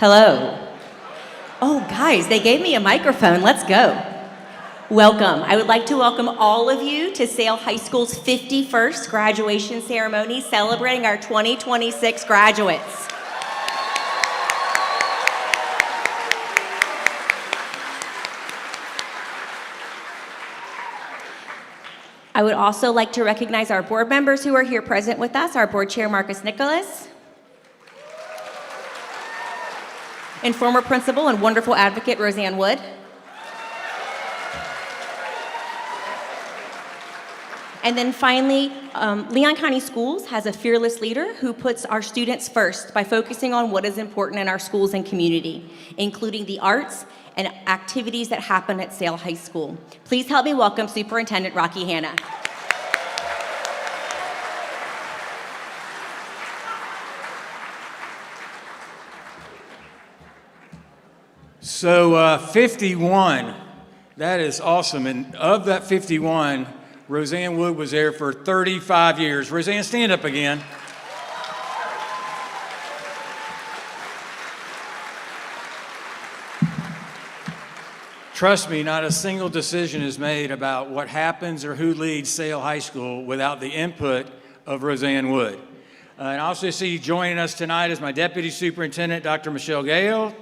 Hello. Oh, guys, they gave me a microphone. Let's go. Welcome. I would like to welcome all of you to Sale High School's 51st graduation ceremony, celebrating our 2026 graduates. I would also like to recognize our board members who are here present with us, our board chair, Marcus Nicholas, and former principal and wonderful advocate, Roseanne Wood. And then finally, Leon County Schools has a fearless leader who puts our students first by focusing on what is important in our schools and community, including the arts and activities that happen at Sale High School. Please help me welcome Superintendent Rocky Hanna. So 51, that is awesome. And of that 51, Roseanne Wood was there for 35 years. Roseanne, stand up again. Trust me, not a single decision is made about what happens or who leads Sale High School without the input of Roseanne Wood. And I also see joining us tonight is my Deputy Superintendent, Dr. Michelle Gale.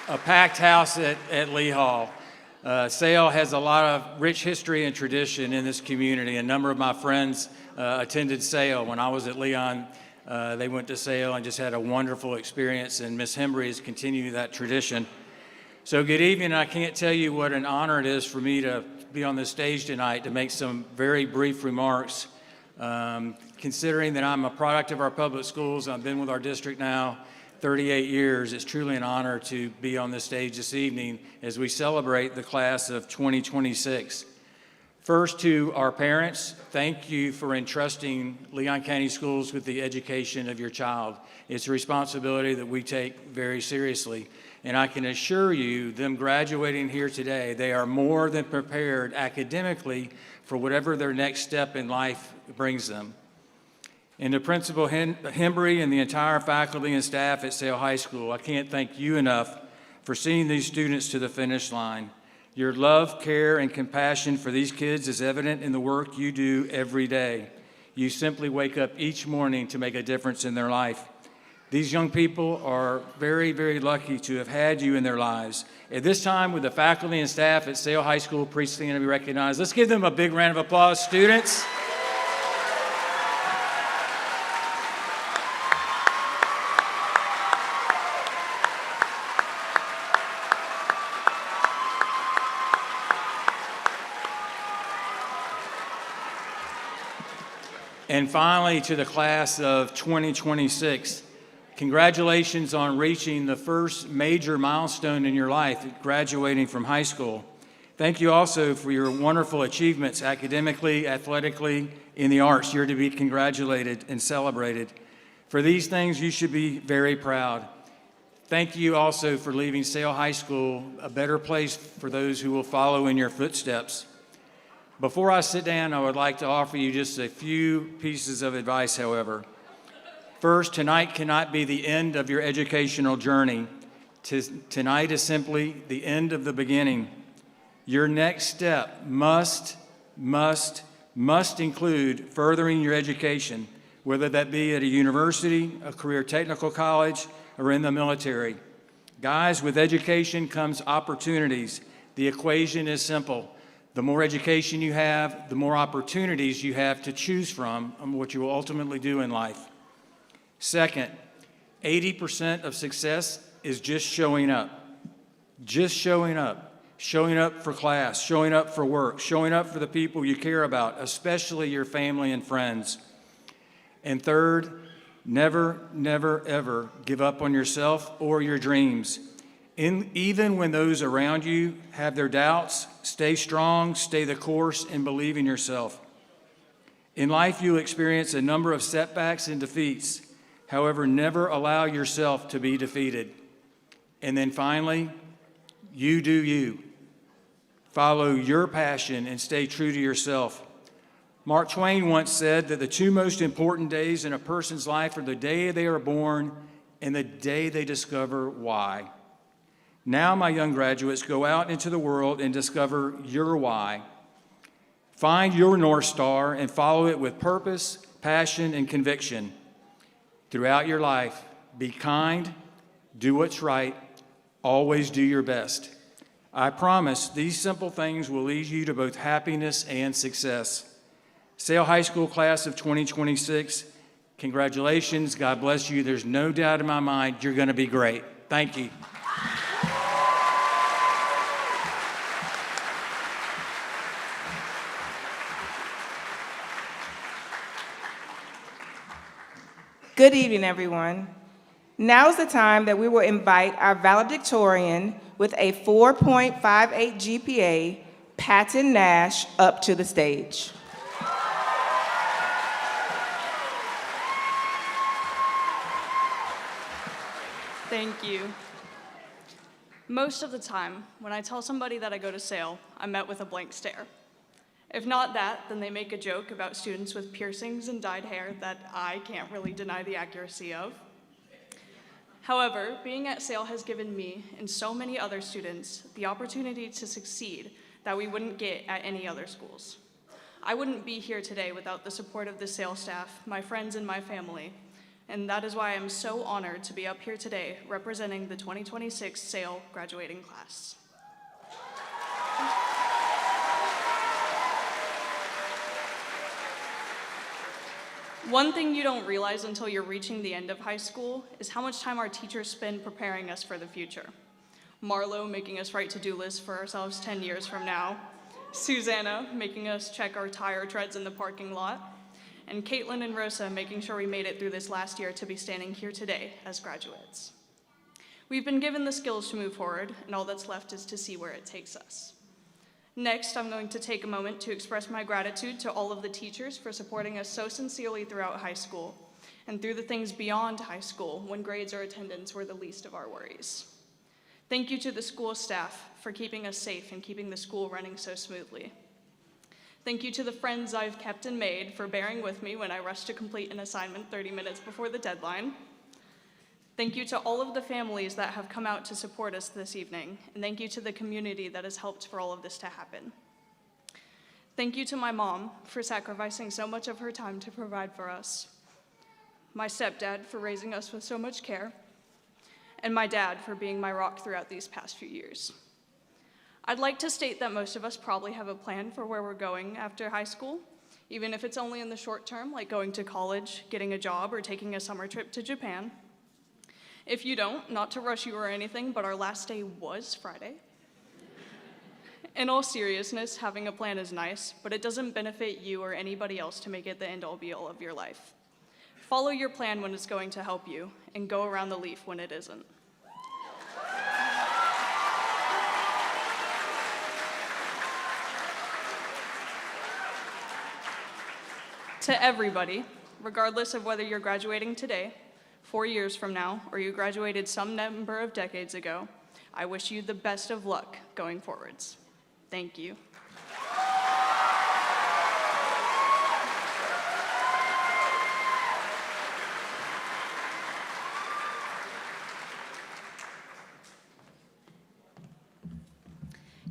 A packed house at Lee Hall. Sale has a lot of rich history and tradition in this community. A number of my friends attended Sale. When I was at Leon, they went to Sale and just had a wonderful experience, and Ms. Hembry is continuing that tradition. So good evening. I can't tell you what an honor it is for me to be on this stage tonight to make some very brief remarks. Considering that I'm a product of our public schools, I've been with our district now 38 years, it's truly an honor to be on this stage this evening as we celebrate the class of 2026. First, to our parents, thank you for entrusting Leon County Schools with the education of your child. It's a responsibility that we take very seriously. And I can assure you, them graduating here today, they are more than prepared academically for whatever their next step in life brings them. And to Principal Hembry and the entire faculty and staff at Sale High School, I can't thank you enough for seeing these students to the finish line. Your love, care, and compassion for these kids is evident in the work you do every day. You simply wake up each morning to make a difference in their life. These young people are very, very lucky to have had you in their lives. At this time, with the faculty and staff at Sale High School, please stand to be recognized. Let's give them a big round of applause, students. And finally, to the class of 2026, congratulations on reaching the first major milestone in your life, graduating from high school. Thank you also for your wonderful achievements academically, athletically, in the arts. You're to be congratulated and celebrated. For these things, you should be very proud. Thank you also for leaving Sale High School a better place for those who will follow in your footsteps. Before I sit down, I would like to offer you just a few pieces of advice, however. First, tonight cannot be the end of your educational journey. Tonight is simply the end of the beginning. Your next step must include furthering your education, whether that be at a university, a career technical college, or in the military. Guys, with education comes opportunities. The equation is simple. The more education you have, the more opportunities you have to choose from on what you will ultimately do in life. Second, 80% of success is just showing up. Just showing up. Showing up for class, showing up for work, showing up for the people you care about, especially your family and friends. And third, never, never, ever give up on yourself or your dreams. Even when those around you have their doubts, stay strong, stay the course, and believe in yourself. In life, you'll experience a number of setbacks and defeats. However, never allow yourself to be defeated. And then finally, you do you. Follow your passion and stay true to yourself. Mark Twain once said that the two most important days in a person's life are the day they are born and the day they discover why. Now, my young graduates, go out into the world and discover your why. Find your North Star and follow it with purpose, passion, and conviction. Throughout your life, be kind, do what's right, always do your best. I promise these simple things will lead you to both happiness and success. Sale High School class of 2026, congratulations, God bless you. There's no doubt in my mind you're going to be great. Thank you. Good evening, everyone. Now is the time that we will invite our valedictorian with a 4.58 GPA, Patton Nash, up to the stage. Thank you. Most of the time, when I tell somebody that I go to Sale, I'm met with a blank stare. If not that, then they make a joke about students with piercings and dyed hair that I can't really deny the accuracy of. However, being at Sale has given me, and so many other students, the opportunity to succeed that we wouldn't get at any other schools. I wouldn't be here today without the support of the Sale staff, my friends, and my family, and that is why I'm so honored to be up here today representing the 2026 Sale graduating class. One thing you don't realize until you're reaching the end of high school is how much time our teachers spend preparing us for the future. Marlo making us write to-do lists for ourselves 10 years from now, Susanna making us check our tire treads in the parking lot, and Caitlin and Rosa making sure we made it through this last year to be standing here today as graduates. We've been given the skills to move forward, and all that's left is to see where it takes us. Next, I'm going to take a moment to express my gratitude to all of the teachers for supporting us so sincerely throughout high school and through the things beyond high school when grades or attendance were the least of our worries. Thank you to the school staff for keeping us safe and keeping the school running so smoothly. Thank you to the friends I've kept and made for bearing with me when I rushed to complete an assignment 30 minutes before the deadline. Thank you to all of the families that have come out to support us this evening, and thank you to the community that has helped for all of this to happen. Thank you to my mom for sacrificing so much of her time to provide for us, my stepdad for raising us with so much care, and my dad for being my rock throughout these past few years. I'd like to state that most of us probably have a plan for where we're going after high school, even if it's only in the short term, like going to college, getting a job, or taking a summer trip to Japan. If you don't, not to rush you or anything, but our last day was Friday. In all seriousness, having a plan is nice, but it doesn't benefit you or anybody else to make it the end-all be-all of your life. Follow your plan when it's going to help you, and go around the leaf when it isn't. To everybody, regardless of whether you're graduating today, 4 years from now, or you graduated some number of decades ago, I wish you the best of luck going forwards. Thank you.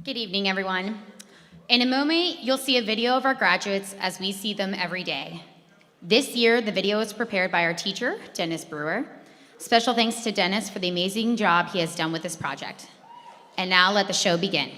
Good evening, everyone. In a moment, you'll see a video of our graduates as we see them every day. This year, the video was prepared by our teacher, Dennis Brewer. Special thanks to Dennis for the amazing job he has done with this project. And now let the show begin.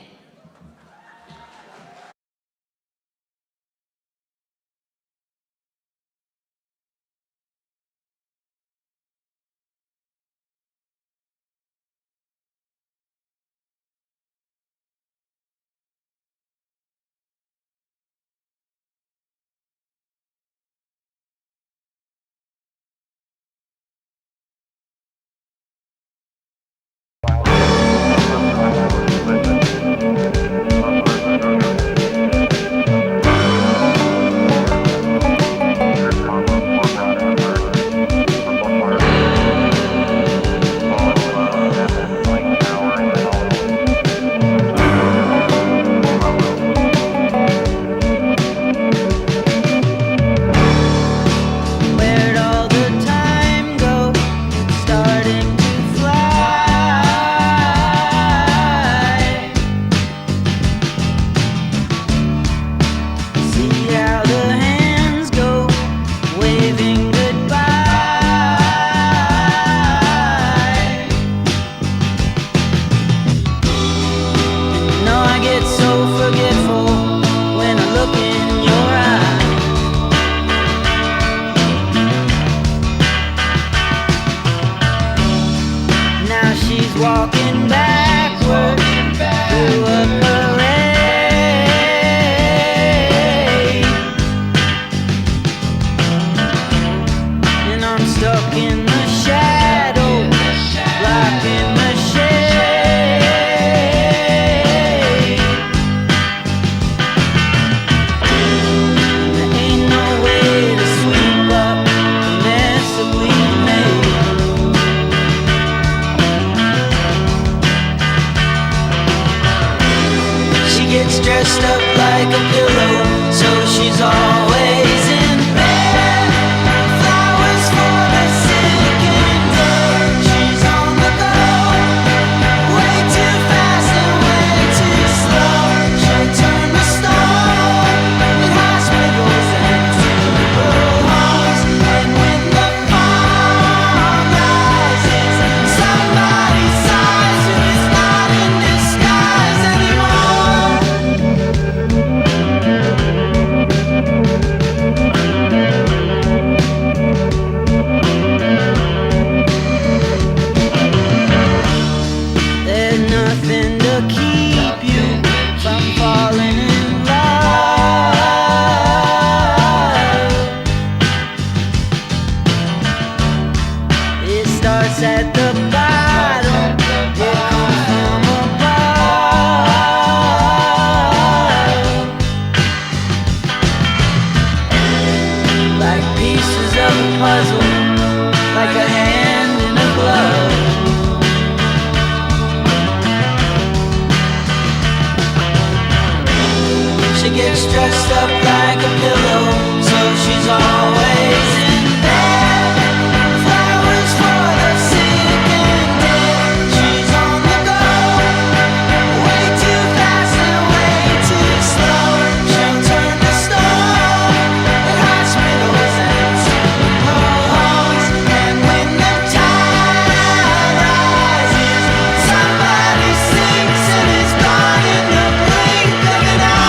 pieces of a puzzle, like a hand in a glove. She gets dressed up like a pillow, so she's always in bed. Flowers for the sick and dead. She's on the go, way too fast and way too slow. She'll turn to stone at hospitals and homes. And when the tide rises, somebody sinks and is gone in the blink of an eye.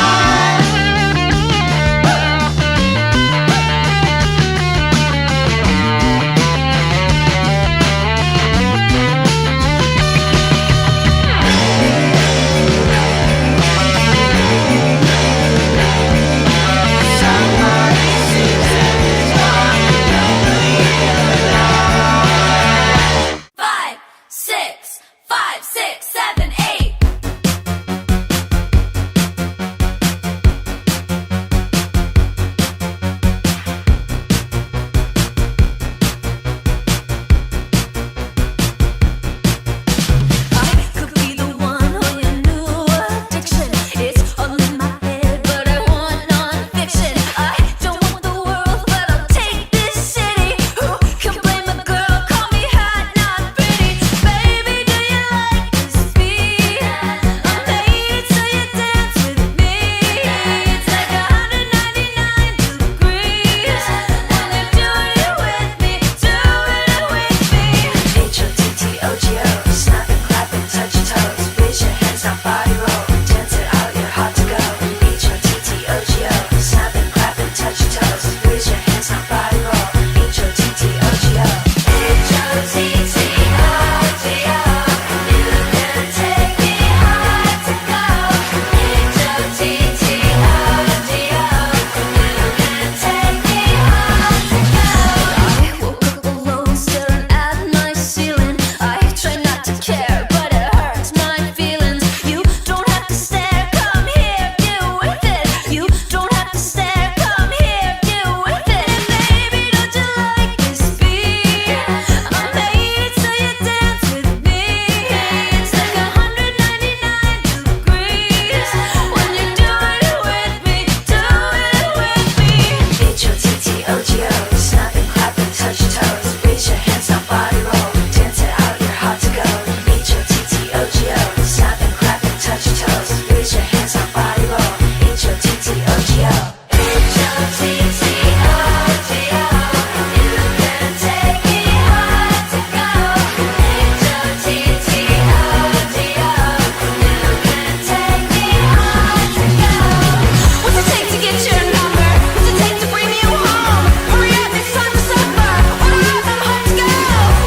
Five, six, 7, 8. I could be the one on your new addiction. It's all in my head, but I want non-fiction. I don't want the world, but I'll take this city. Who can blame a girl? Call me hot, not pretty. Baby, do you like this beat? I made it so you dance with me. It's like 199 degrees when you're doing it with me, doing it with me. H-O-T-T-O-G-O, snap and clap and touch your toes. Raise your hands, now body roll, dance it out, you're hot to go. H-O-T-T-O-G-O, snap and clap and touch your toes. Raise your hands, now body roll, H-O-T-T-O-G-O. H-O-T-T-O-G-O, you can take me high to go. H-O-T-T-O-G-O, you can take me high to go. I woke up alone, staring at my ceiling. I try not to care, but it hurts my feelings. You don't have to stare, come here, get with it. You don't have to stare, come here, get with it. And baby, don't you like this beat? I made it so you dance with me. It's like 199 degrees when you're doing it with me, doing it with me. H-O-T-T-O-G-O, snap and clap and touch your toes. Raise your hands, now body roll, dance it out, you're hot to go. H-O-T-T-O-G-O, snap and clap and touch your toes. Raise your hands, now body roll, H-O-T-T-O-G-O. H-O-T-T-O-G-O, you can take me high to go. H-O-T-T-O-G-O, you can take me high to go. What's it take to get your number? What's it take to bring you home? Hurry up, it's time to suffer. Order up, I'm home to go.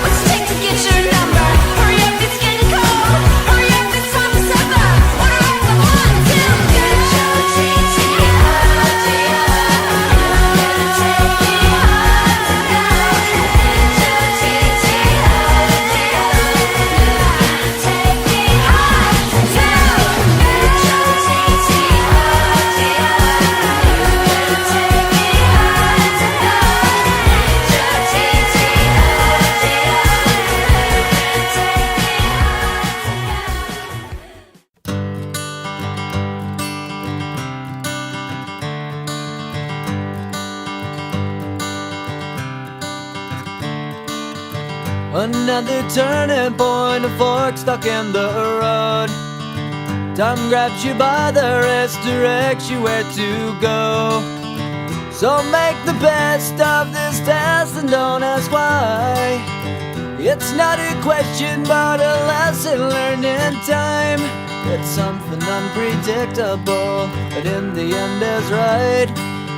What's it take to get your number? Hurry up, it's getting cold. Hurry up, it's time to suffer. Order up, I'm home to go. Another turning point, a fork stuck in the road. Time grabs you by the wrist, directs you where to go. So make the best of this test and don't ask why. It's not a question but a lesson learned in time. It's something unpredictable, but in the end is right.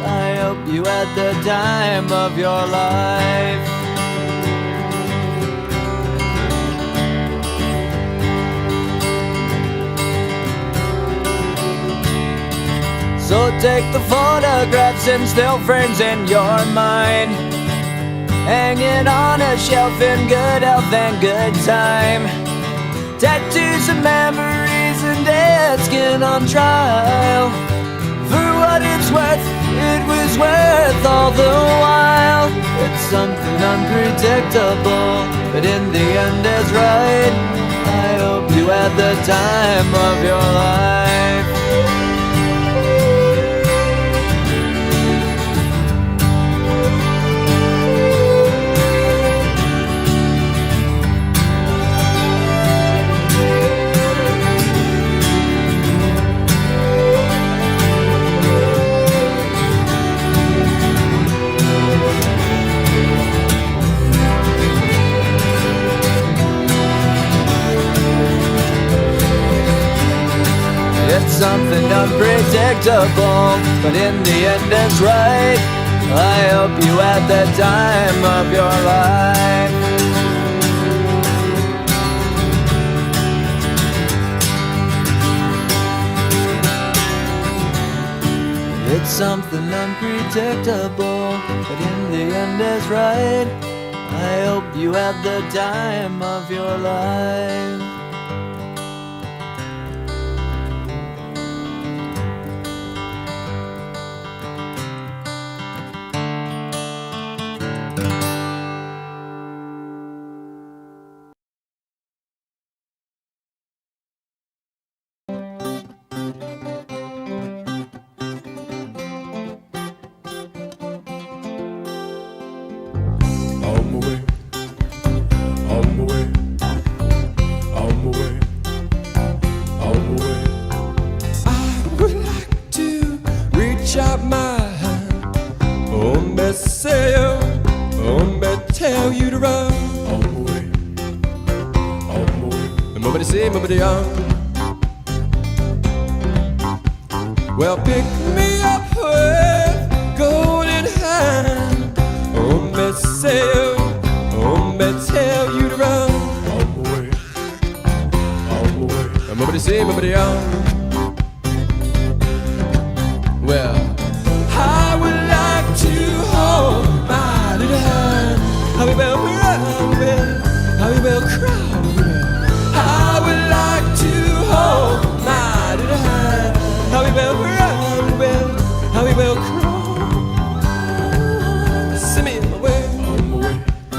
I hope you had the time of your life. So take the photographs and still frames in your mind, hanging on a shelf in good health and good time. Tattoos of memories and dead skin on trial. For what it's worth, it was worth all the while. It's something unpredictable, but in the end it's right. I hope you had the time of your life. It's something unpredictable, but in the end it's right. I hope you had the time of your life. It's something unpredictable, but in the end it's right. I hope you had the time of your life. On my way, on my way, on my way, on my way. I would like to reach out my hand, me say, me tell you to run. On my way, on my way. And nobody say, nobody on. Well, pick me up with golden hand. Me say, me tell you to run. On my way, on my way. And nobody say, nobody on. Well, I would like to hold my little hand. How we will run, how we will cry. I would like to hold my little hand. How we will run, how we will cry. Send me in my way,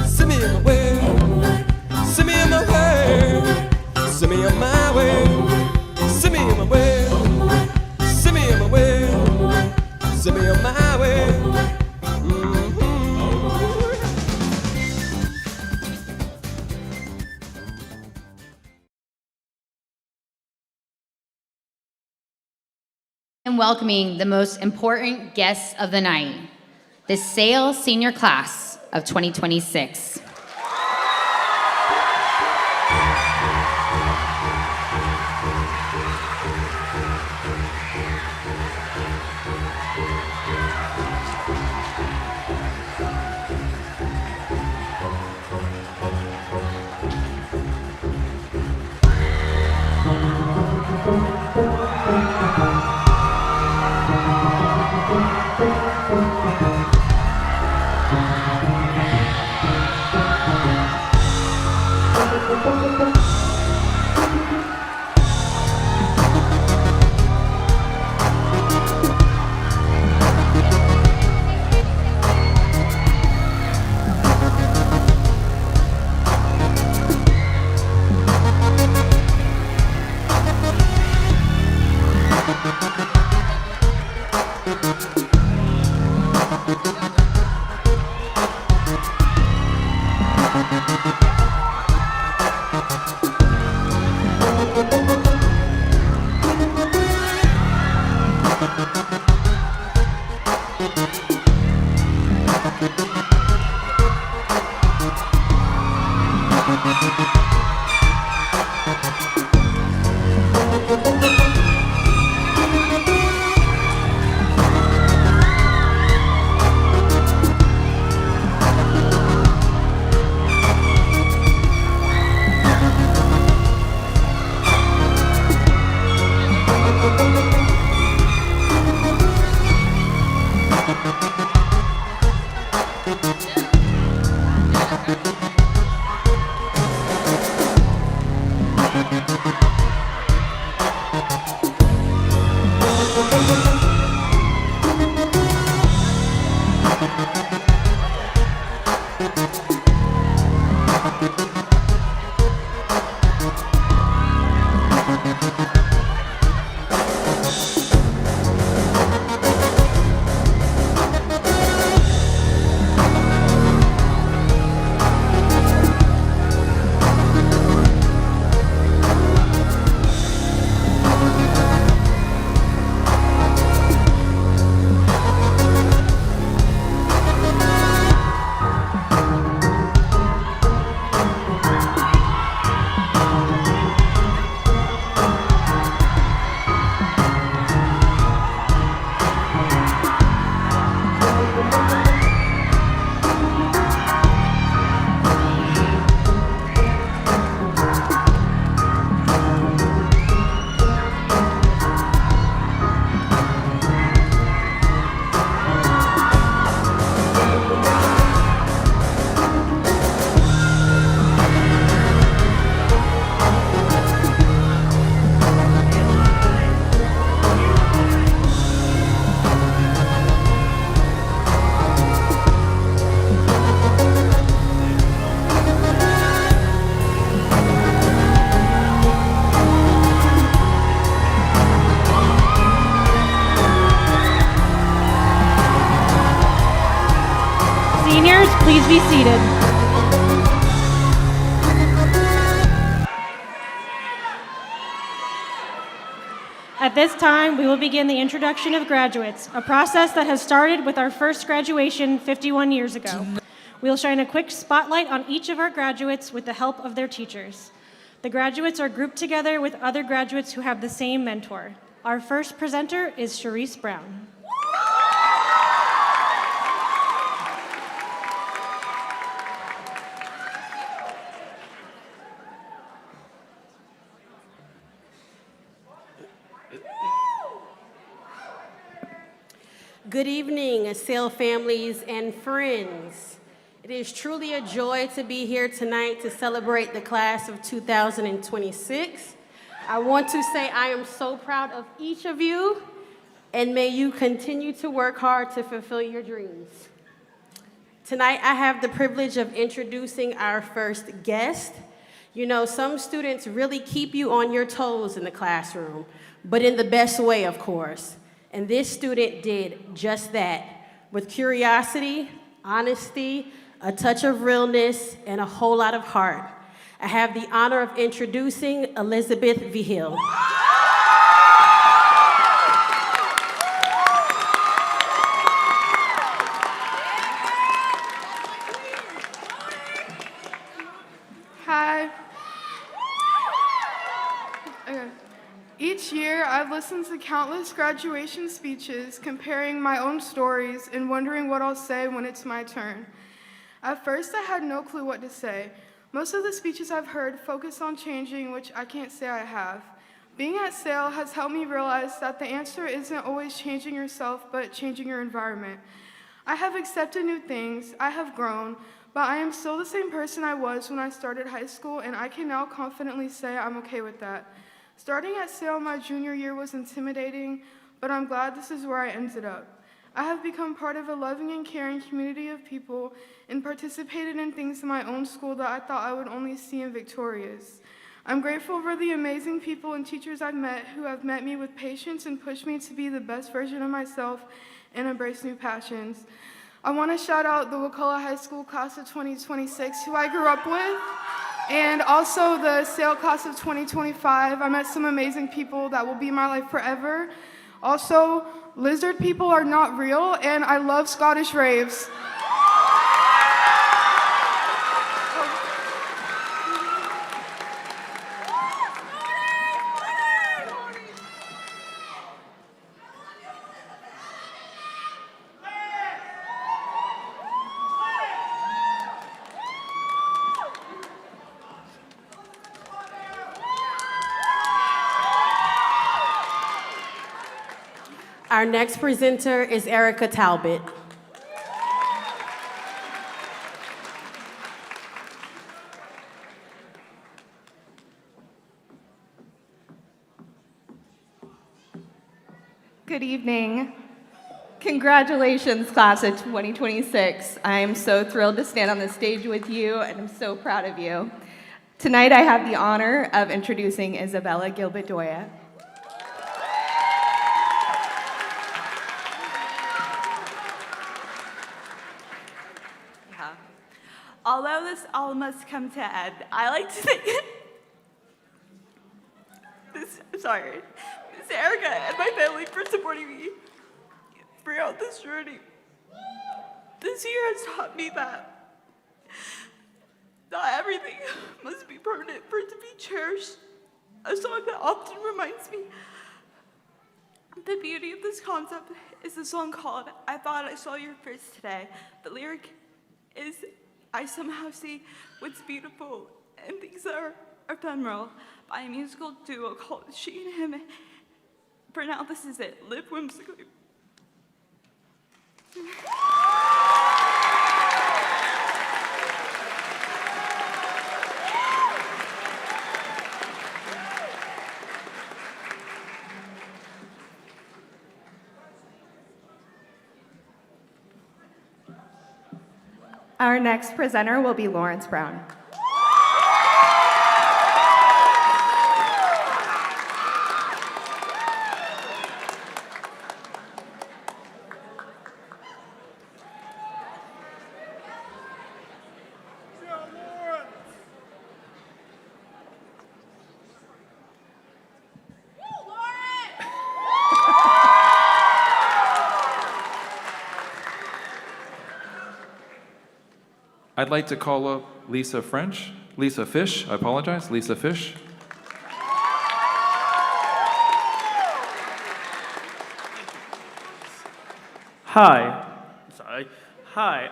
send me in my way, send me in my way, send me on my way, send me in my way, send me in my way, send me on my way. And welcoming the most important guests of the night, the SAIL Senior Class of 2026. Seniors, please be seated. At this time, we will begin the introduction of graduates, a process that has started with our first graduation 51 years ago. We'll shine a quick spotlight on each of our graduates with the help of their teachers. The graduates are grouped together with other graduates who have the same mentor. Our first presenter is Sharice Brown. Good evening, SAIL families and friends. It is truly a joy to be here tonight to celebrate the class of 2026. I want to say I am so proud of each of you, and may you continue to work hard to fulfill your dreams. Tonight, I have the privilege of introducing our first guest. You know, some students really keep you on your toes in the classroom, but in the best way, of course. And this student did just that, with curiosity, honesty, a touch of realness, and a whole lot of heart. I have the honor of introducing Elizabeth Vigil. Hi. Okay. Each year, I've listened to countless graduation speeches, comparing my own stories and wondering what I'll say when it's my turn. At first, I had no clue what to say. Most of the speeches I've heard focus on changing, which I can't say I have. Being at SAIL has helped me realize that the answer isn't always changing yourself, but changing your environment. I have accepted new things, I have grown, but I am still the same person I was when I started high school, and I can now confidently say I'm okay with that. Starting at SAIL my junior year was intimidating, but I'm glad this is where I ended up. I have become part of a loving and caring community of people and participated in things in my own school that I thought I would only see in Victoria's. I'm grateful for the amazing people and teachers I've met who have met me with patience and pushed me to be the best version of myself and embrace new passions. I want to shout out the Wakulla High School class of 2026, who I grew up with, and also the SAIL class of 2025. I met some amazing people that will be in my life forever. Also, lizard people are not real, and I love Scottish raves. Our next presenter is Erica Talbot. Good evening. Congratulations, class of 2026. I am so thrilled to stand on the stage with you, and I'm so proud of you. Tonight, I have the honor of introducing Isabella Gilbert-Doya. Although this all must come to end, I like to think Miss Erica and my family for supporting me throughout this journey. This year has taught me that not everything must be permanent for it to be cherished. A song that often reminds me the beauty of this concept is a song called I Thought I Saw Your Face Today. The lyric is, I somehow see what's beautiful and things that are ephemeral by a musical duo called She and Him. For now, this is it. Live whimsically. Our next presenter will be Lawrence Brown. I'd like to call up Lisa Fish, I apologize, Lisa Fish. Hi,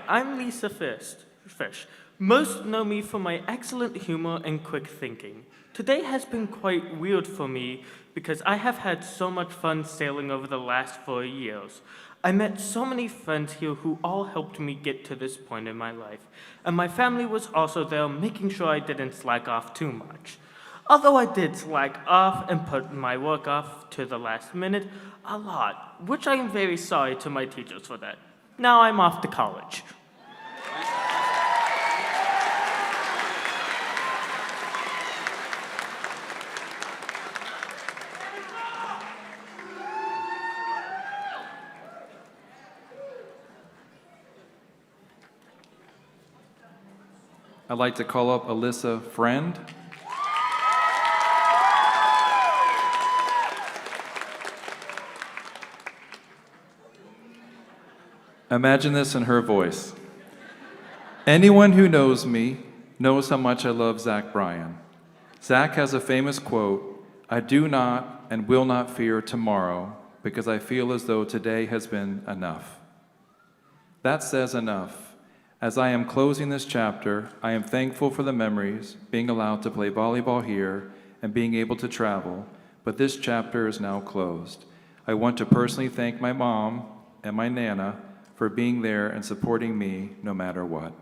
I'm Lisa Fish. Most know me for my excellent humor and quick thinking. Today has been quite weird for me because I have had so much fun sailing over the last 4 years. I met so many friends here who all helped me get to this point in my life, and my family was also there making sure I didn't slack off too much. Although I did slack off and put my work off to the last minute a lot, which I am very sorry to my teachers for that. Now I'm off to college. I'd like to call up Alyssa Friend. Imagine this in her voice. Anyone who knows me knows how much I love Zach Bryan. Zach has a famous quote, "I do not and will not fear tomorrow because I feel as though today has been enough." That says enough. As I am closing this chapter, I am thankful for the memories, being allowed to play volleyball here and being able to travel, but this chapter is now closed. I want to personally thank my mom and my Nana for being there and supporting me no matter what.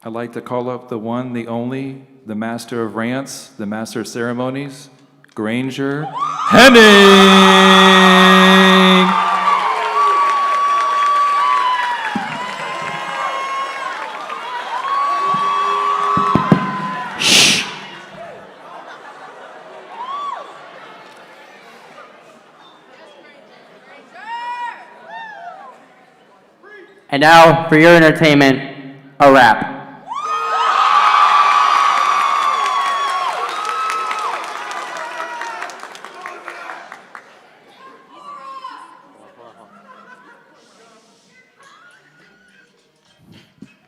I'd like to call up the one, the only, the master of rants, the master of ceremonies, Granger Henning! And now, for your entertainment, a rap.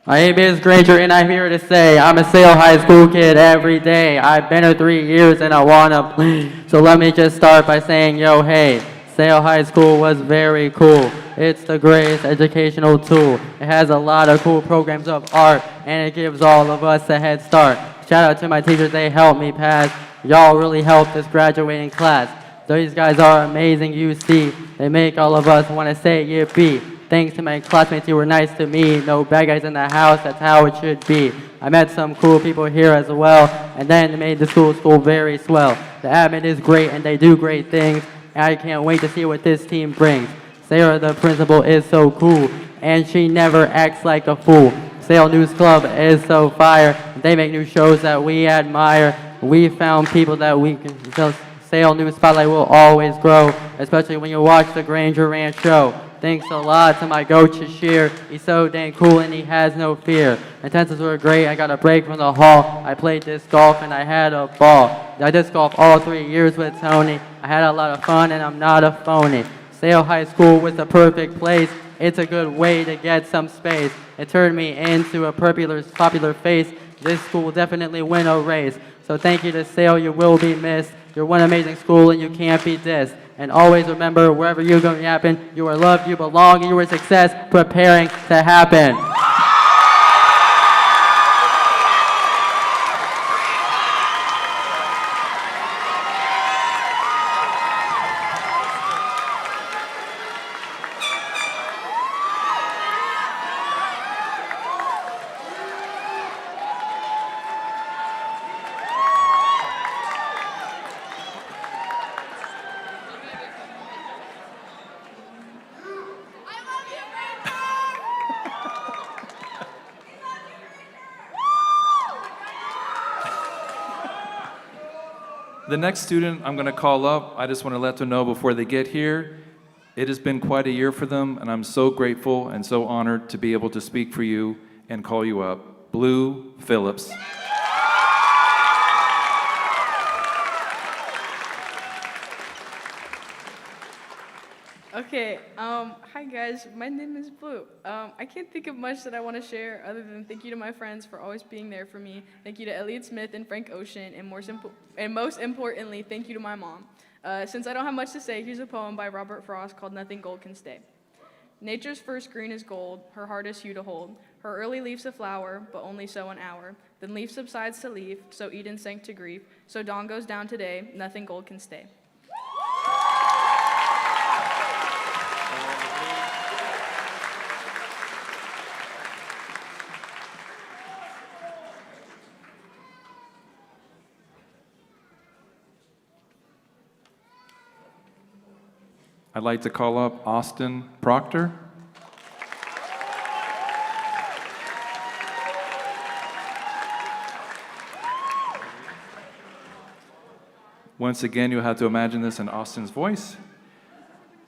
My name is Granger, and I'm here to say I'm a Sale High School kid every day. I've been here 3 years, and I wanna play. So let me just start by saying, yo, hey, Sale High School was very cool. It's the greatest educational tool. It has a lot of cool programs of art, and it gives all of us a head start. Shout out to my teachers, they helped me pass. Y'all really helped this graduating class. These guys are amazing, you see. They make all of us wanna say yippee. Thanks to my classmates, you were nice to me. No bad guys in the house, that's how it should be. I met some cool people here as well, and then they made the school very swell. The admin is great, and they do great things, and I can't wait to see what this team brings. Sarah, the principal, is so cool, and she never acts like a fool. Sale News Club is so fire. They make new shows that we admire. We found people that we can just Sale News Spotlight will always grow, especially when you watch the Granger Ranch show. Thanks a lot to my coach, Shashir. He's so dang cool and he has no fear. Intensives were great. I got a break from the hall. I played disc golf and I had a ball. I disc golf all 3 years with Tony. I had a lot of fun and I'm not a phony. Sale High School was the perfect place. It's a good way to get some space. It turned me into a popular face. This school will definitely win a race. So thank you to Sale, you will be missed. You're one amazing school and you can't be dissed. And always remember, wherever you're going to happen, you are loved, you belong, and you are success preparing to happen. The next student I'm going to call up, I just want to let them know before they get here, it has been quite a year for them, and I'm so grateful and so honored to be able to speak for you and call you up. Blue Phillips. Okay, hi guys, my name is Blue. I can't think of much that I want to share other than thank you to my friends for always being there for me. Thank you to Elliot Smith and Frank Ocean, and most importantly, thank you to my mom. Since I don't have much to say, here's a poem by Robert Frost called Nothing Gold Can Stay. Nature's first green is gold, her hardest hue to hold. Her early leaf's a flower, but only so an hour. Then leaf subsides to leaf, so Eden sank to grief. So dawn goes down today, nothing gold can stay. I'd like to call up Austin Proctor. Once again, you'll have to imagine this in Austin's voice.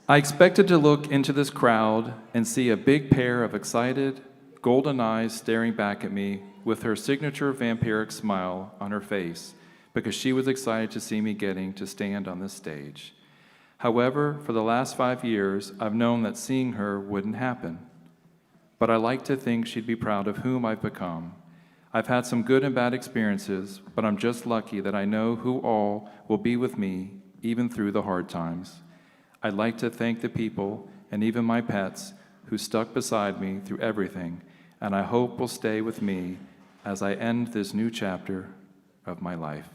I expected to look into this crowd and see a big pair of excited, golden eyes staring back at me with her signature vampiric smile on her face because she was excited to see me getting to stand on this stage. However, for the last 5 years, I've known that seeing her wouldn't happen. But I like to think she'd be proud of whom I've become. I've had some good and bad experiences, but I'm just lucky that I know who all will be with me, even through the hard times. I'd like to thank the people, and even my pets, who stuck beside me through everything, and I hope will stay with me as I end this new chapter of my life.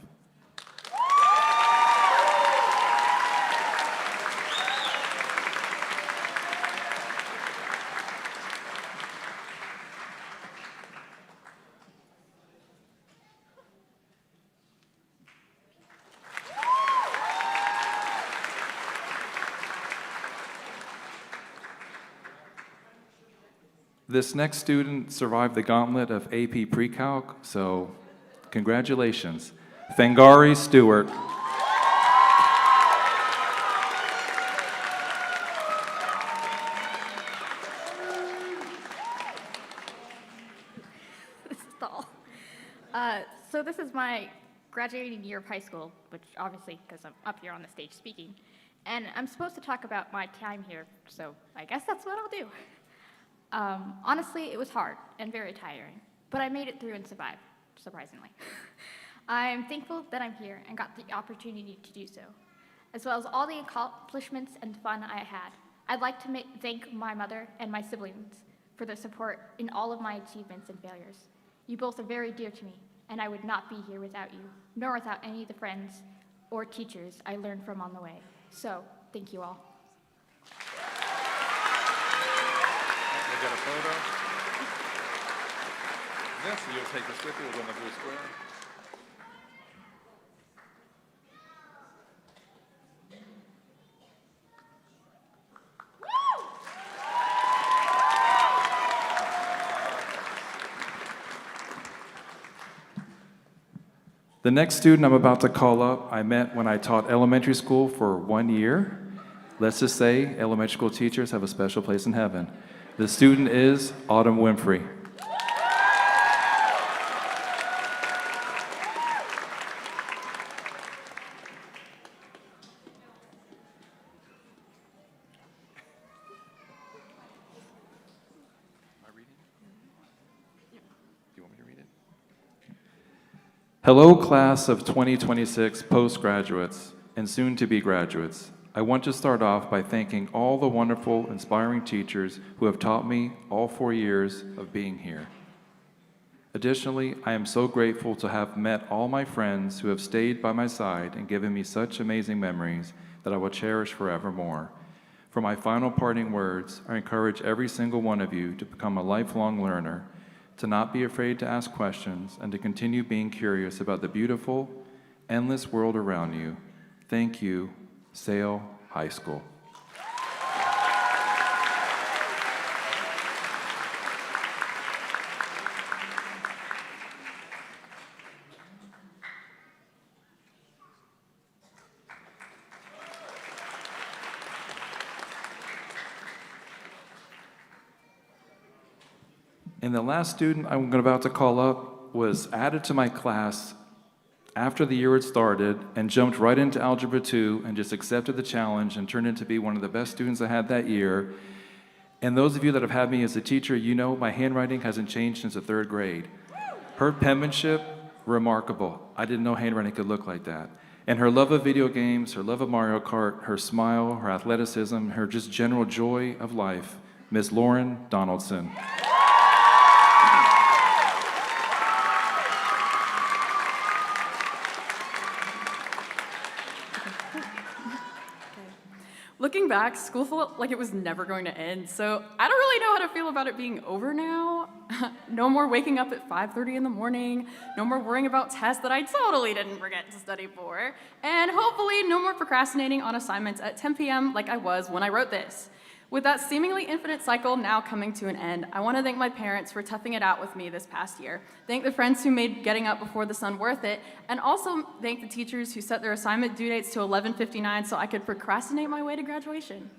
This next student survived the gauntlet of AP Pre-Calc, so congratulations. Fangari Stewart. This is tall. So this is my graduating year of high school, which obviously, because I'm up here on the stage speaking, and I'm supposed to talk about my time here, so I guess that's what I'll do. Honestly, it was hard and very tiring, but I made it through and survived, surprisingly. I'm thankful that I'm here and got the opportunity to do so, as well as all the accomplishments and fun I had. I'd like to thank my mother and my siblings for their support in all of my achievements and failures. You both are very dear to me, and I would not be here without you, nor without any of the friends or teachers I learned from on the way. So, thank you all. Got a photo? Yes, you'll take this with you. We're going to do a square. The next student I'm about to call up, I met when I taught elementary school for 1 year. Let's just say elementary school teachers have a special place in heaven. The student is Autumn Winfrey. Hello, class of 2026 postgraduates and soon-to-be graduates. I want to start off by thanking all the wonderful, inspiring teachers who have taught me all 4 years of being here. Additionally, I am so grateful to have met all my friends who have stayed by my side and given me such amazing memories that I will cherish forevermore. For my final parting words, I encourage every single one of you to become a lifelong learner, to not be afraid to ask questions, and to continue being curious about the beautiful, endless world around you. Thank you, Sale High School. And the last student I'm about to call up was added to my class after the year had started and jumped right into Algebra 2 and just accepted the challenge and turned into be one of the best students I had that year. And those of you that have had me as a teacher, you know my handwriting hasn't changed since the 3rd grade. Her penmanship, remarkable. I didn't know handwriting could look like that. And her love of video games, her love of Mario Kart, her smile, her athleticism, her just general joy of life, Miss Lauren Donaldson. Looking back, school felt like it was never going to end, so I don't really know how to feel about it being over now. No more waking up at 5:30 in the morning, no more worrying about tests that I totally didn't forget to study for, and hopefully no more procrastinating on assignments at 10 p.m. like I was when I wrote this. With that seemingly infinite cycle now coming to an end, I want to thank my parents for toughing it out with me this past year, thank the friends who made getting up before the sun worth it, and also thank the teachers who set their assignment due dates to 11:59 so I could procrastinate my way to graduation.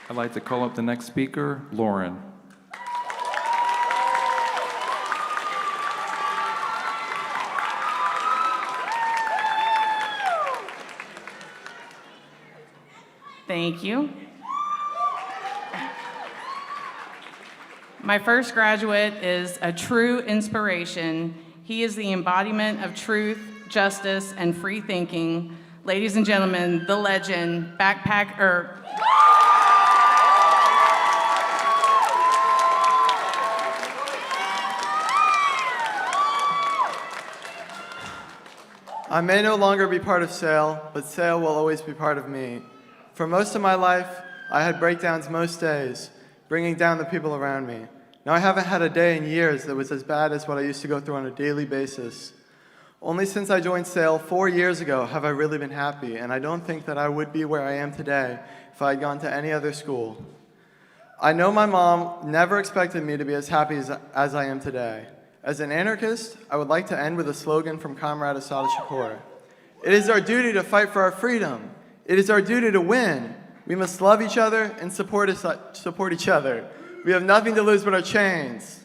I'd like to call up the next speaker, Lauren. Thank you. My first graduate is a true inspiration. He is the embodiment of truth, justice, and free thinking. Ladies and gentlemen, the legend, backpacker. I may no longer be part of SAIL, but SAIL will always be part of me. For most of my life, I had breakdowns most days, bringing down the people around me. Now I haven't had a day in years that was as bad as what I used to go through on a daily basis. Only since I joined SAIL 4 years ago have I really been happy, and I don't think that I would be where I am today if I had gone to any other school. I know my mom never expected me to be as happy as I am today. As an anarchist, I would like to end with a slogan from Comrade Assata Shakur. It is our duty to fight for our freedom. It is our duty to win. We must love each other and support each other. We have nothing to lose but our chains.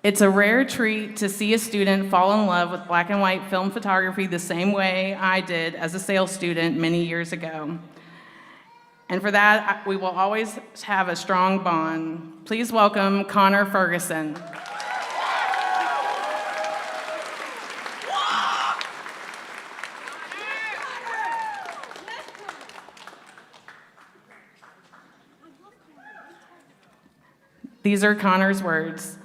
It's a rare treat to see a student fall in love with black and white film photography the same way I did as a SAIL student many years ago. And for that, we will always have a strong bond. Please welcome Connor Ferguson. These are Connor's words.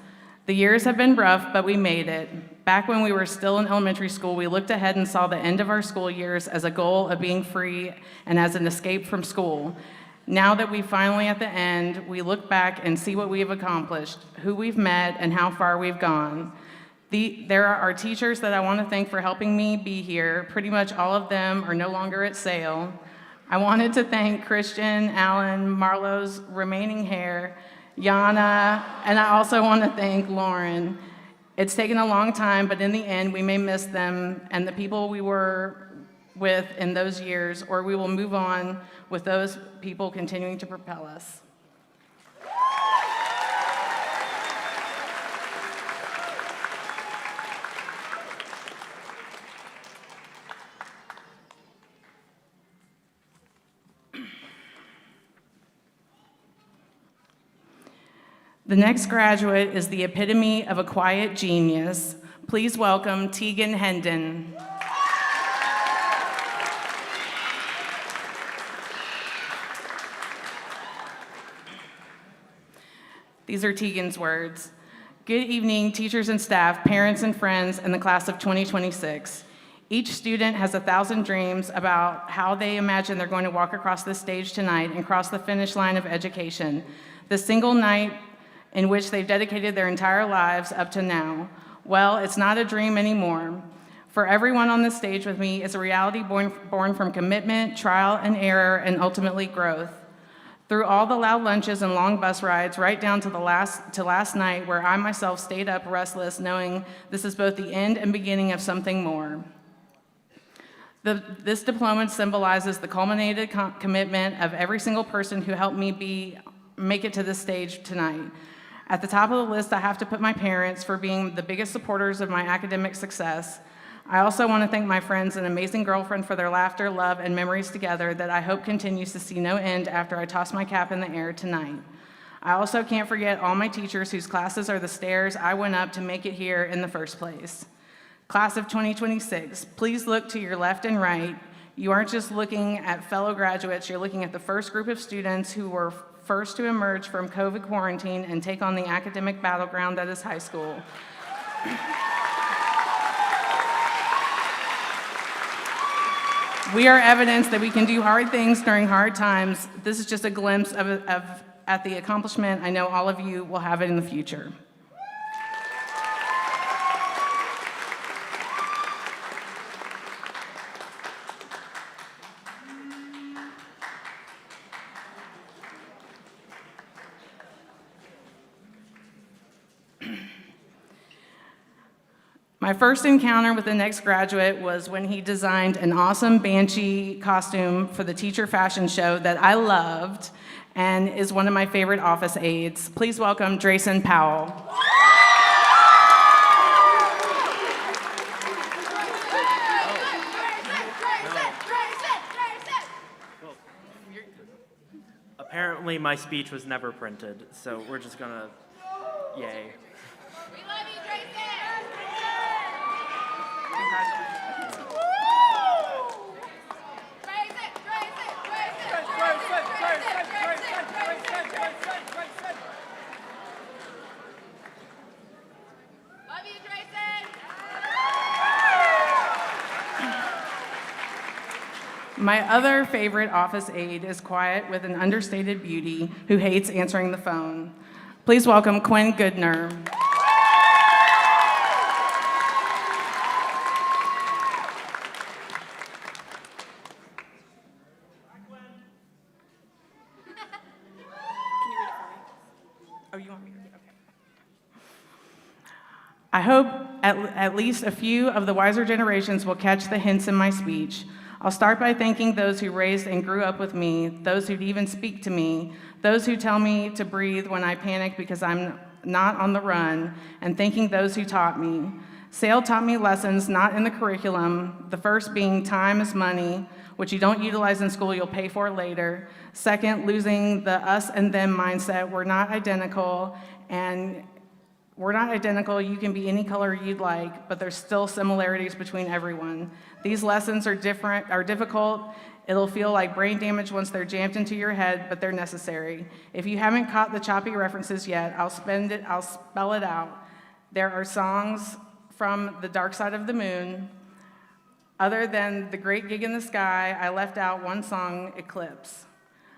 The years have been rough, but we made it. Back when we were still in elementary school, we looked ahead and saw the end of our school years as a goal of being free and as an escape from school. Now that we're finally at the end, we look back and see what we have accomplished, who we've met, and how far we've gone. There are our teachers that I want to thank for helping me be here. Pretty much all of them are no longer at SAIL. I wanted to thank Christian, Alan, Marlo's remaining hair, Yana, and I also want to thank Lauren. It's taken a long time, but in the end, we may miss them and the people we were with in those years, or we will move on with those people continuing to propel us. The next graduate is the epitome of a quiet genius. Please welcome Tegan Hendon. These are Tegan's words. Good evening, teachers and staff, parents and friends, and the class of 2026. Each student has 1,000 dreams about how they imagine they're going to walk across this stage tonight and cross the finish line of education, the single night in which they've dedicated their entire lives up to now. Well, it's not a dream anymore. For everyone on this stage with me, it's a reality born from commitment, trial and error, and ultimately growth. Through all the loud lunches and long bus rides, right down to last night, where I myself stayed up restless, knowing this is both the end and beginning of something more. This diploma symbolizes the culminated commitment of every single person who helped me make it to this stage tonight. At the top of the list, I have to put my parents for being the biggest supporters of my academic success. I also want to thank my friends and amazing girlfriend for their laughter, love, and memories together that I hope continues to see no end after I toss my cap in the air tonight. I also can't forget all my teachers whose classes are the stairs I went up to make it here in the first place. Class of 2026, please look to your left and right. You aren't just looking at fellow graduates, you're looking at the first group of students who were first to emerge from COVID quarantine and take on the academic battleground that is high school. We are evidence that we can do hard things during hard times. This is just a glimpse at the accomplishment I know all of you will have it in the future. My first encounter with the next graduate was when he designed an awesome Banshee costume for the teacher fashion show that I loved and is one of my favorite office aides. Please welcome Drayson Powell. Apparently my speech was never printed, so we're just gonna, yay. My other favorite office aide is quiet with an understated beauty who hates answering the phone. Please welcome Quinn Goodner. I hope at least a few of the wiser generations will catch the hints in my speech. I'll start by thanking those who raised and grew up with me, those who'd even speak to me, those who tell me to breathe when I panic because I'm not on the run, and thanking those who taught me. SAIL taught me lessons not in the curriculum, the first being time is money, which you don't utilize in school, you'll pay for later. Second, losing the us and them mindset. We're not identical, you can be any color you'd like, but there's still similarities between everyone. These lessons are difficult. It'll feel like brain damage once they're jammed into your head, but they're necessary. If you haven't caught the choppy references yet, I'll spell it out. There are songs from The Dark Side of the Moon. Other than The Great Gig in the Sky, I left out one song, Eclipse.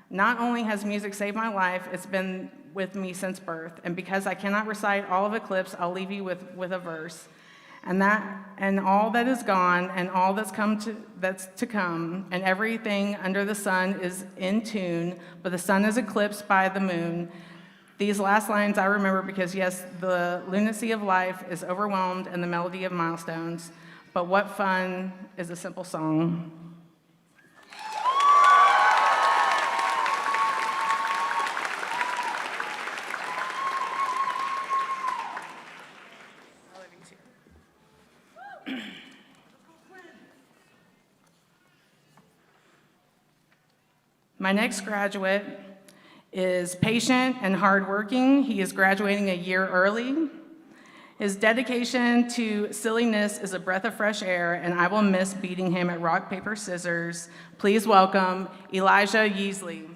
Not only has music saved my life, it's been with me since birth. And because I cannot recite all of Eclipse, I'll leave you with a verse. And all that is gone, and all that's to come, and everything under the sun is in tune, but the sun is eclipsed by the moon. These last lines I remember because, yes, the lunacy of life is overwhelmed and the melody of milestones, but what fun is a simple song. My next graduate is patient and hardworking. He is graduating a year early. His dedication to silliness is a breath of fresh air, and I will miss beating him at rock, paper, scissors. Please welcome Elijah Yeasley.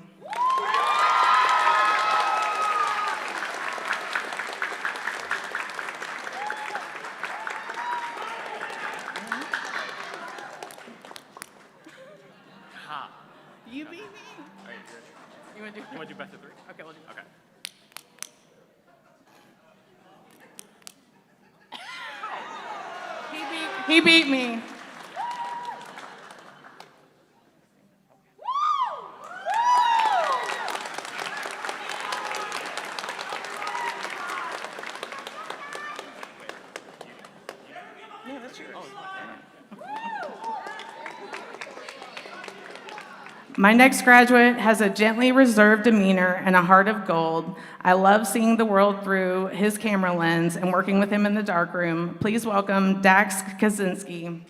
do best of three? Okay, we'll do that. Okay. He beat me. Yeah, that's yours. My next graduate has a gently reserved demeanor and a heart of gold. I love seeing the world through his camera lens and working with him in the darkroom. Please welcome Dax Kaczynski.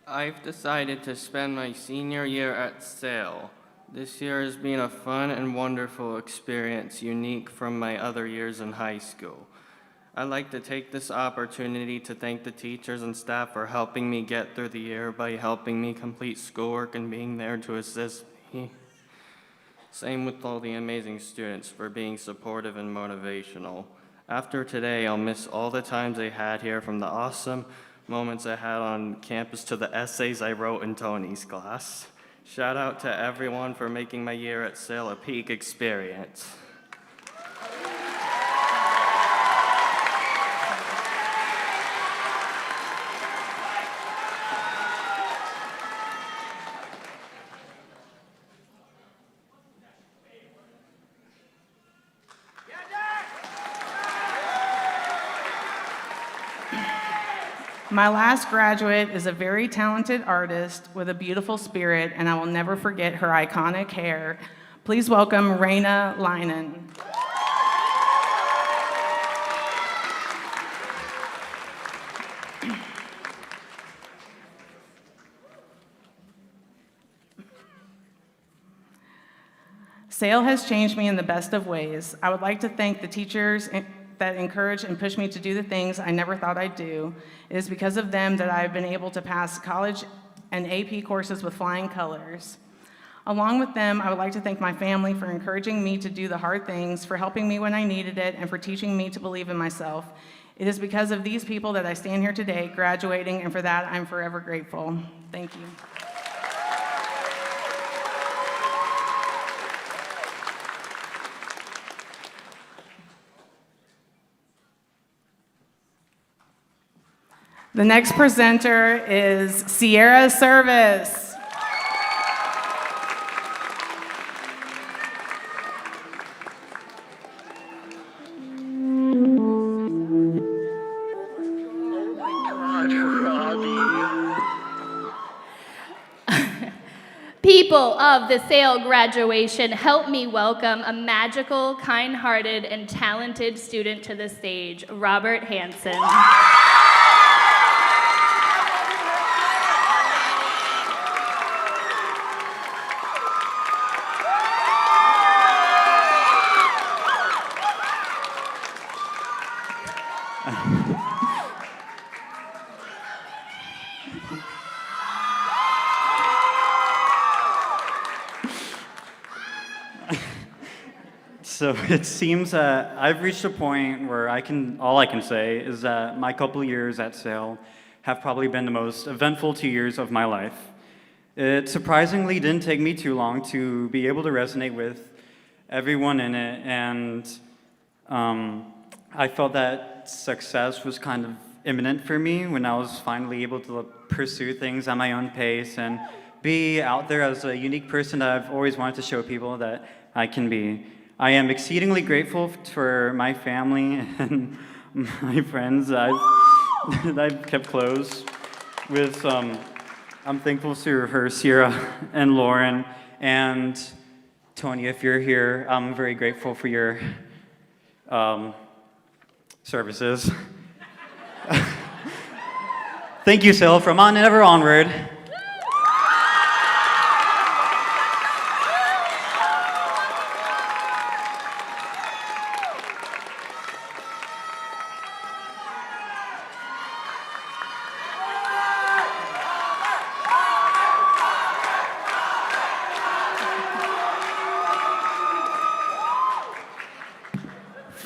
I've decided to spend my senior year at Sale. This year has been a fun and wonderful experience, unique from my other years in high school. I'd like to take this opportunity to thank the teachers and staff for helping me get through the year by helping me complete schoolwork and being there to assist me. Same with all the amazing students for being supportive and motivational. After today, I'll miss all the times I had here, from the awesome moments I had on campus to the essays I wrote in Tony's class. Shout out to everyone for making my year at Sale a peak experience. My last graduate is a very talented artist with a beautiful spirit, and I will never forget her iconic hair. Please welcome Raina Leinen. Sale has changed me in the best of ways. I would like to thank the teachers that encourage and push me to do the things I never thought I'd do. It is because of them that I've been able to pass college and AP courses with flying colors. Along with them, I would like to thank my family for encouraging me to do the hard things, for helping me when I needed it, and for teaching me to believe in myself. It is because of these people that I stand here today, graduating, and for that, I'm forever grateful. Thank you. The next presenter is Sierra Service. People of the Sale graduation, help me welcome a magical, kind-hearted, and talented student to the stage, Robert Hansen. So it seems I've reached a point where all I can say is that my couple years at Sale have probably been the most eventful 2 years of my life. It surprisingly didn't take me too long to be able to resonate with everyone in it, and I felt that success was kind of imminent for me when I was finally able to pursue things at my own pace and be out there as a unique person that I've always wanted to show people that I can be. I am exceedingly grateful for my family and my friends that I've kept close with. I'm thankful to her, Sierra and Lauren, and Tony, if you're here, I'm very grateful for your services. Thank you, Sale, from on and ever onward.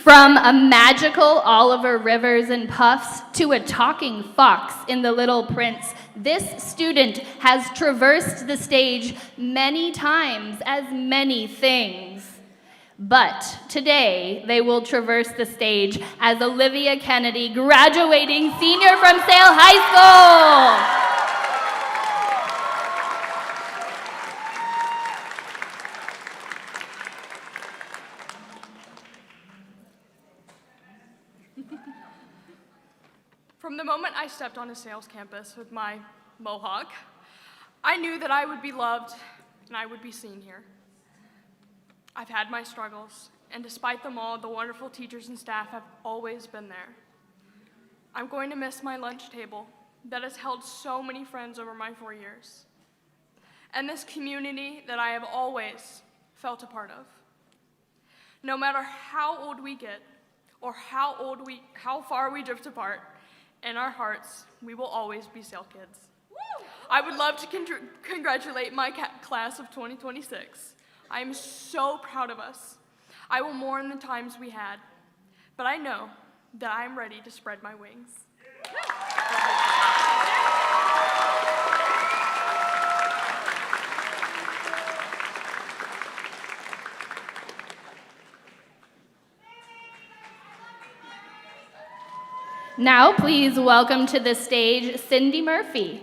From a magical Oliver Rivers and Puffs to a talking fox in The Little Prince, this student has traversed the stage many times as many things. But today, they will traverse the stage as Olivia Kennedy, graduating senior from Sale High School. From the moment I stepped onto Sales campus with my mohawk, I knew that I would be loved and I would be seen here. I've had my struggles, and despite them all, the wonderful teachers and staff have always been there. I'm going to miss my lunch table that has held so many friends over my 4 years, and this community that I have always felt a part of. No matter how old we get or how far we drift apart, in our hearts, we will always be Sale kids. I would love to congratulate my class of 2026. I am so proud of us. I will mourn the times we had, but I know that I am ready to spread my wings. Now, please welcome to the stage Cindy Murphy.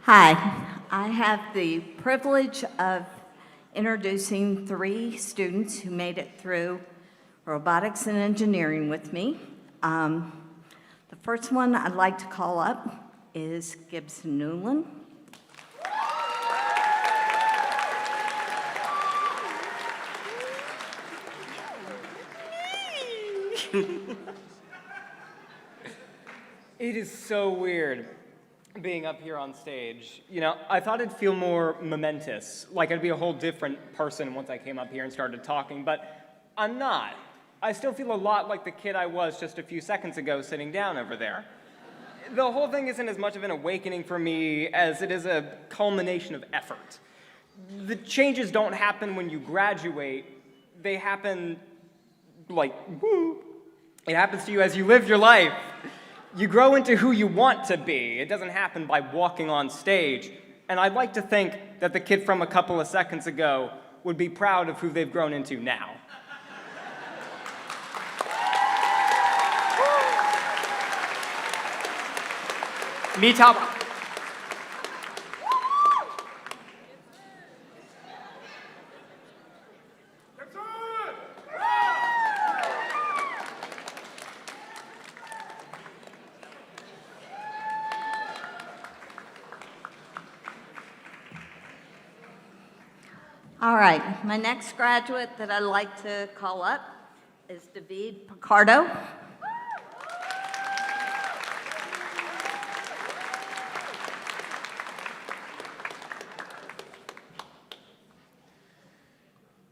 Hi, I have the privilege of introducing 3 students who made it through robotics and engineering with me. The first one I'd like to call up is Gibson Newland. It is so weird being up here on stage. You know, I thought it'd feel more momentous, like I'd be a whole different person once I came up here and started talking, but I'm not. I still feel a lot like the kid I was just a few seconds ago sitting down over there. The whole thing isn't as much of an awakening for me as it is a culmination of effort. The changes don't happen when you graduate. They happen like, woo. It happens to you as you live your life. You grow into who you want to be. It doesn't happen by walking on stage. And I'd like to think that the kid from a couple of seconds ago would be proud of who they've grown into now. Mitaba. All right, my next graduate that I'd like to call up is David Picardo.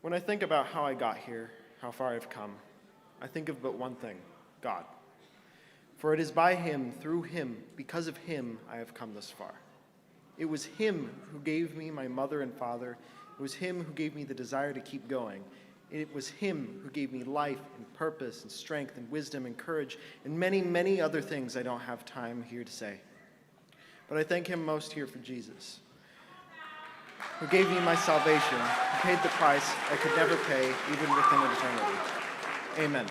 When I think about how I got here, how far I've come, I think of but one thing, God. For it is by him, through him, because of him, I have come this far. It was him who gave me my mother and father. It was him who gave me the desire to keep going. It was him who gave me life and purpose and strength and wisdom and courage and many, many other things I don't have time here to say. But I thank him most here for Jesus, who gave me my salvation, who paid the price I could never pay, even within eternity. Amen.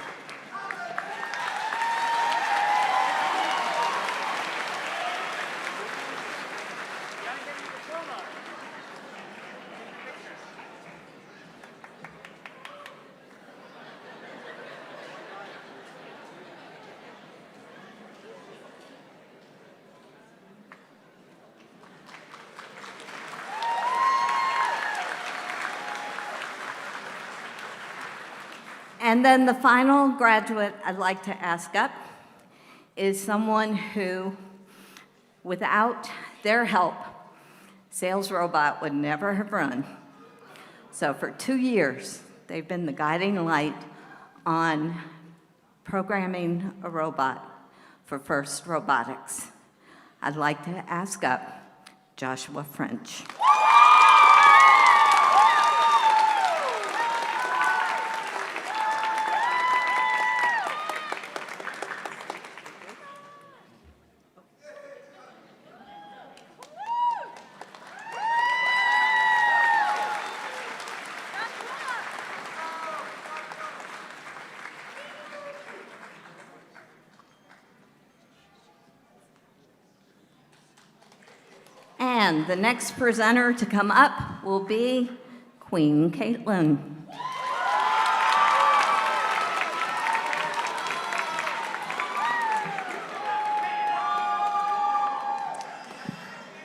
And then the final graduate I'd like to ask up is someone who, without their help, Sales Robot would never have run. So for 2 years, They've been the guiding light on programming a robot for FIRST Robotics. I'd like to ask up Joshua French. And the next presenter to come up will be Queen Caitlin.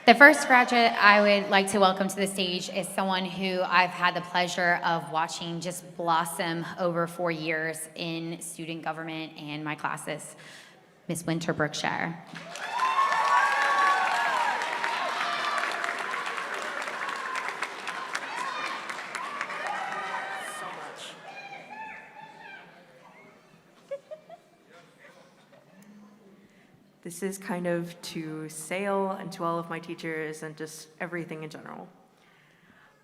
The first graduate I would like to welcome to the stage is someone who I've had the pleasure of watching just blossom over 4 years in student government and my classes, Miss Winter Brookshire. This is kind of to Sale and to all of my teachers and just everything in general.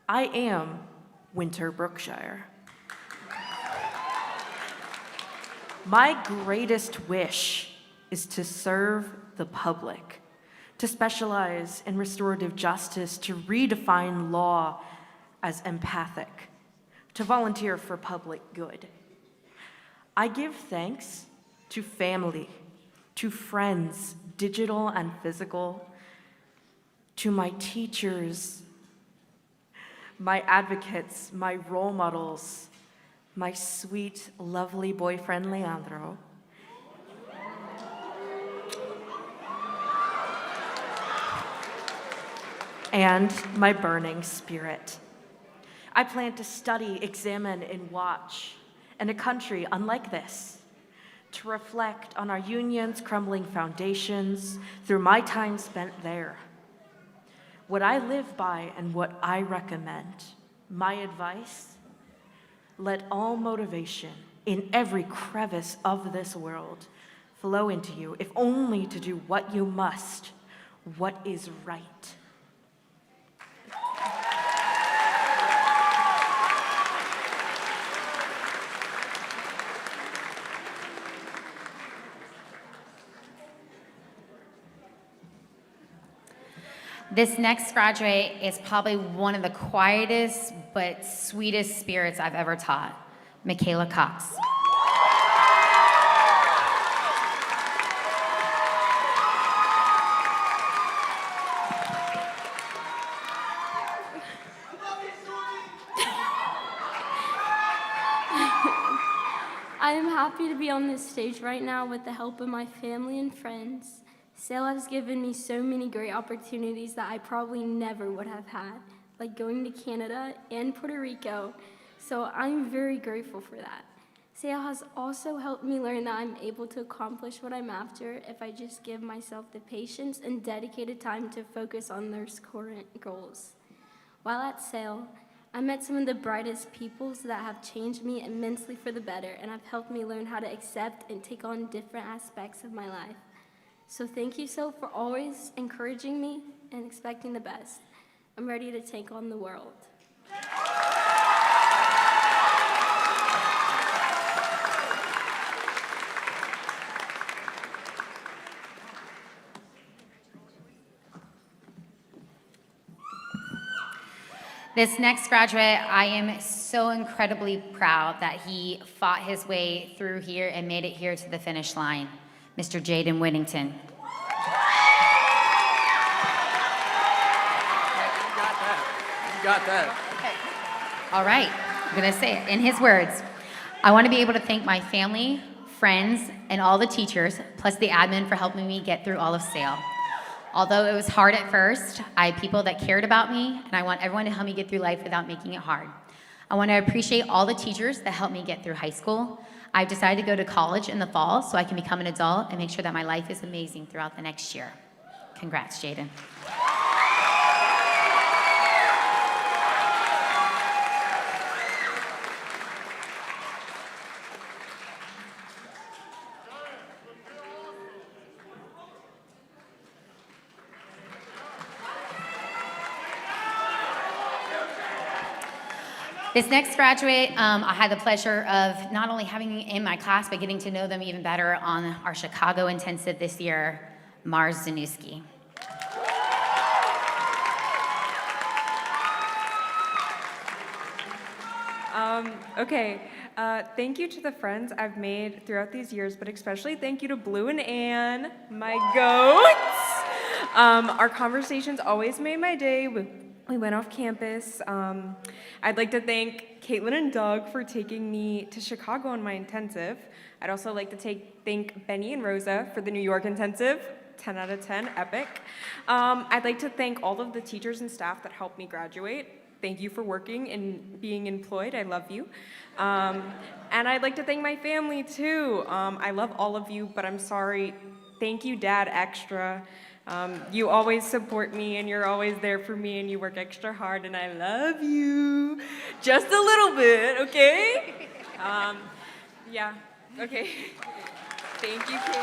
I am Winter Brookshire. My greatest wish is to serve the public, to specialize in restorative justice, to redefine law as empathic, to volunteer for public good. I give thanks to family, to friends, digital and physical, to my teachers, my advocates, my role models, my sweet, lovely boyfriend, Leandro, and my burning spirit. I plan to study, examine, and watch in a country unlike this, to reflect on our union's crumbling foundations through my time spent there. What I live by and what I recommend, my advice, let all motivation in every crevice of this world flow into you, if only to do what you must, what is right. This next graduate is probably one of the quietest but sweetest spirits I've ever taught, Michaela Cox. I am happy to be on this stage right now with the help of my family and friends. SAIL has given me so many great opportunities that I probably never would have had, like going to Canada and Puerto Rico, so I'm very grateful for that. SAIL has also helped me learn that I'm able to accomplish what I'm after if I just give myself the patience and dedicated time to focus on those current goals. While at SAIL, I met some of the brightest people that have changed me immensely for the better and have helped me learn how to accept and take on different aspects of my life. So thank you, SAIL, for always encouraging me and expecting the best. I'm ready to take on the world. This next graduate, I am so incredibly proud that he fought his way through here and made it here to the finish line. Mr. Jaden Whittington. You got that. All right, I'm gonna say it in his words. I wanna be able to thank my family, friends, and all the teachers, plus the admin for helping me get through all of SAIL. Although it was hard at first, I had people that cared about me, and I want everyone to help me get through life without making it hard. I wanna appreciate all the teachers that helped me get through high school. I've decided to go to college in the fall so I can become an adult and make sure that my life is amazing throughout the next year. Congrats, Jaden. This next graduate, I had the pleasure of not only having in my class, but getting to know them even better on our Chicago intensive this year, Mars Zanuski. Okay, thank you to the friends I've made throughout these years, but especially thank you to Blue and Ann, my goats. Our conversations always made my day. We went off campus. I'd like to thank Caitlin and Doug for taking me to Chicago on my intensive. I'd also like to thank Benny and Rosa for the New York intensive. 10 out of 10, epic. I'd like to thank all of the teachers and staff that helped me graduate. Thank you for working and being employed. I love you. And I'd like to thank my family too. I love all of you, but I'm sorry. Thank you, Dad, extra. You always support me and you're always there for me and you work extra hard and I love you. Just a little bit, okay? Yeah, okay. Thank you, Kate.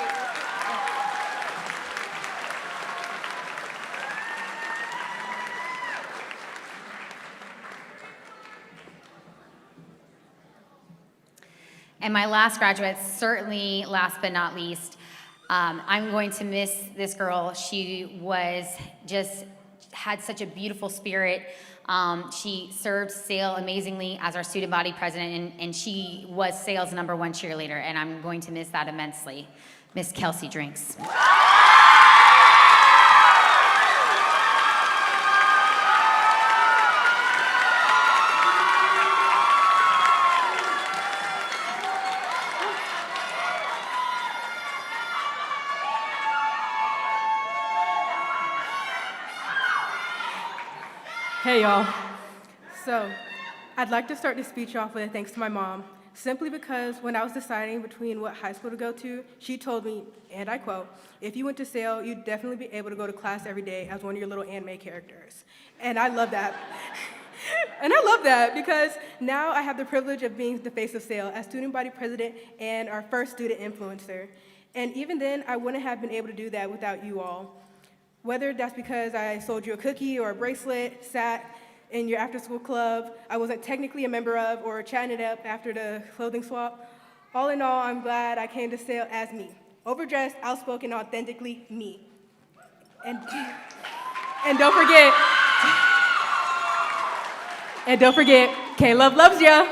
And my last graduate, certainly last but not least, I'm going to miss this girl. She had such a beautiful spirit. She served SAIL amazingly as our student body president, and she was SAIL's #1 cheerleader, and I'm going to miss that immensely. Miss Kelsey Drinks. Hey y'all. So, I'd like to start this speech off with a thanks to my mom, simply because when I was deciding between what high school to go to, she told me, and I quote, "If you went to SAIL, you'd definitely be able to go to class every day as one of your little anime characters." And I love that. And I love that because now I have the privilege of being the face of SAIL as student body president and our first student influencer. And even then, I wouldn't have been able to do that without you all. Whether that's because I sold you a cookie or a bracelet, sat in your after-school club I wasn't technically a member of, or chatting it up after the clothing swap, all in all, I'm glad I came to SAIL as me. Overdressed, outspoken, authentically me. And don't forget, K-Love loves ya.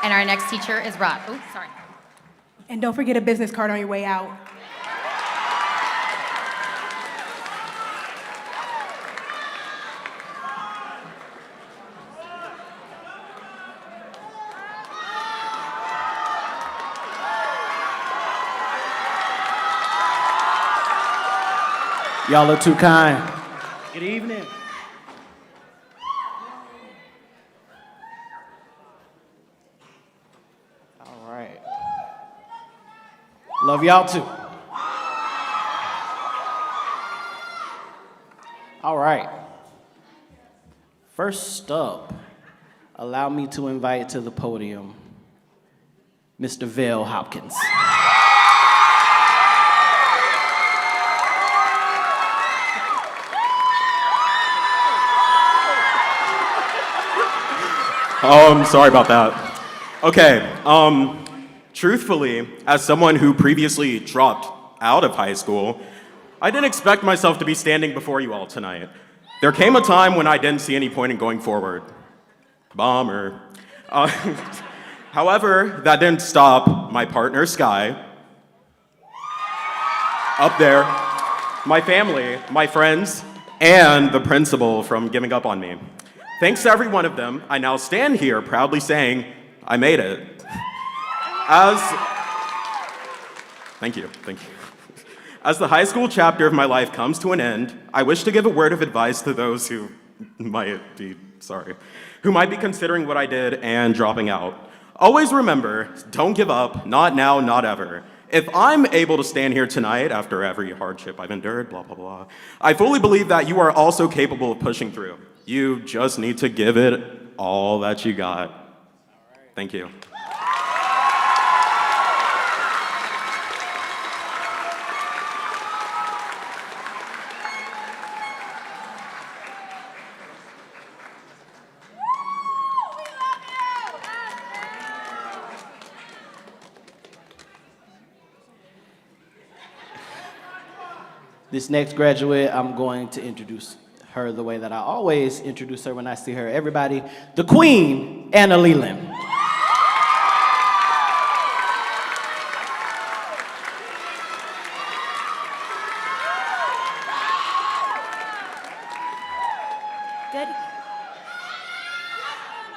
And our next teacher is Rod. Oh, sorry. And don't forget a business card on your way out. Y'all are too kind. Good evening. All right. Love y'all too. All right. First up, allow me to invite to the podium Mr. Vale Hopkins. Sorry about that. Okay, truthfully, as someone who previously dropped out of high school, I didn't expect myself to be standing before you all tonight. There came a time when I didn't see any point in going forward. Bummer. However, that didn't stop my partner, Sky, up there, my family, my friends, and the principal from giving up on me. Thanks to every one of them, I now stand here proudly saying, I made it. Thank you. As the high school chapter of my life comes to an end, I wish to give a word of advice to those who might be considering what I did and dropping out. Always remember, don't give up, not now, not ever. If I'm able to stand here tonight after every hardship I've endured, blah, blah, blah, I fully believe that you are also capable of pushing through. You just need to give it all that you got. Thank you. This next graduate, I'm going to introduce her the way that I always introduce her when I see her. Everybody, the Queen, Anna Leland.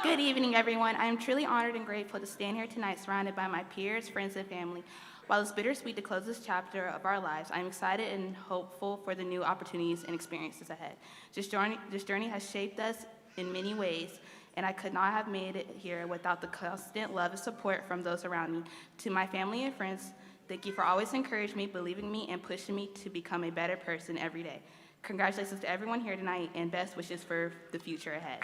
Good evening, everyone. I am truly honored and grateful to stand here tonight surrounded by my peers, friends, and family. While it's bittersweet to close this chapter of our lives, I am excited and hopeful for the new opportunities and experiences ahead. This journey has shaped us in many ways, and I could not have made it here without the constant love and support from those around me. To my family and friends, thank you for always encouraging me, believing in me, and pushing me to become a better person every day. Congratulations to everyone here tonight, and best wishes for the future ahead.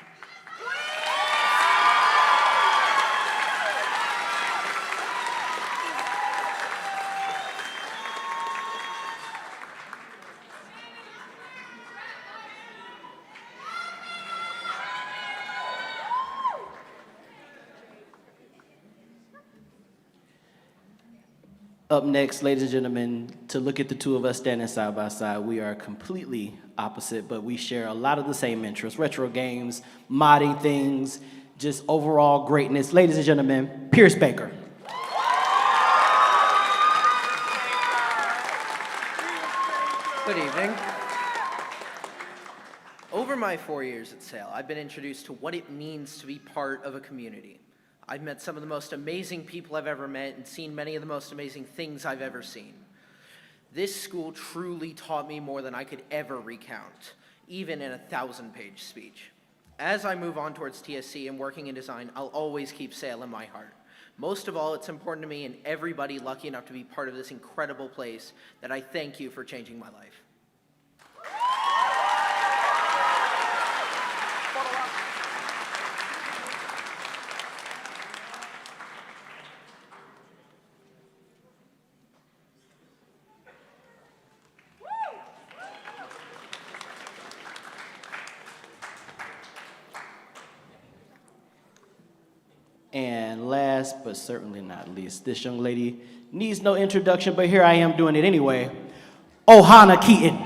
Up next, ladies and gentlemen, to look at the two of us standing side by side, we are completely opposite, but we share a lot of the same interests: retro games, modding things, just overall greatness. Ladies and gentlemen, Pierce Baker. Good evening. Over my 4 years at SAIL, I've been introduced to what it means to be part of a community. I've met some of the most amazing people I've ever met and seen many of the most amazing things I've ever seen. This school truly taught me more than I could ever recount, even in a 1,000-page speech. As I move on towards TSC and working in design, I'll always keep SAIL in my heart. Most of all, it's important to me and everybody lucky enough to be part of this incredible place that I thank you for changing my life. And last but certainly not least, this young lady needs no introduction, but here I am doing it anyway. Ohana Keaton.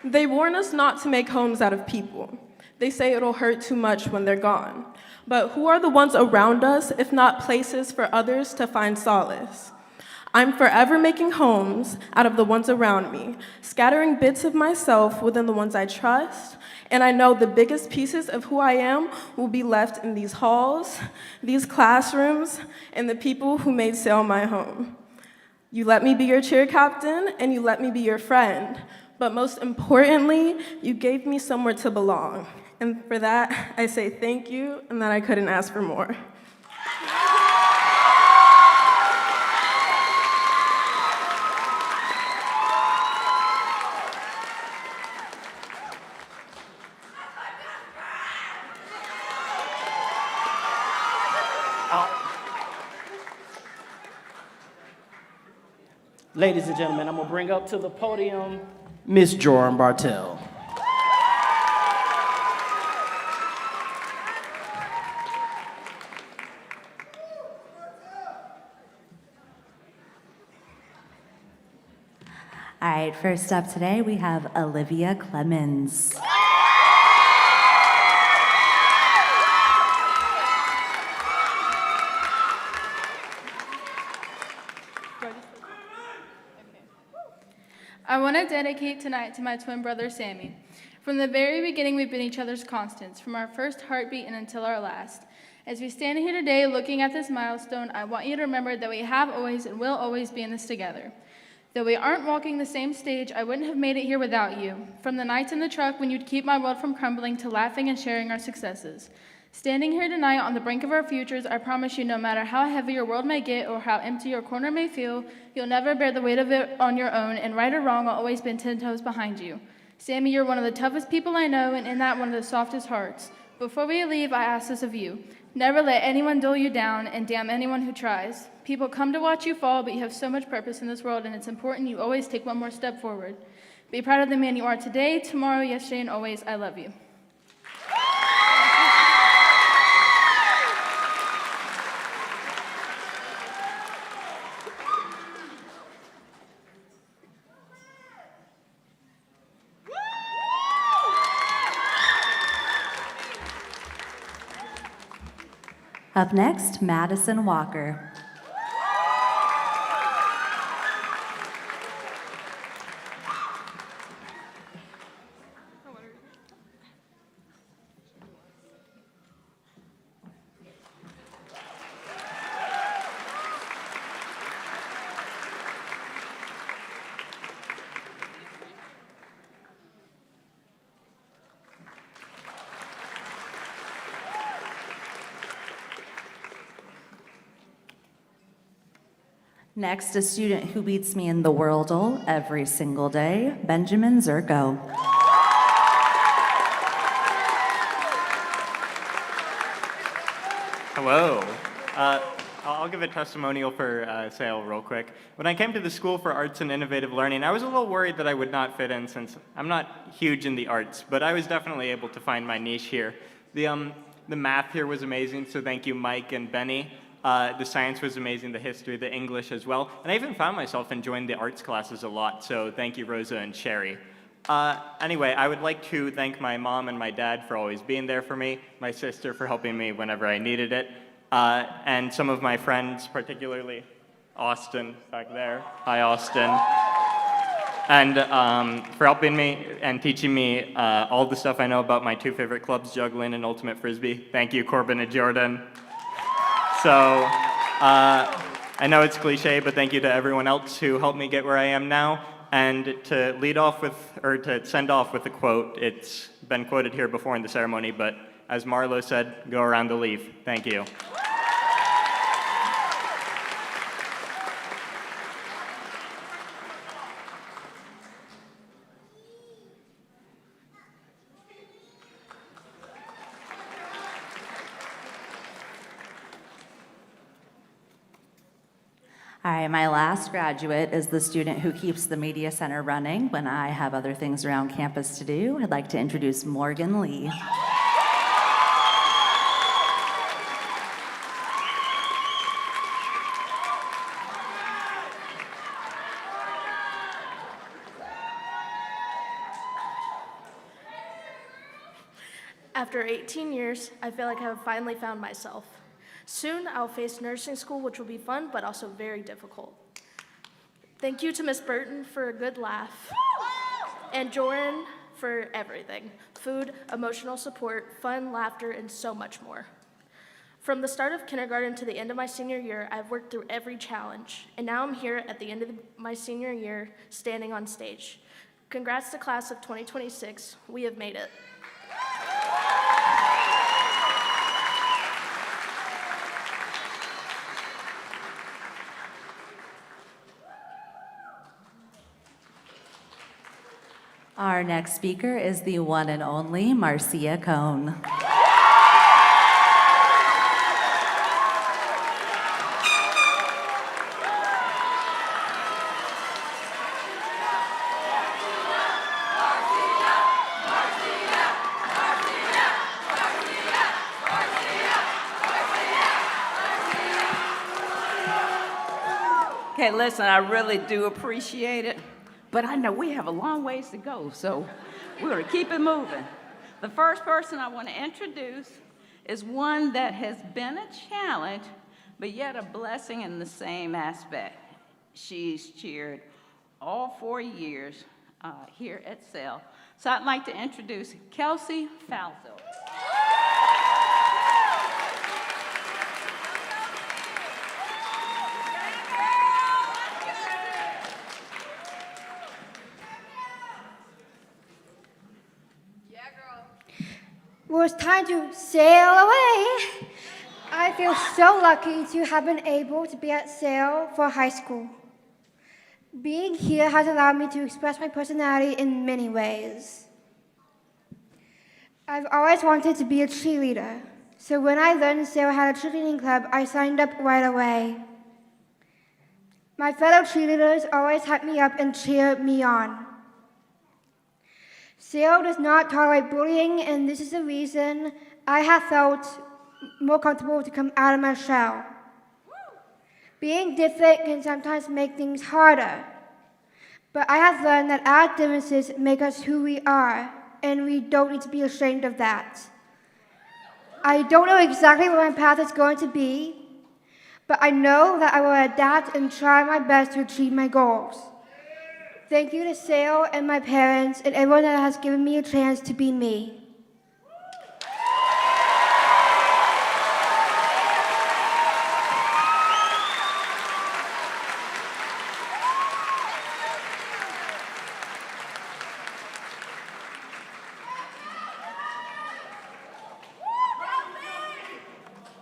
They warn us not to make homes out of people. They say it'll hurt too much when they're gone. But who are the ones around us if not places for others to find solace? I'm forever making homes out of the ones around me, scattering bits of myself within the ones I trust, and I know the biggest pieces of who I am will be left in these halls, these classrooms, and the people who made SAIL my home. You let me be your cheer captain, and you let me be your friend, but most importantly, you gave me somewhere to belong. And for that, I say thank you, and that I couldn't ask for more. Ladies and gentlemen, I'm gonna bring up to the podium Miss Joram Bartell. All right, first up today, we have Olivia Clemens. I want to dedicate tonight to my twin brother, Sammy. From the very beginning, we've been each other's constants, from our first heartbeat and until our last. As we stand here today looking at this milestone, I want you to remember that we have always and will always be in this together. Though we aren't walking the same stage, I wouldn't have made it here without you. From the nights in the truck when you'd keep my world from crumbling to laughing and sharing our successes. Standing here tonight on the brink of our futures, I promise you no matter how heavy your world may get or how empty your corner may feel, you'll never bear the weight of it on your own, and right or wrong, I'll always be 10 toes behind you. Sammy, you're one of the toughest people I know, and in that, one of the softest hearts. Before we leave, I ask this of you. Never let anyone dull you down, and damn anyone who tries. People come to watch you fall, but you have so much purpose in this world, and it's important you always take one more step forward. Be proud of the man you are today, tomorrow, yesterday, and always. I love you. Up next, Madison Walker. Next, a student who beats me in the Wordle every single day, Benjamin Zerko. Hello. I'll give a testimonial for Sale real quick. When I came to the School for Arts and Innovative Learning, I was a little worried that I would not fit in since I'm not huge in the arts, but I was definitely able to find my niche here. The math here was amazing, so thank you, Mike and Benny. The science was amazing, the history, the English as well. And I even found myself enjoying the arts classes a lot, so thank you, Rosa and Sherry. Anyway, I would like to thank my mom and my dad for always being there for me, my sister for helping me whenever I needed it, and some of my friends, particularly Austin back there. Hi, Austin. And for helping me and teaching me all the stuff I know about my two favorite clubs, juggling and ultimate frisbee. Thank you, Corbin and Jordan. So, I know it's cliche, but thank you to everyone else who helped me get where I am now. And to lead off with, or to send off with a quote, it's been quoted here before in the ceremony, but as Marlo said, go around the leaf. Thank you. All right, my last graduate is the student who keeps the media center running when I have other things around campus to do. I'd like to introduce Morgan Lee. After 18 years, I feel like I have finally found myself. Soon, I'll face nursing school, which will be fun, but also very difficult. Thank you to Miss Burton for a good laugh, and Joran for everything: food, emotional support, fun, laughter, and so much more. From the start of kindergarten to the end of my senior year, I've worked through every challenge, and now I'm here at the end of my senior year, standing on stage. Congrats to class of 2026. We have made it. Our next speaker is the one and only Marcia Cohn. Okay, listen, I really do appreciate it, but I know we have a long ways to go, so we're going to keep it moving. The first person I want to introduce is one that has been a challenge, but yet a blessing in the same aspect. She's cheered all 4 years here at SEL. So I'd like to introduce Kelsey Falzo. Well, it's time to sail away. I feel so lucky to have been able to be at SAIL for high school. Being here has allowed me to express my personality in many ways. I've always wanted to be a cheerleader, so when I learned Sarah had a cheerleading club, I signed up right away. My fellow cheerleaders always hype me up and cheer me on. Sarah does not tolerate bullying, and this is the reason I have felt more comfortable to come out of my shell. Being different can sometimes make things harder, but I have learned that our differences make us who we are, and we don't need to be ashamed of that. I don't know exactly what my path is going to be, but I know that I will adapt and try my best to achieve my goals. Thank you to Sarah and my parents and everyone that has given me a chance to be me.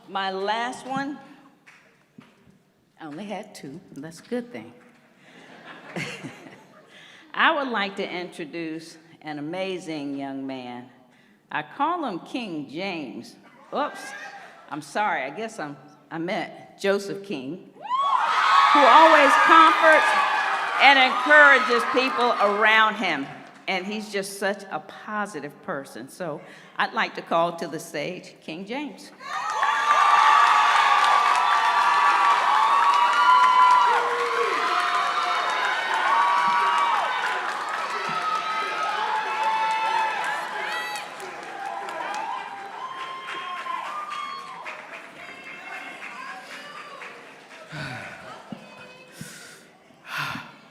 My last one, I only had two. That's a good thing. I would like to introduce an amazing young man. I call him King James. Oops, I'm sorry. I guess I meant Joseph King, who always comforts and encourages people around him. And he's just such a positive person. So I'd like to call to the stage King James.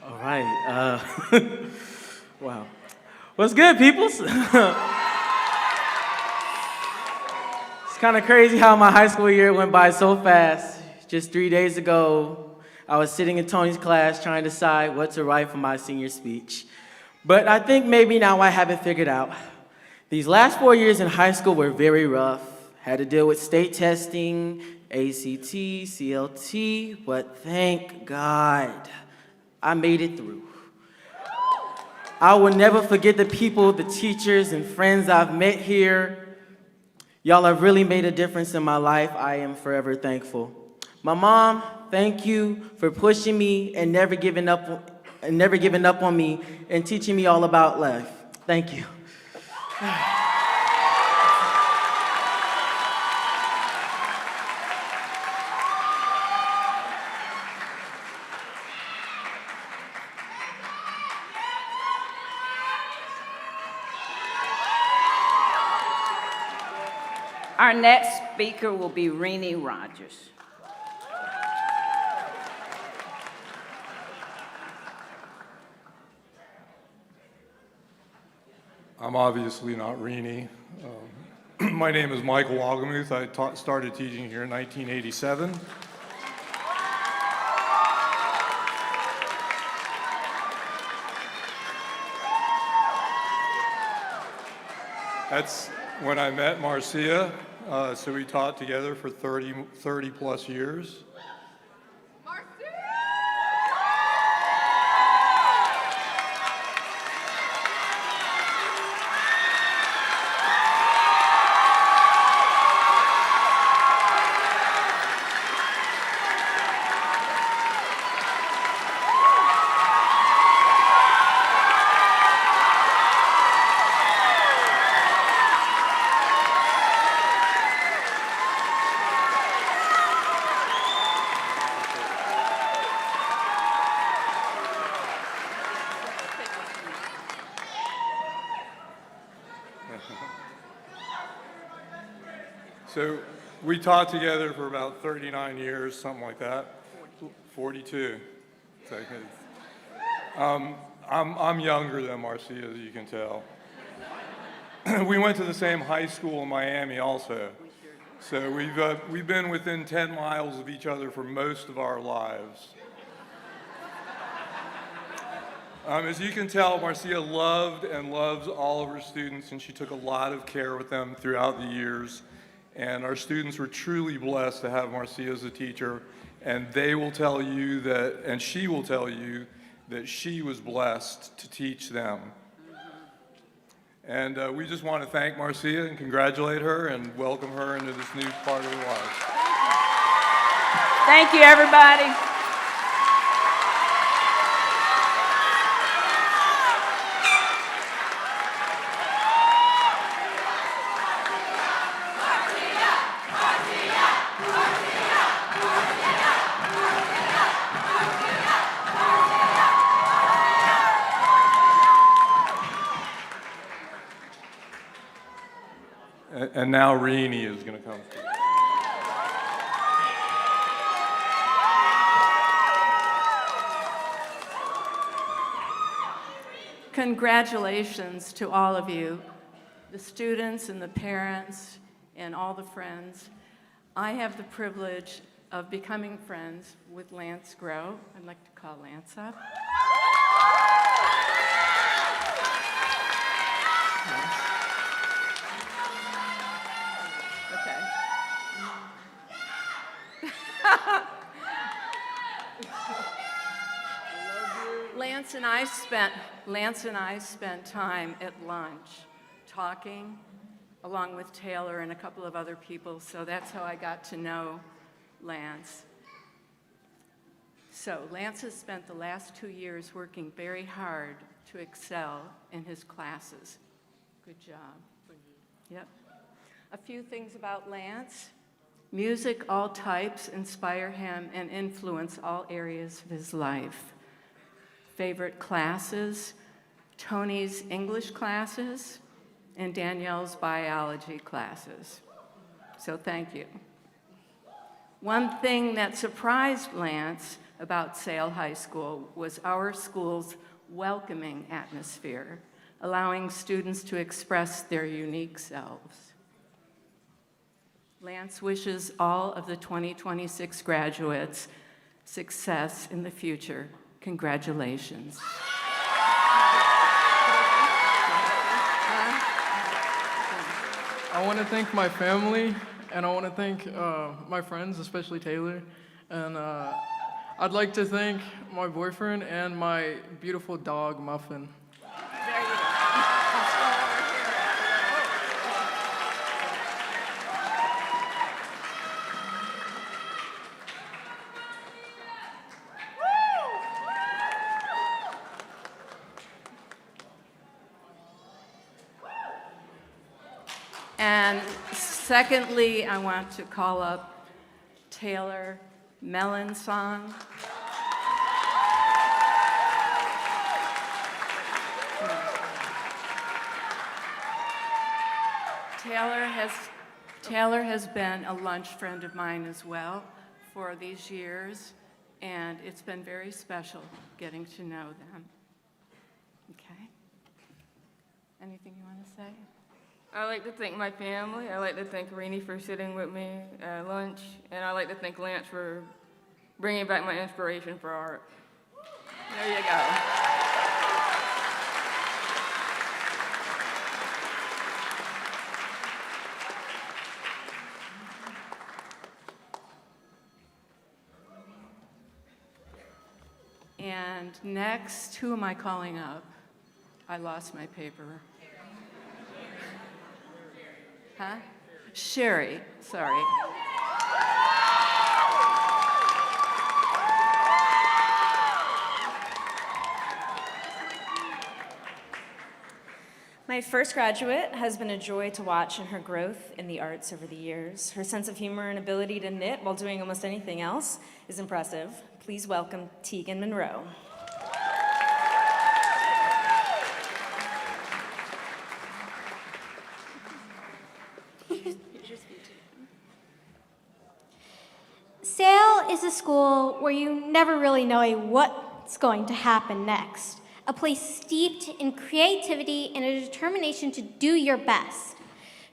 All right. Wow. What's good, peoples? It's kind of crazy how my high school year went by so fast. Just 3 days ago, I was sitting in Tony's class trying to decide what to write for my senior speech. But I think maybe now I have it figured out. These last 4 years in high school were very rough. Had to deal with state testing, ACT, CLT, but thank God I made it through. I will never forget the people, the teachers, and friends I've met here. Y'all have really made a difference in my life. I am forever thankful. My mom, thank you for pushing me and never giving up on me and teaching me all about life. Thank you. Our next speaker will be Renee Rogers. I'm obviously not Renee. My name is Michael Wagamuth. I started teaching here in 1987. That's when I met Marcia, so we taught together for 30 plus years. So we taught together for about 39 years, something like that. 42. I'm younger than Marcia, as you can tell. We went to the same high school in Miami also. So we've been within 10 miles of each other for most of our lives. As you can tell, Marcia loved and loves all of her students, and she took a lot of care with them throughout the years. And our students were truly blessed to have Marcia as a teacher, and they will tell you that, and she will tell you that she was blessed to teach them. And we just want to thank Marcia and congratulate her and welcome her into this new part of her life. Thank you, everybody. And now Rini is going to come. Congratulations to all of you, the students and the parents and all the friends. I have the privilege of becoming friends with Lance Grow. I'd like to call Lance up. Lance and I spent time at lunch talking along with Taylor and a couple of other people, so that's how I got to know Lance. So Lance has spent the last 2 years working very hard to excel in his classes. Good job. Thank you. Yep. A few things about Lance. Music, all types, inspire him and influence all areas of his life. Favorite classes, Tony's English classes and Danielle's biology classes. So thank you. One thing that surprised Lance about Sale High School was our school's welcoming atmosphere, allowing students to express their unique selves. Lance wishes all of the 2026 graduates success in the future. Congratulations. I want to thank my family, and I want to thank my friends, especially Taylor. And I'd like to thank my boyfriend and my beautiful dog, Muffin. There you go. And secondly, I want to call up Taylor Melancon. Taylor has been a lunch friend of mine as well for these years, and it's been very special getting to know them. Okay? Anything you want to say? I'd like to thank my family. I'd like to thank Rini for sitting with me at lunch. And I'd like to thank Lance for bringing back my inspiration for art. There you go. And next, who am I calling up? I lost my paper. Huh? Sherry, sorry. My first graduate has been a joy to watch in her growth in the arts over the years. Her sense of humor and ability to knit while doing almost anything else is impressive. Please welcome Tegan Monroe. Sale is a school where you never really know what's going to happen next. A place steeped in creativity and a determination to do your best.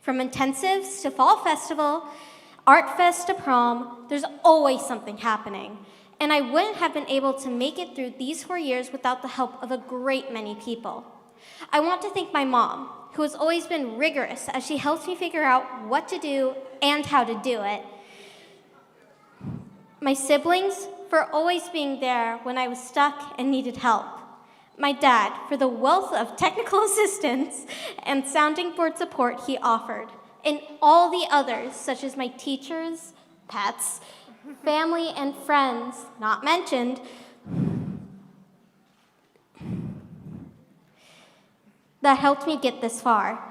From intensives to fall festival, art fest to prom, there's always something happening. And I wouldn't have been able to make it through these 4 years without the help of a great many people. I want to thank my mom, who has always been rigorous as she helps me figure out what to do and how to do it. My siblings for always being there when I was stuck and needed help. my dad for the wealth of technical assistance and sounding board support he offered, and all the others, such as my teachers, pets, family, and friends, not mentioned, that helped me get this far.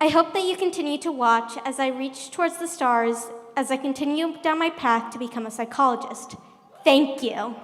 I hope that you continue to watch as I reach towards the stars as I continue down my path to become a psychologist. Thank you.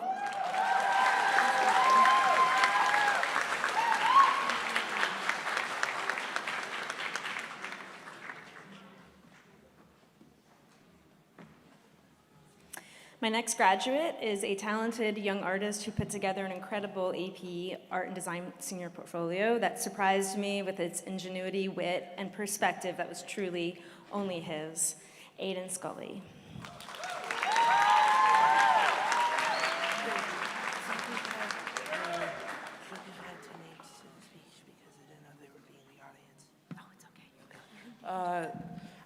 My next graduate is a talented young artist who put together an incredible AP Art and Design senior portfolio that surprised me with its ingenuity, wit, and perspective that was truly only his. Aiden Scully.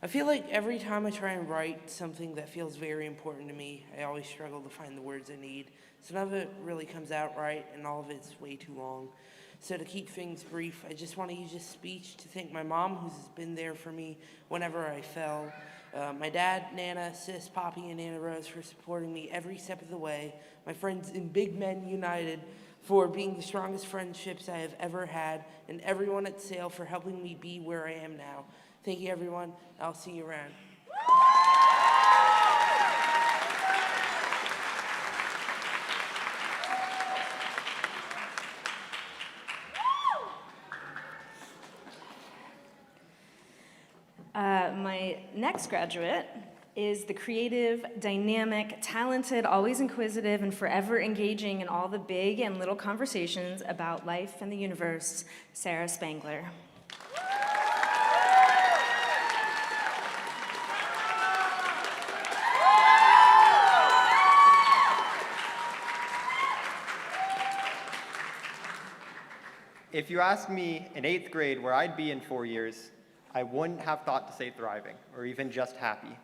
I feel like every time I try and write something that feels very important to me, I always struggle to find the words I need. So none of it really comes out right, and all of it's way too long. So to keep things brief, I just want to use this speech to thank my mom, who's been there for me whenever I fell, my dad, Nana, Sis, Poppy, and Nana Rose for supporting me every step of the way, my friends in Big Men United for being the strongest friendships I have ever had, and everyone at SAIL for helping me be where I am now. Thank you, everyone. I'll see you around. My next graduate is the creative, dynamic, talented, always inquisitive, and forever engaging in all the big and little conversations about life and the universe, Sarah Spangler. If you asked me in 8th grade where I'd be in 4 years, I wouldn't have thought to say thriving, or even just happy.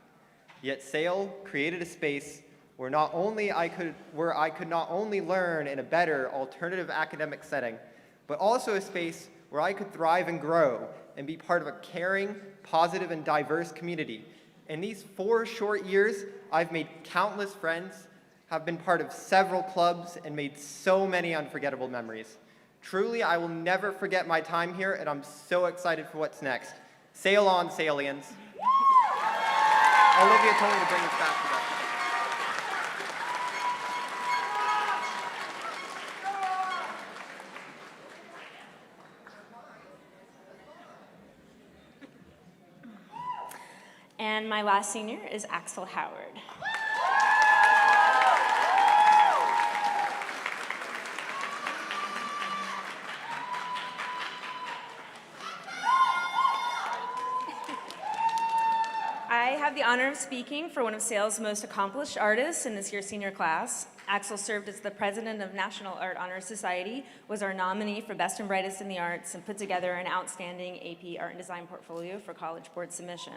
Yet SAIL created a space where I could not only learn in a better alternative academic setting, but also a space where I could thrive and grow and be part of a caring, positive, and diverse community. In these 4 short years, I've made countless friends, have been part of several clubs, and made so many unforgettable memories. Truly, I will never forget my time here, and I'm so excited for what's next. Sail on, Salians. Olivia told me to bring us back to that. And my last senior is Axel Howard. I have the honor of speaking for one of SAIL's most accomplished artists in this year's senior class. Axel served as the president of National Art Honor Society, was our nominee for Best and Brightest in the Arts, and put together an outstanding AP Art and Design portfolio for College Board submission.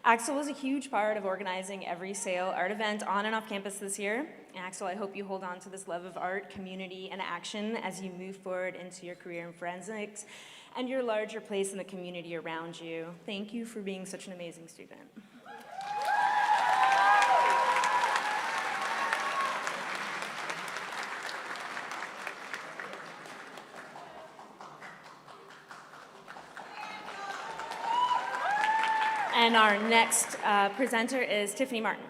Axel was a huge part of organizing every SAIL art event on and off campus this year. Axel, I hope you hold on to this love of art, community, and action as you move forward into your career in forensics and your larger place in the community around you. Thank you for being such an amazing student. And our next presenter is Tiffany Martin.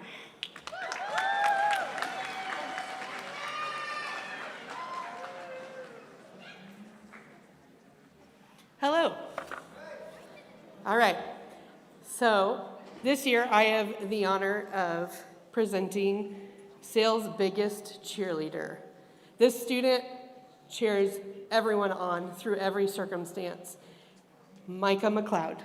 Hello. All right. So this year I have the honor of presenting SAIL's biggest cheerleader. This student cheers everyone on through every circumstance. Micah McLeod.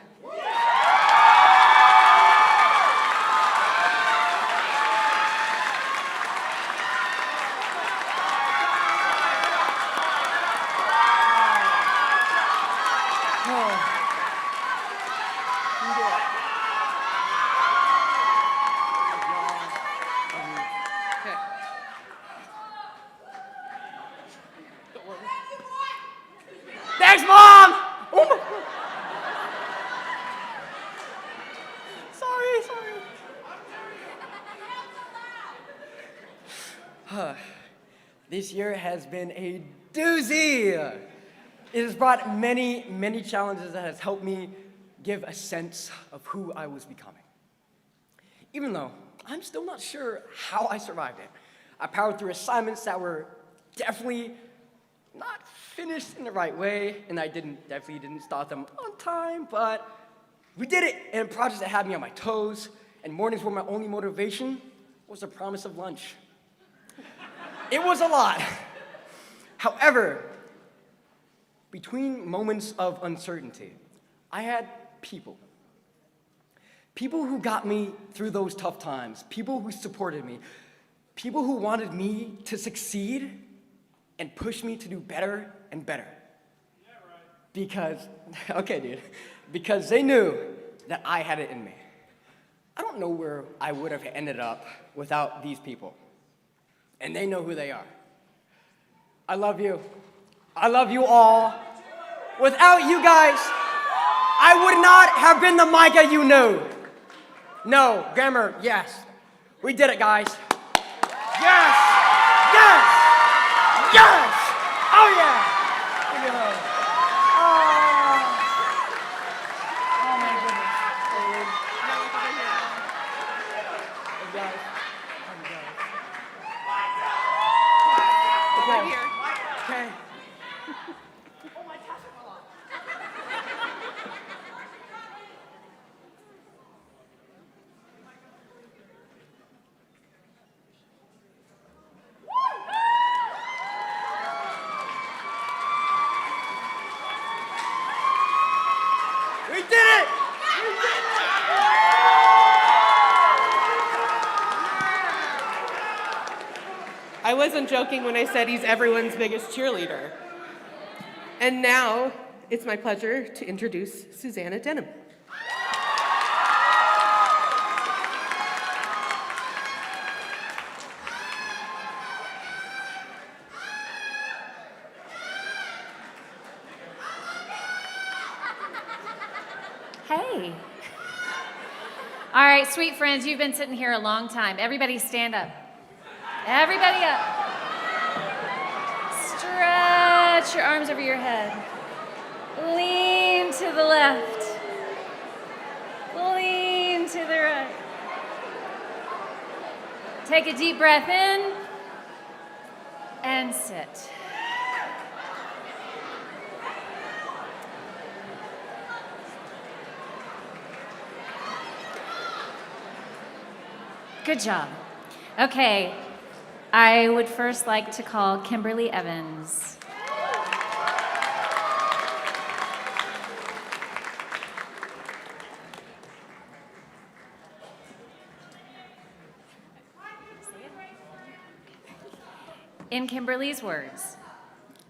This year has been a doozy. It has brought many, many challenges that has helped me give a sense of who I was becoming. Even though I'm still not sure how I survived it. I powered through assignments that were definitely not finished in the right way, and I definitely didn't start them on time, but we did it. And projects that had me on my toes, and mornings where my only motivation was the promise of lunch. It was a lot. However, between moments of uncertainty, I had people. People who got me through those tough times, people who supported me, people who wanted me to succeed and push me to do better and better. Yeah, right. Because they knew that I had it in me. I don't know where I would have ended up without these people. And they know who they are. I love you. I love you all. Without you guys, I would not have been the Micah you knew. No, grammar, yes. We did it, guys. Yes! Yes! Yes! Oh, yeah! Give me a hug. Oh, my goodness. Hey, guys. Right here. Okay. We did it! I wasn't joking when I said he's everyone's biggest cheerleader. And now it's my pleasure to introduce Susanna Denham. Hey. All right, sweet friends, you've been sitting here a long time. Everybody stand up. Everybody up. Stretch your arms over your head. Lean to the left. Lean to the right. Take a deep breath in and sit. Good job. Okay, I would first like to call Kimberly Evans. In Kimberly's words,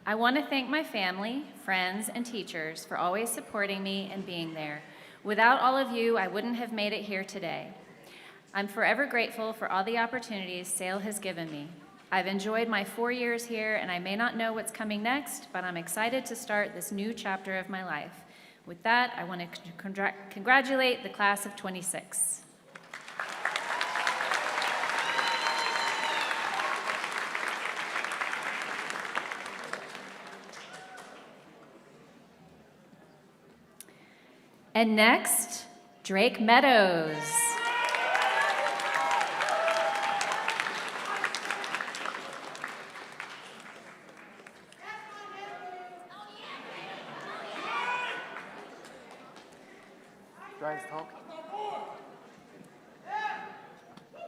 I want to thank my family, friends, and teachers for always supporting me and being there. Without all of you, I wouldn't have made it here today. I'm forever grateful for all the opportunities SAIL has given me. I've enjoyed my 4 years here, and I may not know what's coming next, but I'm excited to start this new chapter of my life. With that, I want to congratulate the class of 26. And next, Drake Meadows.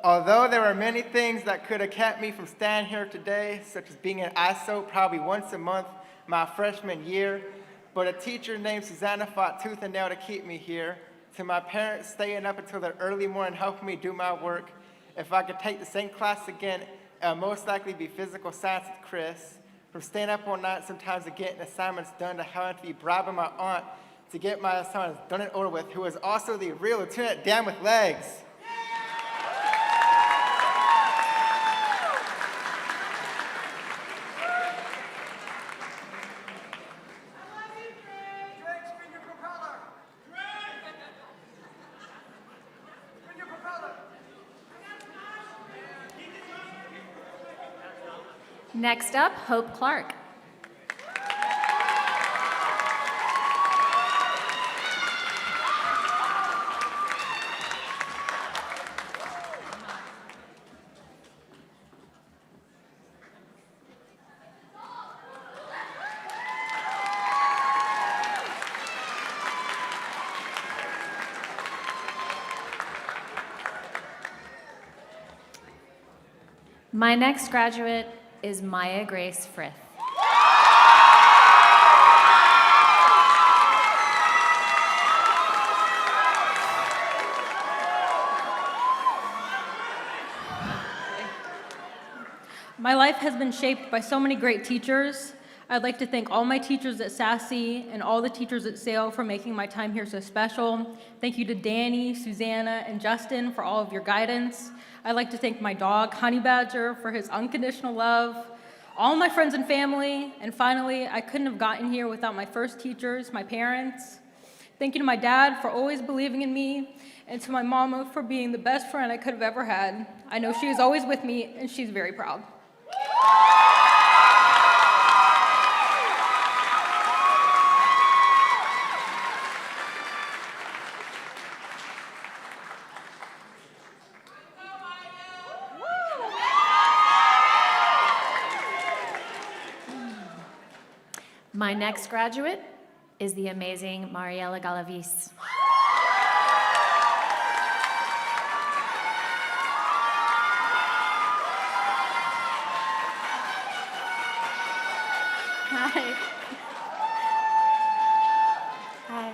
Although there were many things that could have kept me from standing here today, such as being in ISO probably once a month my freshman year, but a teacher named Susanna fought tooth and nail to keep me here. To my parents staying up until the early morning helping me do my work. If I could take the same class again, it would most likely be physical science with Chris. From staying up all night sometimes to getting assignments done to having to be bribing my aunt to get my assignments done and over with, who was also the real Lieutenant Dan with legs. Next up, Hope Clark. My next graduate is Maya Grace Frith. My life has been shaped by so many great teachers. I'd like to thank all my teachers at Sassy and all the teachers at Sale for making my time here so special. Thank you to Danny, Susanna, and Justin for all of your guidance. I'd like to thank my dog, Honey Badger, for his unconditional love, all my friends and family, and finally, I couldn't have gotten here without my first teachers, my parents. Thank you to my dad for always believing in me, and to my mama for being the best friend I could have ever had. I know she is always with me, and she's very proud. My next graduate is the amazing Mariela Galavis. Hi. Hi.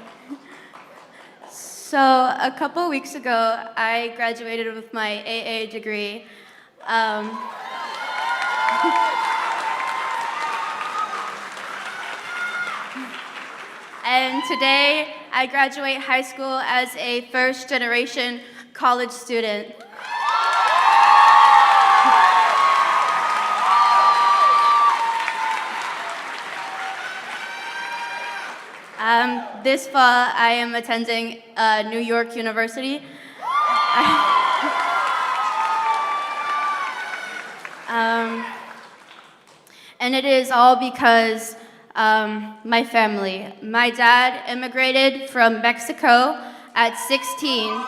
So a couple weeks ago, I graduated with my AA degree. And today, I graduate high school as a first-generation college student. This fall, I am attending New York University. And it is all because my family. My dad immigrated from Mexico at 16.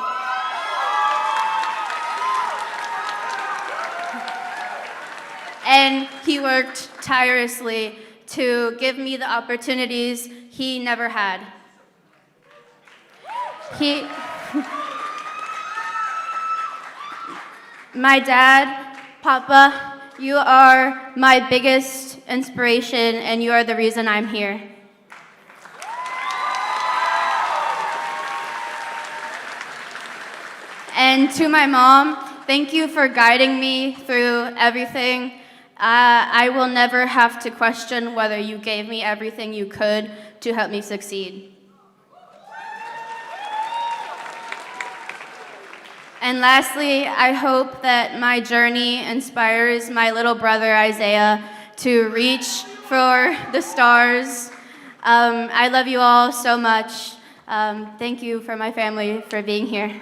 And he worked tirelessly to give me the opportunities he never had. My dad, Papa, you are my biggest inspiration, and you are the reason I'm here. And to my mom, thank you for guiding me through everything. I will never have to question whether you gave me everything you could to help me succeed. And lastly, I hope that my journey inspires my little brother Isaiah to reach for the stars. I love you all so much. Thank you for my family for being here.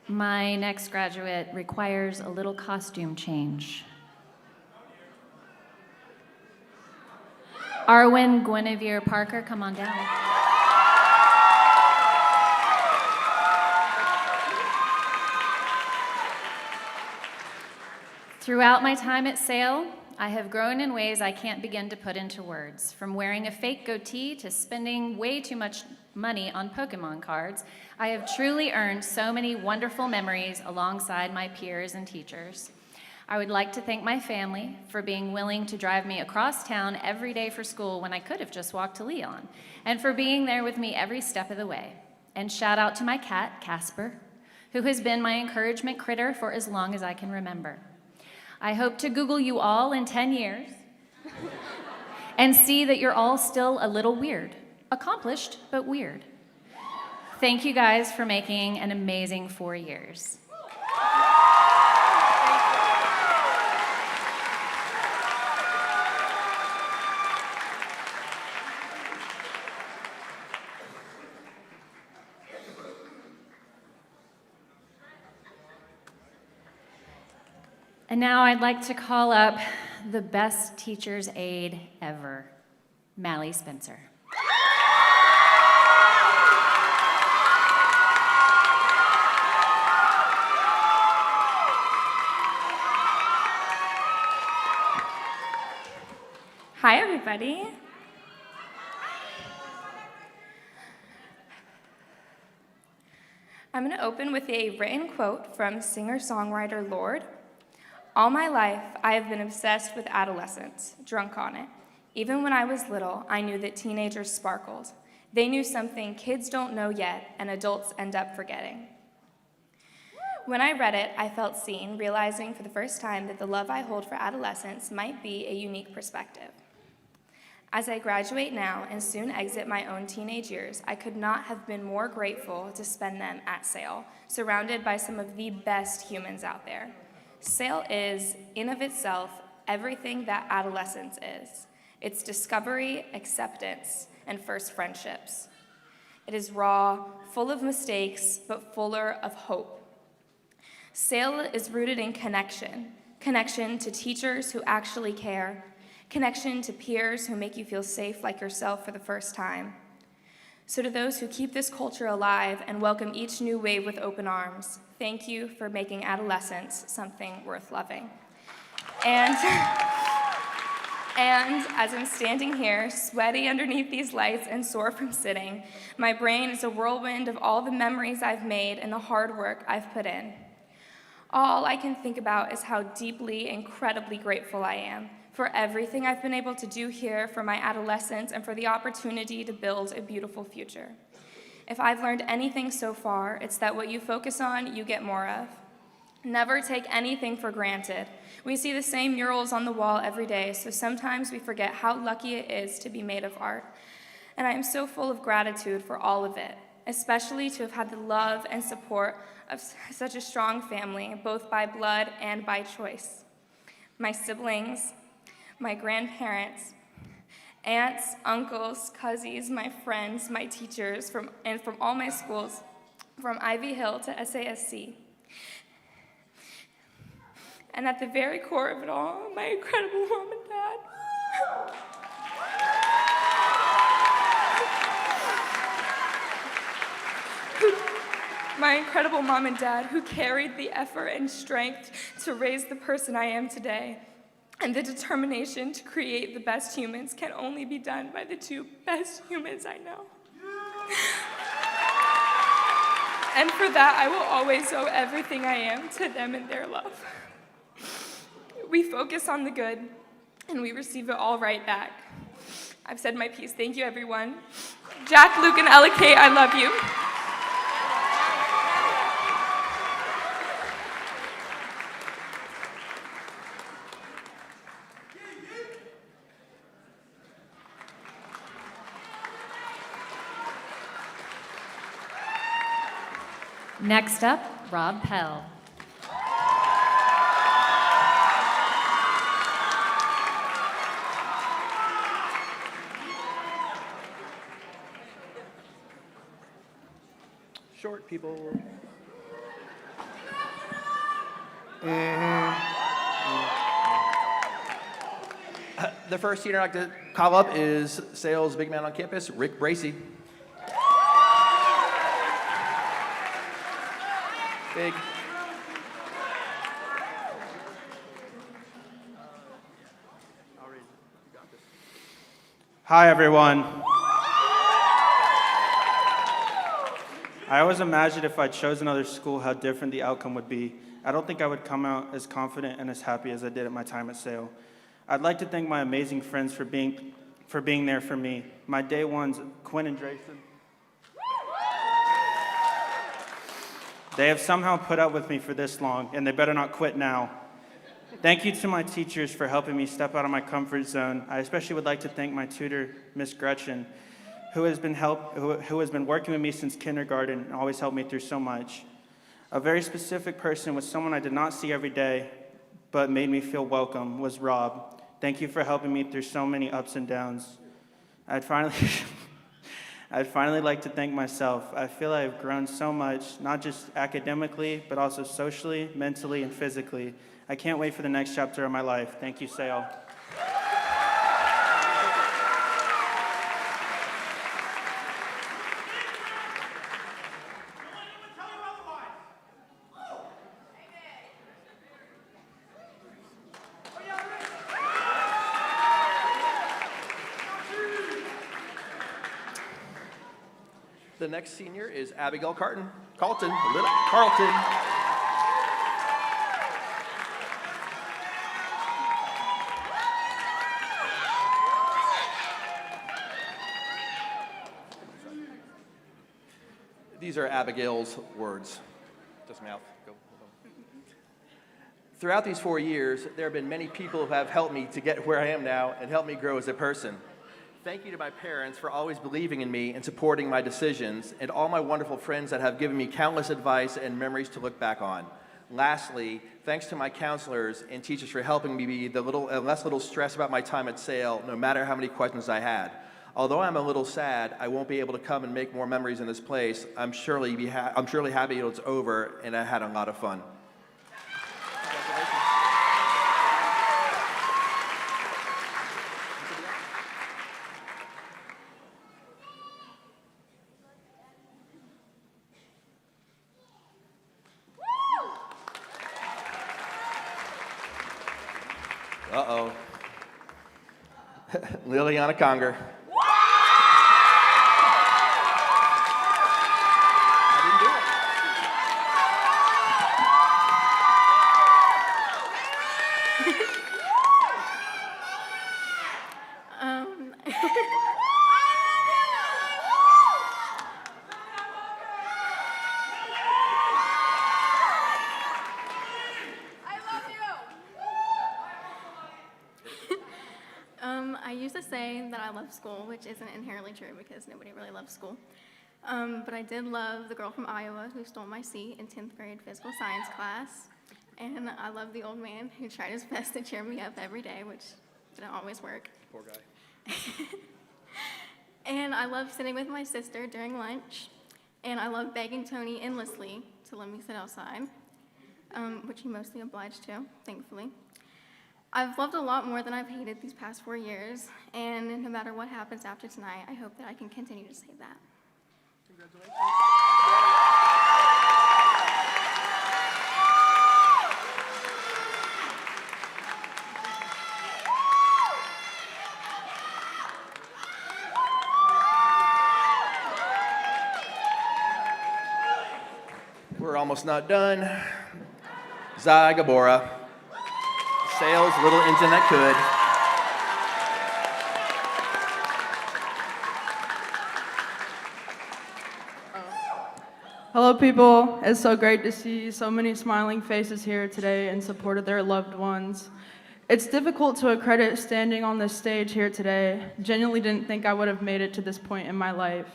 My next graduate requires a little costume change. Arwen Guinevere Parker, come on down. Throughout my time at Sale, I have grown in ways I can't begin to put into words. From wearing a fake goatee to spending way too much money on Pokemon cards, I have truly earned so many wonderful memories alongside my peers and teachers. I would like to thank my family for being willing to drive me across town every day for school when I could have just walked to Leon, and for being there with me every step of the way. And shout out to my cat, Casper, who has been my encouragement critter for as long as I can remember. I hope to Google you all in 10 years and see that you're all still a little weird. Accomplished, but weird. Thank you guys for making an amazing 4 years. And now I'd like to call up the best teacher's aide ever, Mally Spencer. Hi, everybody. I'm going to open with a written quote from singer-songwriter Lorde. All my life, I have been obsessed with adolescence, drunk on it. Even when I was little, I knew that teenagers sparkled. They knew something kids don't know yet, and adults end up forgetting. When I read it, I felt seen, realizing for the first time that the love I hold for adolescence might be a unique perspective. As I graduate now and soon exit my own teenage years, I could not have been more grateful to spend them at SAIL, surrounded by some of the best humans out there. SAIL is, in of itself, everything that adolescence is. It's discovery, acceptance, and first friendships. It is raw, full of mistakes, but fuller of hope. SAIL is rooted in connection to teachers who actually care, connection to peers who make you feel safe like yourself for the first time. So to those who keep this culture alive and welcome each new wave with open arms, thank you for making adolescence something worth loving. And as I'm standing here, sweaty underneath these lights and sore from sitting, my brain is a whirlwind of all the memories I've made and the hard work I've put in. All I can think about is how deeply, incredibly grateful I am for everything I've been able to do here for my adolescence and for the opportunity to build a beautiful future. If I've learned anything so far, it's that what you focus on, you get more of. Never take anything for granted. We see the same murals on the wall every day, so sometimes we forget how lucky it is to be made of art. And I am so full of gratitude for all of it, especially to have had the love and support of such a strong family, both by blood and by choice. My siblings, my grandparents, aunts, uncles, cousins, my friends, my teachers, from all my schools, from Ivy Hill to SASC. And at the very core of it all, my incredible mom and dad. My incredible mom and dad who carried the effort and strength to raise the person I am today. And the determination to create the best humans can only be done by the two best humans I know. And for that, I will always owe everything I am to them and their love. We focus on the good, and we receive it all right back. I've said my piece. Thank you, everyone. Jack, Luke, and Ella Kate, I love you. Next up, Rob Pell. Short people. The first student I'd like to call up is SAIL's big man on campus, Rick Bracey. Big. Hi, everyone. I always imagined if I chose another school how different the outcome would be. I don't think I would come out as confident and as happy as I did at my time at SAIL. I'd like to thank my amazing friends for being there for me. My day ones, Quinn and Drayson. They have somehow put up with me for this long, and they better not quit now. Thank you to my teachers for helping me step out of my comfort zone. I especially would like to thank my tutor, Miss Gretchen, who has been working with me since kindergarten and always helped me through so much. A very specific person was someone I did not see every day, but made me feel welcome, was Rob. Thank you for helping me through so many ups and downs. I'd finally like to thank myself. I feel I've grown so much, not just academically, but also socially, mentally, and physically. I can't wait for the next chapter of my life. Thank you, Sale. The next senior is Abigail Carlton. Carlton. These are Abigail's words. Just mouth. Go. Throughout these 4 years, there have been many people who have helped me to get where I am now and helped me grow as a person. Thank you to my parents for always believing in me and supporting my decisions, and all my wonderful friends that have given me countless advice and memories to look back on. Lastly, thanks to my counselors and teachers for helping me be less little stressed about my time at Sale, no matter how many questions I had. Although I'm a little sad I won't be able to come and make more memories in this place, I'm surely happy it's over and I had a lot of fun. Uh-oh. Liliana Conger. I used to say that I love school, which isn't inherently true because nobody really loves school. But I did love the girl from Iowa who stole my seat in 10th grade physical science class. And I love the old man who tried his best to cheer me up every day, which didn't always work. Poor guy. And I love sitting with my sister during lunch. And I love begging Tony endlessly to let me sit outside, which he mostly obliged to, thankfully. I've loved a lot more than I've hated these past 4 years, and no matter what happens after tonight, I hope that I can continue to say that. Congratulations. We're almost not done. Zai Gabora. Sales, little engine that could. Hello, people. It's so great to see so many smiling faces here today in support of their loved ones. It's difficult to accredit standing on this stage here today. Genuinely didn't think I would have made it to this point in my life.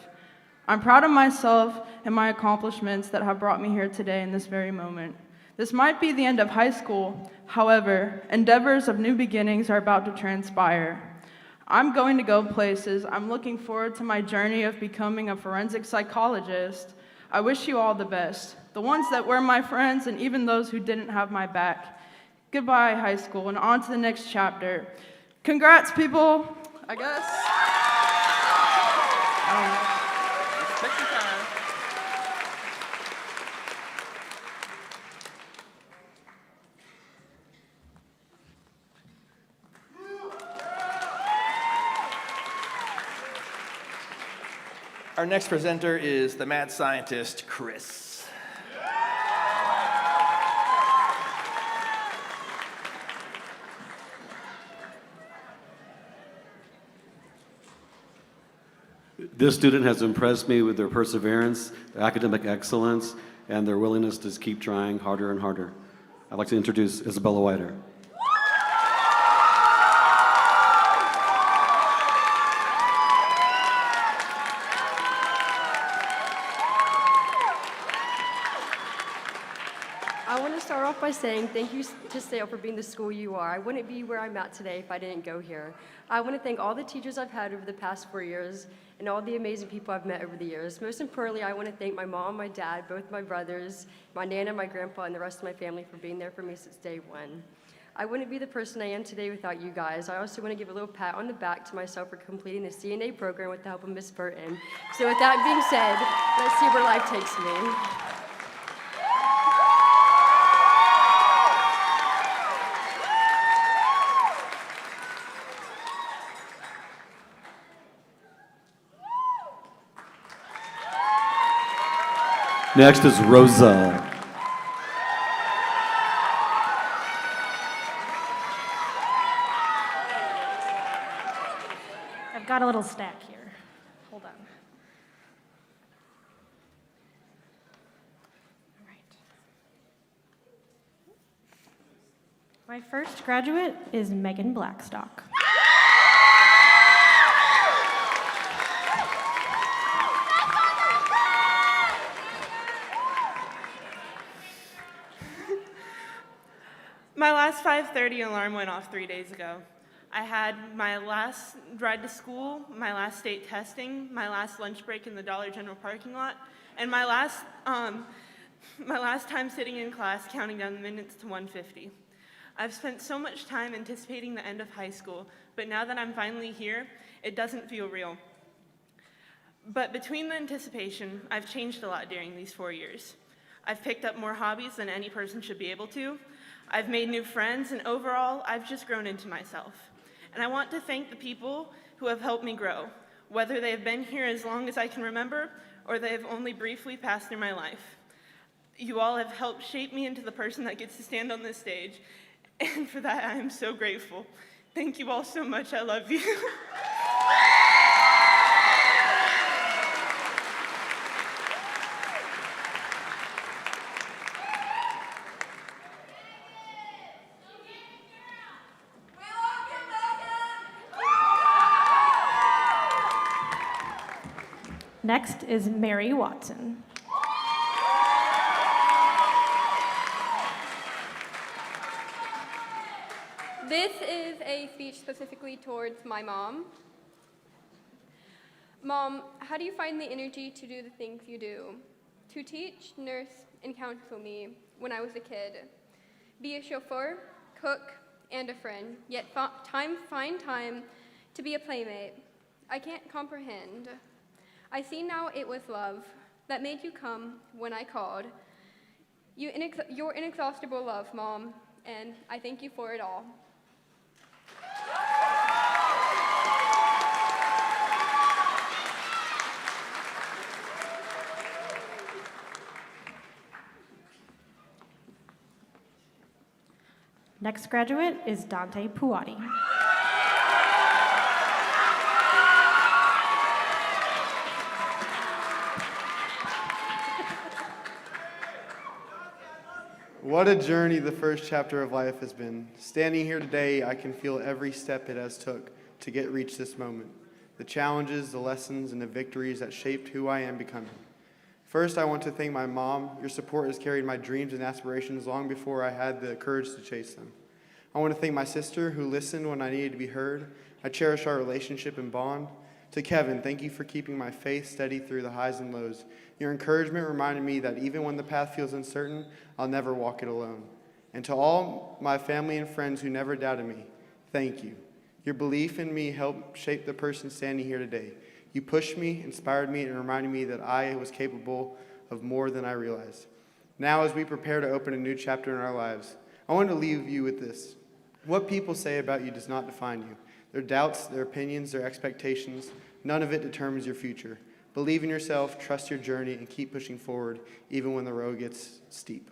I'm proud of myself and my accomplishments that have brought me here today in this very moment. This might be the end of high school. However, endeavors of new beginnings are about to transpire. I'm going to go places. I'm looking forward to my journey of becoming a forensic psychologist. I wish you all the best. The ones that were my friends and even those who didn't have my back. Goodbye, high school, and on to the next chapter. Congrats, people, I guess. I don't know. Take your time. Our next presenter is the mad scientist, Chris. This student has impressed me with their perseverance, their academic excellence, and their willingness to keep trying harder and harder. I'd like to introduce Isabella Whiter. I want to start off off by saying thank you to Sale for being the school you are. I wouldn't be where I'm at today if I didn't go here. I want to thank all the teachers I've had over the past 4 years and all the amazing people I've met over the years. Most importantly, I want to thank my mom, my dad, both my brothers, my nana, my grandpa, and the rest of my family for being there for me since day one. I wouldn't be the person I am today without you guys. I also want to give a little pat on the back to myself for completing the CNA program with the help of Miss Burton. So with that being said, let's see where life takes me. Next is Rosa. I've got a little stack here. Hold on. All right. My first graduate is Megan Blackstock. My last 5:30 alarm went off 3 days ago. I had my last ride to school, my last state testing, my last lunch break in the Dollar General parking lot, and my last time sitting in class counting down the minutes to 1:50. I've spent so much time anticipating the end of high school, but now that I'm finally here, it doesn't feel real. But between the anticipation, I've changed a lot during these 4 years. I've picked up more hobbies than any person should be able to. I've made new friends, and overall, I've just grown into myself. And I want to thank the people who have helped me grow, whether they have been here as long as I can remember, or they have only briefly passed through my life. You all have helped shape me into the person that gets to stand on this stage, and for that, I am so grateful. Thank you all so much. I love you. Next is Mary Watson. This is a speech specifically towards my mom. Mom, how do you find the energy to do the things you do? To teach, nurse, and counsel me when I was a kid. Be a chauffeur, cook, and a friend, yet find time to be a playmate. I can't comprehend. I see now it was love that made you come when I called. Your inexhaustible love, Mom, and I thank you for it all. Next graduate is Dante Puati. What a journey the first chapter of life has been. Standing here today, I can feel every step it has took to reach this moment. The challenges, the lessons, and the victories that shaped who I am becoming. First, I want to thank my mom. Your support has carried my dreams and aspirations long before I had the courage to chase them. I want to thank my sister who listened when I needed to be heard. I cherish our relationship and bond. To Kevin, thank you for keeping my faith steady through the highs and lows. Your encouragement reminded me that even when the path feels uncertain, I'll never walk it alone. And to all my family and friends who never doubted me, thank you. Your belief in me helped shape the person standing here today. You pushed me, inspired me, and reminded me that I was capable of more than I realized. Now, as we prepare to open a new chapter in our lives, I want to leave you with this. What people say about you does not define you. Their doubts, their opinions, their expectations, none of it determines your future. Believe in yourself, trust your journey, and keep pushing forward, even when the road gets steep.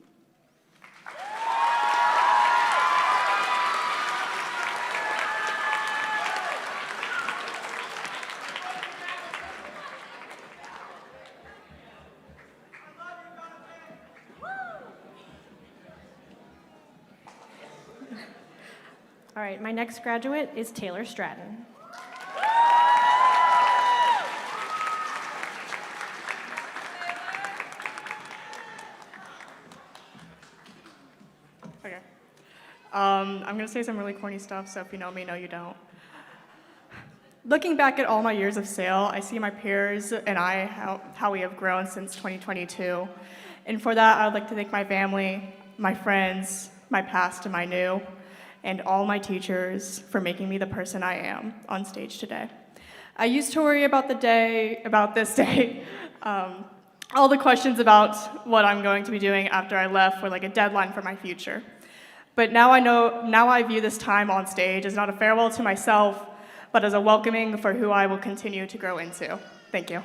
All right, my next graduate is Taylor Stratton. I'm going to say some really corny stuff, so if you know me, no, you don't. Looking back at all my years of SAIL, I see my peers and I, how we have grown since 2022. And for that, I would like to thank my family, my friends, my past and my new, and all my teachers for making me the person I am on stage today. I used to worry about this day, all the questions about what I'm going to be doing after I left were like a deadline for my future. But now I view this time on stage as not a farewell to myself, but as a welcoming for who I will continue to grow into. Thank you.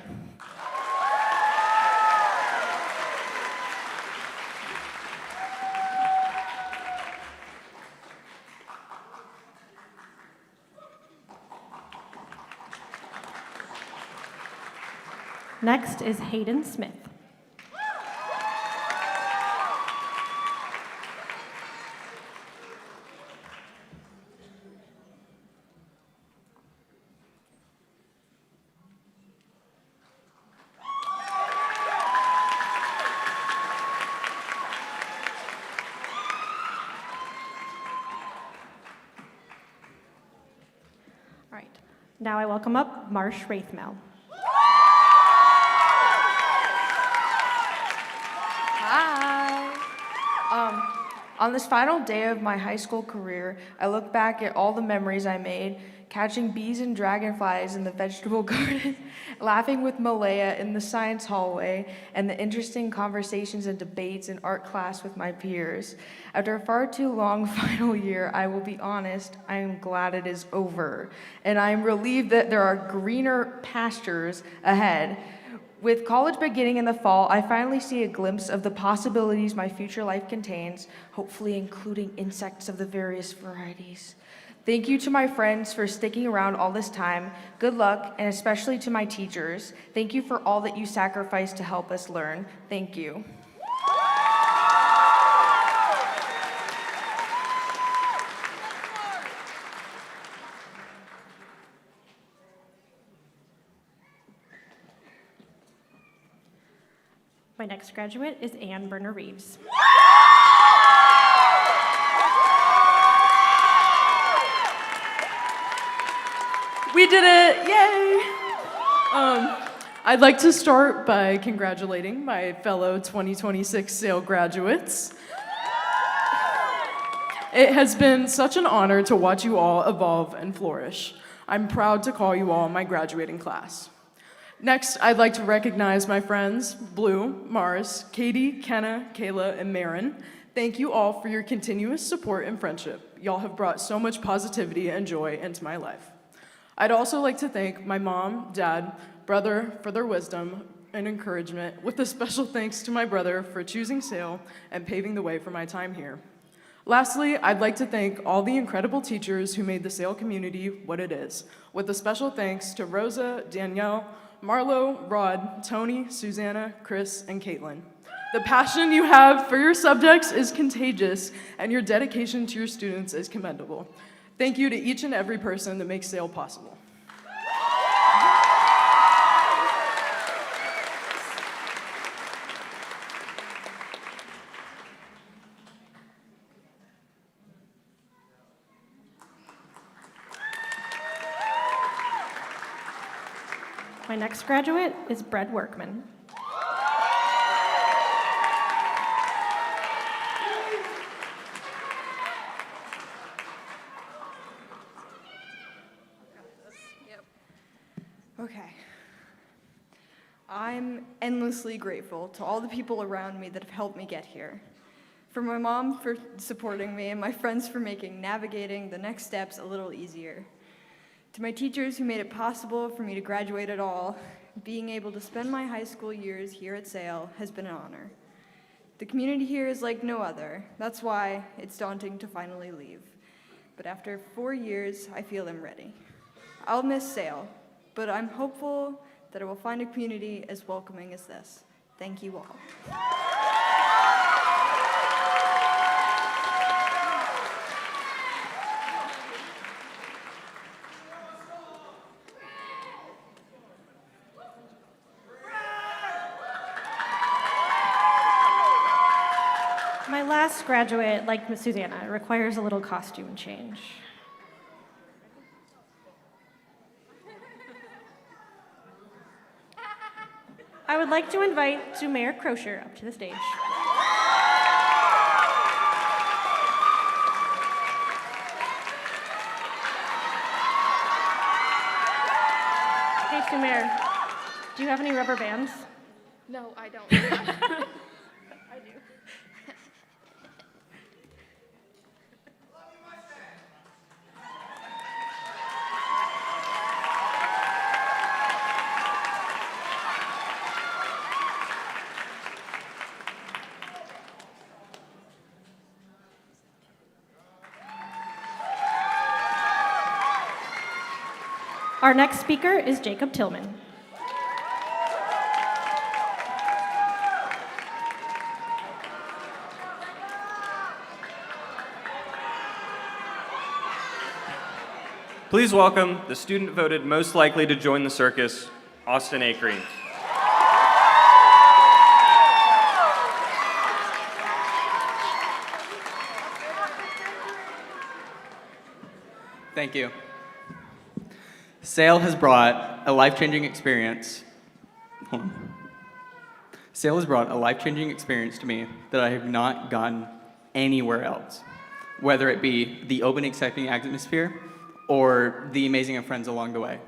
Next is Hayden Smith. All right, now I welcome up Marsh Wraithmel. On this final day of my high school career, I look back at all the memories I made, catching bees and dragonflies in the vegetable garden, laughing with Malaya in the science hallway, and the interesting conversations and debates in art class with my peers. After a far too long final year, I will be honest, I am glad it is over, and I am relieved that there are greener pastures ahead. With college beginning in the fall, I finally see a glimpse of the possibilities my future life contains, hopefully including insects of the various varieties. Thank you to my friends for sticking around all this time. Good luck, and especially to my teachers. Thank you for all that you sacrificed to help us learn. Thank you. My next graduate is Ann Berner Reeves. We did it! Yay! I'd like to start by congratulating my fellow 2026 SAIL graduates. It has been such an honor to watch you all evolve and flourish. I'm proud to call you all my graduating class. Next, I'd like to recognize my friends, Blue, Mars, Katie, Kenna, Kayla, and Marin. Thank you all for your continuous support and friendship. Y'all have brought so much positivity and joy into my life. I'd also like to thank my mom, dad, brother for their wisdom and encouragement, with a special thanks to my brother for choosing SAIL and paving the way for my time here. Lastly, I'd like to thank all the incredible teachers who made the SAIL community what it is, with a special thanks to Rosa, Danielle, Marlo, Rod, Tony, Susanna, Chris, and Caitlin. The passion you have for your subjects is contagious, and your dedication to your students is commendable. Thank you to each and every person that makes SAIL possible. My next graduate is Brett Workman. Okay. I'm endlessly grateful to all the people around me that have helped me get here. For my mom for supporting me and my friends for making navigating the next steps a little easier. To my teachers who made it possible for me to graduate at all, being able to spend my high school years here at SAIL has been an honor. The community here is like no other. That's why it's daunting to finally leave. But after 4 years, I feel I'm ready. I'll miss SAIL, but I'm hopeful that I will find a community as welcoming as this. Thank you all. My last graduate, like Miss Susanna, requires a little costume change. I would like to invite Mayor Crozier up to the stage. Hey, Sumair, do you have any rubber bands? No, I don't. I do. Our next speaker is Jacob Tillman. Please welcome the student voted most likely to join the circus, Austin Akery. Thank you. Sail has brought a life-changing experience. Hold on. Sail has brought a life-changing experience to me that I have not gotten anywhere else, whether it be the open, accepting atmosphere or the amazing of friends along the way.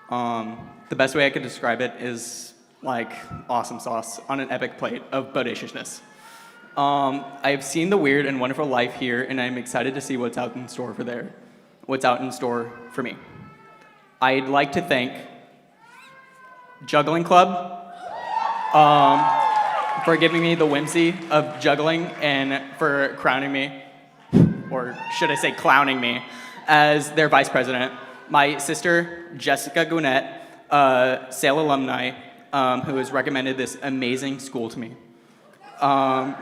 The best way I could describe it is like awesome sauce on an epic plate of bodaciousness. I've seen the weird and wonderful life here, and I'm excited to see what's out in store for me. I'd like to thank Juggling Club for giving me the whimsy of juggling and for crowning me, or should I say clowning me, as their vice president. My sister, Jessica Gwinnett, Sail alumni, who has recommended this amazing school to me. I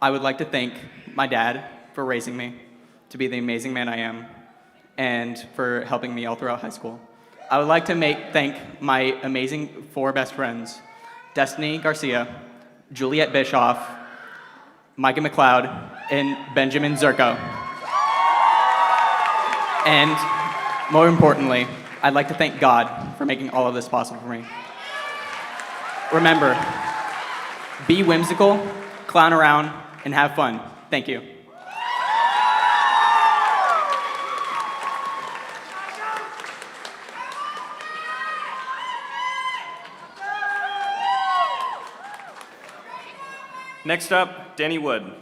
would like to thank my dad for raising me to be the amazing man I am and for helping me all throughout high school. I would like to thank my amazing 4 best friends, Destiny Garcia, Juliet Bischoff, Micah McLeod, and Benjamin Zerko. And more importantly, I'd like to thank God for making all of this possible for me. Remember, be whimsical, clown around, and have fun. Thank you. Next up, Danny Wood.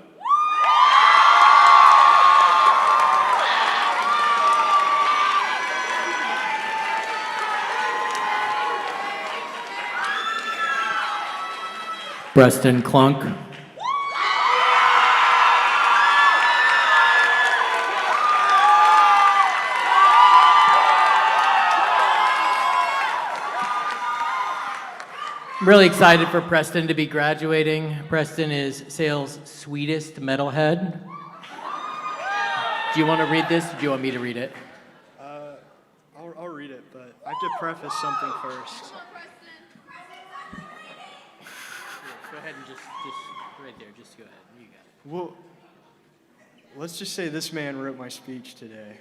Preston Clunk. I'm really excited for Preston to be graduating. Preston is Sail's sweetest metalhead. Do you want to read this, or do you want me to read it? I'll read it, but I have to preface something first. Go ahead and just right there, just go ahead. You got it. Well, let's just say this man wrote my speech today.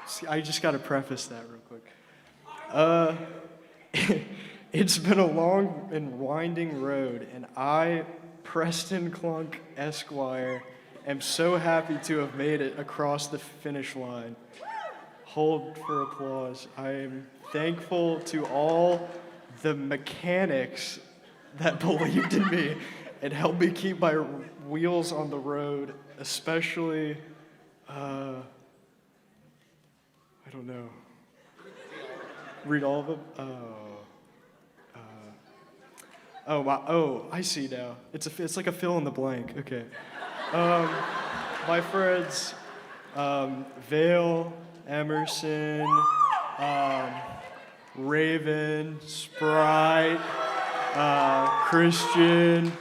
See, I just got to preface that real quick. It's been a long and winding road, and I, Preston Clunk Esquire, am so happy to have made it across the finish line. Hold for applause. I am thankful to all the mechanics that believed in me and helped me keep my wheels on the road, especially, I don't know. Read all of them? I see now. It's like a fill in the blank. Okay. My friends, Vale, Emerson, Raven, Sprite, Christian,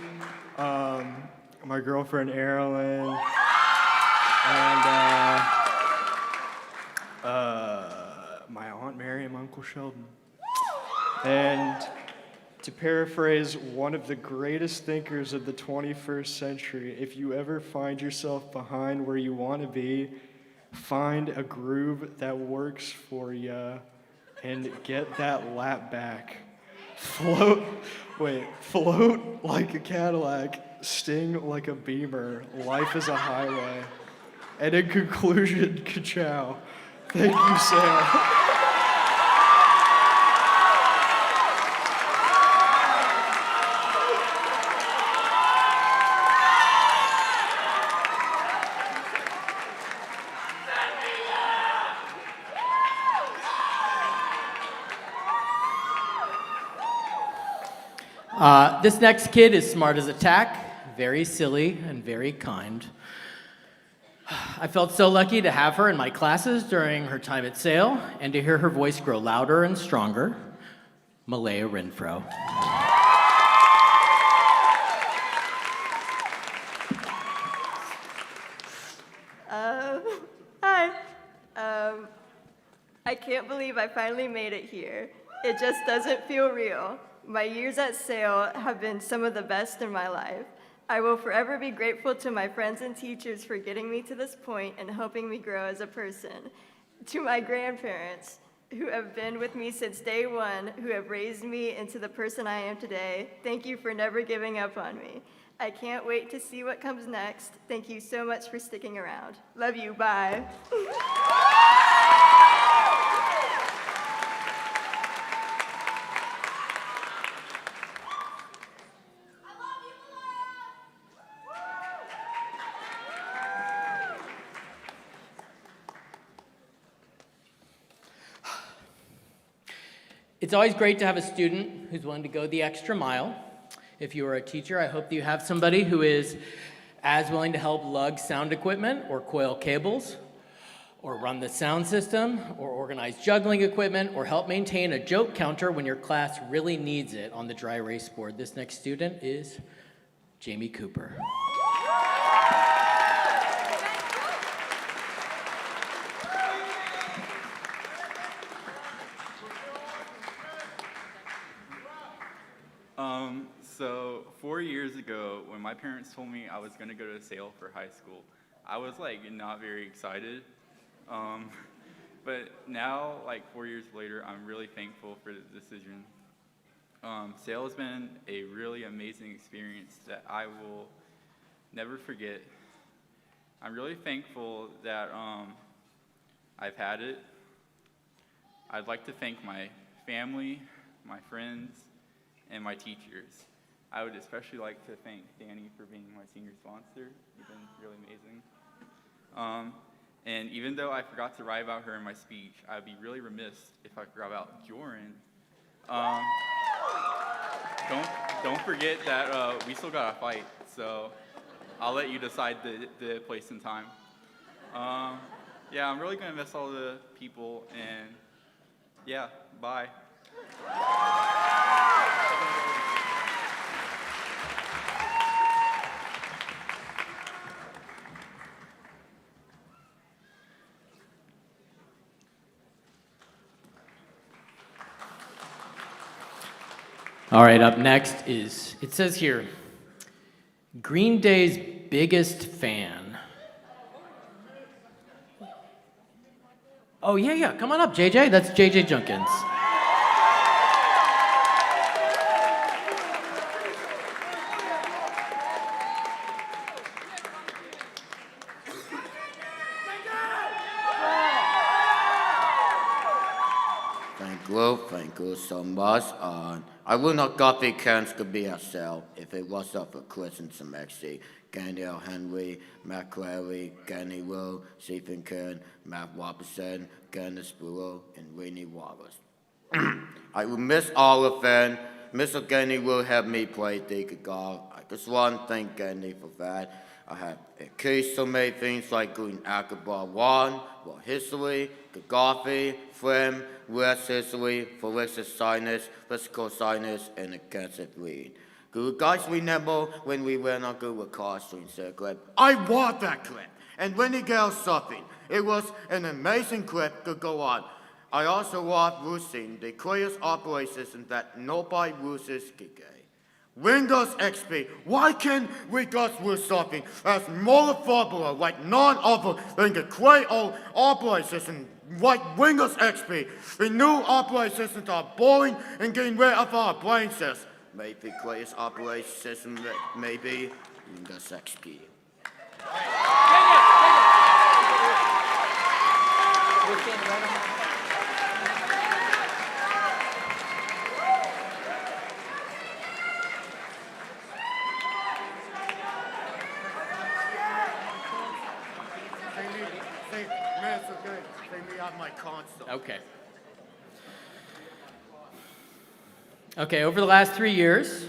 my girlfriend Erilyn, and my Aunt Mary and my Uncle Sheldon. And To paraphrase one of the greatest thinkers of the 21st century, if you ever find yourself behind where you want to be, find a groove that works for you and get that lap back. Float like a Cadillac, sting like a Beamer. Life is a highway. And in conclusion, ka-chow. Thank you, Sam. This next kid is smart as a tack, very silly, and very kind. I felt so lucky to have her in my classes during her time at Sale and to hear her voice grow louder and stronger. Malaya Renfro. Hi. I can't believe I finally made it here. It just doesn't feel real. My years at Sale have been some of the best in my life. I will forever be grateful to my friends and teachers for getting me to this point and helping me grow as a person. To my grandparents, who have been with me since day one, who have raised me into the person I am today, thank you for never giving up on me. I can't wait to see what comes next. Thank you so much for sticking around. Love you, bye. It's always great to have a student who's willing to go the extra mile. If you are a teacher, I hope that you have somebody who is as willing to help lug sound equipment or coil cables, or run the sound system, or organize juggling equipment, or help maintain a joke counter when your class really needs it on the dry erase board. This next student is Jamie Cooper. So 4 years ago, when my parents told me I was going to go to Sale for high school, I was like not very excited. But now, like 4 years later, I'm really thankful for the decision. Sale has been a really amazing experience that I will never forget. I'm really thankful that I've had it. I'd like to thank my family, my friends, and my teachers. I would especially like to thank Danny for being my senior sponsor. You've been really amazing. And even though I forgot to write about her in my speech, I'd be really remiss if I forgot about Joran. Don't forget that we still got to fight, so I'll let you decide the place and time. Yeah, I'm really going to miss all the people, and yeah, bye. All right, up next is, it says here, Green Day's biggest fan. Oh, yeah, come on up, JJ. That's JJ Junkins. Thank you so much. I would not got the chance to be at Sale if it was not for Chris and Samexi, Daniel Henry, Matt Clary, Kenny Will, Stephen Kern, Matt Robertson, Candace Spuro, and Rainey Wallace. I will miss all of them. Mr. Kenny will help me play the guitar. I just want to thank Kenny for that. I have increased so many things like doing Algebra 1, World History, Geography, Film, US History, Forensic Science, Physical Science, and Intensive Reading. Do you guys remember when we went on Google Classroom clip? I want that clip! And when it goes something, it was an amazing clip to go on. I also love using the clearest operating system that nobody uses today. Windows XP. Why can't we just use something that's more affordable, like none other than the great old operating system like Windows XP? The new operating systems are boring and getting rid of our brain cells. Maybe the greatest operating system, maybe Windows XP. Man, it's okay. Take me out my console. Okay. Okay, over the last 3 years,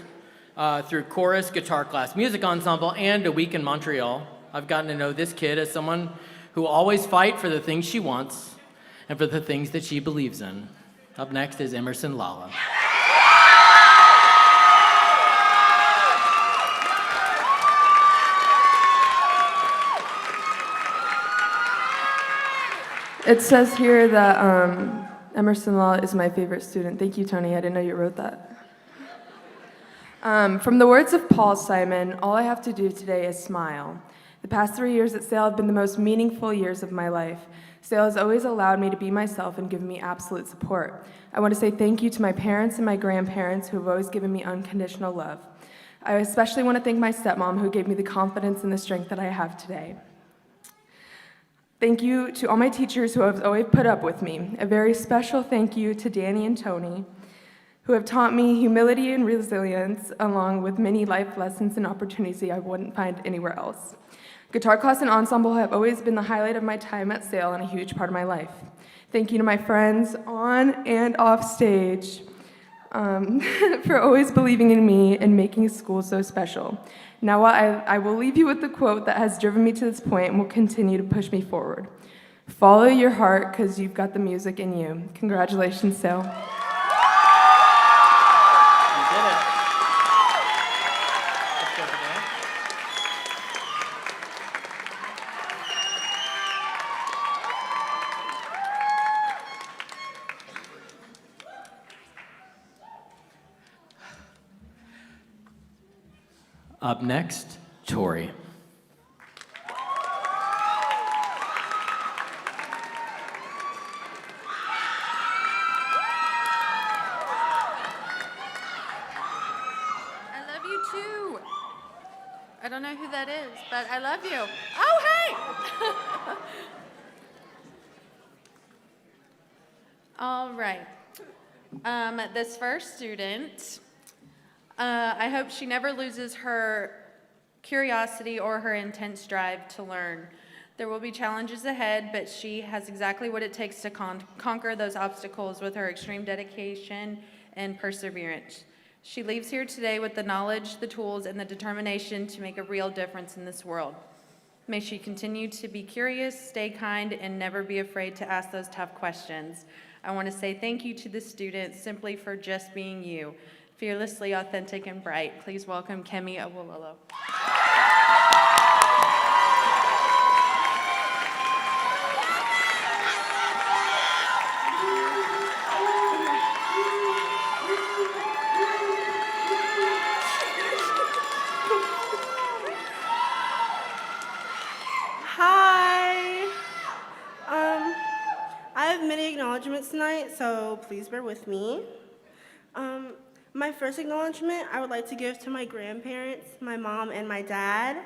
through chorus, guitar class, music ensemble, and a week in Montreal, I've gotten to know this kid as someone who will always fight for the things she wants and for the things that she believes in. Up next is Emerson Lala. It says here that Emerson Law is my favorite student. Thank you, Tony. I didn't know you wrote that. From the words of Paul Simon, all I have to do today is smile. The past 3 years at Sale have been the most meaningful years of my life. Sale has always allowed me to be myself and given me absolute support. I want to say thank you to my parents and my grandparents who have always given me unconditional love. I especially want to thank my stepmom who gave me the confidence and the strength that I have today. Thank you to all my teachers who have always put up with me. A very special thank you to Danny and Tony, who have taught me humility and resilience, along with many life lessons and opportunities I wouldn't find anywhere else. Guitar class and ensemble have always been the highlight of my time at Sale and a huge part of my life. Thank you to my friends on and off stage for always believing in me and making school so special. Now I will leave you with the quote that has driven me to this point and will continue to push me forward. Follow your heart, because you've got the music in you. Congratulations, Sale. You did it. Let's go over there. Up next, Tori. I love you too. I don't know who that is, but I love you. Oh, hey! All right. This first student, I hope she never loses her curiosity or her intense drive to learn. There will be challenges ahead, but she has exactly what it takes to conquer those obstacles with her extreme dedication and perseverance. She leaves here today with the knowledge, the tools, and the determination to make a real difference in this world. May she continue to be curious, stay kind, and never be afraid to ask those tough questions. I want to say thank you to the students simply for just being you. Fearlessly authentic and bright. Please welcome Kemi Awololo. Hi. I have many acknowledgments tonight, so please bear with me. My first acknowledgement I would like to give to my grandparents, my mom and my dad.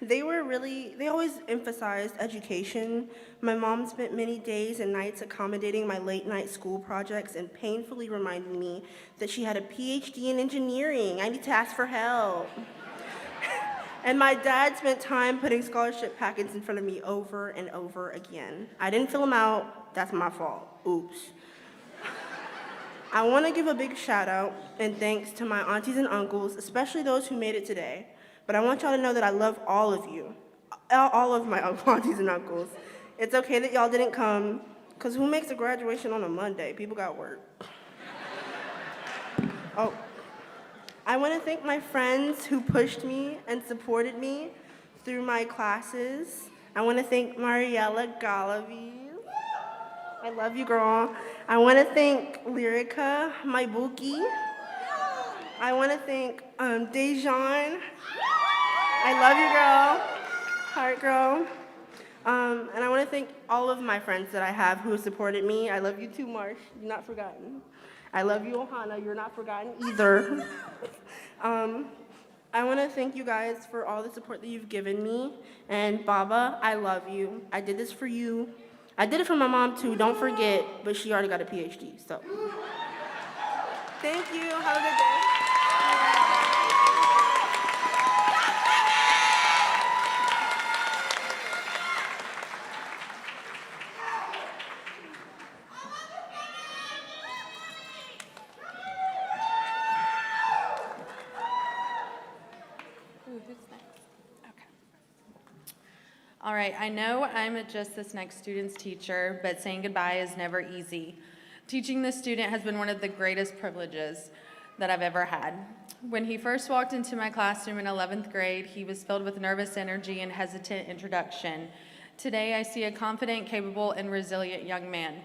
They always emphasized education. My mom spent many days and nights accommodating my late night school projects and painfully reminding me that she had a PhD in engineering. I need to ask for help. And my dad spent time putting scholarship packets in front of me over and over again. I didn't fill them out, that's my fault. Oops. I want to give a big shout out and thanks to my aunties and uncles, especially those who made it today. But I want y'all to know that I love all of you, all of my aunties and uncles. It's okay that y'all didn't come, because who makes a graduation on a Monday? People got work. Oh, I want to thank my friends who pushed me and supported me through my classes. I want to thank Mariella Galavi. I love you, girl. I want to thank Lyrica, my bookie. I want to thank Dejan. I love you, girl. Heart girl. And I want to thank all of my friends that I have who have supported me. I love you too, Marsh. You're not forgotten. I love you, Ohana. You're not forgotten either. I want to thank you guys for all the support that you've given me. And Baba, I love you. I did this for you. I did it for my mom too, don't forget, but she already got a PhD, so. Thank you, have a good day. All right, I know I'm just this next student's teacher, but saying goodbye is never easy. Teaching this student has been one of the greatest privileges that I've ever had. When he first walked into my classroom in 11th grade, he was filled with nervous energy and hesitant introduction. Today, I see a confident, capable, and resilient young man.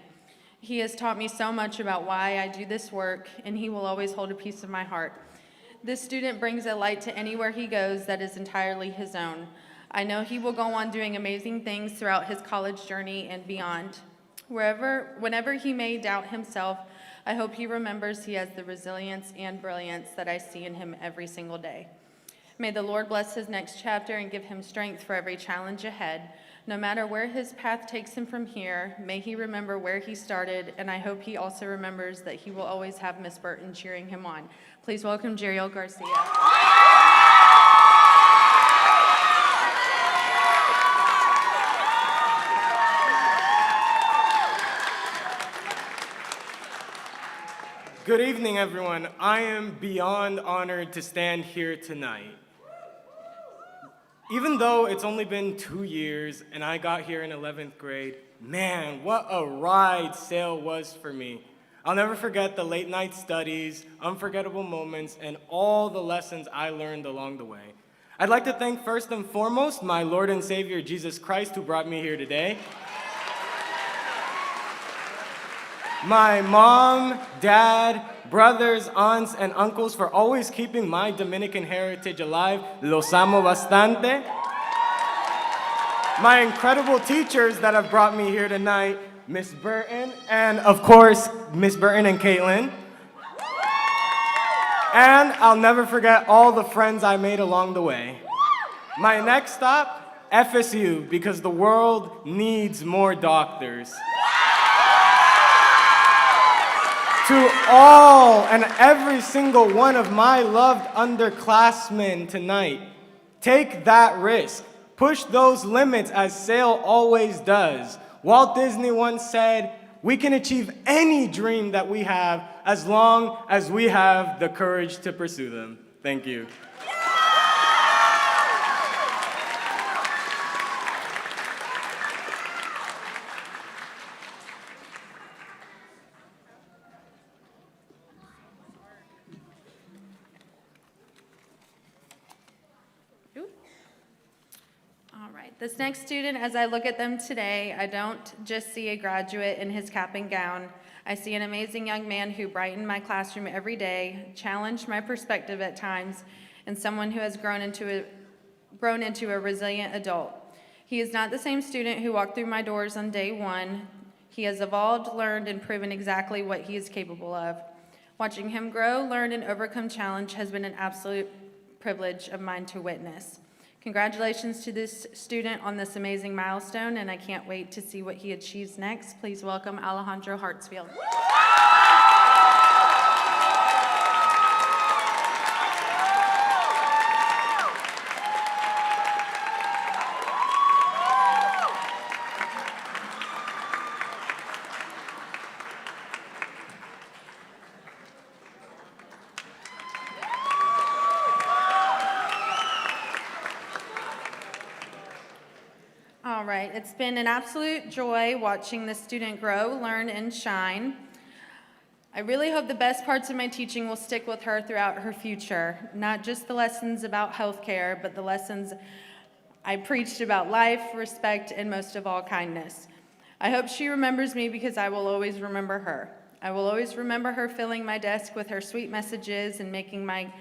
He has taught me so much about why I do this work, and he will always hold a piece of my heart. This student brings a light to anywhere he goes that is entirely his own. I know he will go on doing amazing things throughout his college journey and beyond. Whenever he may doubt himself, I hope he remembers he has the resilience and brilliance that I see in him every single day. May the Lord bless his next chapter and give him strength for every challenge ahead. No matter where his path takes him from here, may he remember where he started, and I hope he also remembers that he will always have Miss Burton cheering him on. Please welcome Jeriel Garcia. Good evening, everyone. I am beyond honored to stand here tonight. Even though it's only been 2 years and I got here in 11th grade, man, what a ride SAIL was for me. I'll never forget the late night studies, unforgettable moments, and all the lessons I learned along the way. I'd like to thank first and foremost my Lord and Savior Jesus Christ who brought me here today. My mom, dad, brothers, aunts, and uncles for always keeping my Dominican heritage alive. Los amo bastante. My incredible teachers that have brought me here tonight, Miss Burton, and of course, Miss Burton and Caitlin. And I'll never forget all the friends I made along the way. My next stop, FSU, because the world needs more doctors. To all and every single one of my loved underclassmen tonight, take that risk. Push those limits as SAIL always does. Walt Disney once said, we can achieve any dream that we have as long as we have the courage to pursue them. Thank you. This next student, as I look at them today, I don't just see a graduate in his cap and gown. I see an amazing young man who brightened my classroom every day, challenged my perspective at times, and someone who has grown into a resilient adult. He is not the same student who walked through my doors on day one. He has evolved, learned, and proven exactly what he is capable of. Watching him grow, learn, and overcome challenge has been an absolute privilege of mine to witness. Congratulations to this student on this amazing milestone, and I can't wait to see what he achieves next. Please welcome Alejandro Hartsfield. All right, it's been an absolute joy watching this student grow, learn, and shine. I really hope the best parts of my teaching will stick with her throughout her future, not just the lessons about healthcare, but the lessons I preached about life, respect, and most of all, kindness. I hope she remembers me because I will always remember her. I will always remember her filling my desk with her sweet messages and making my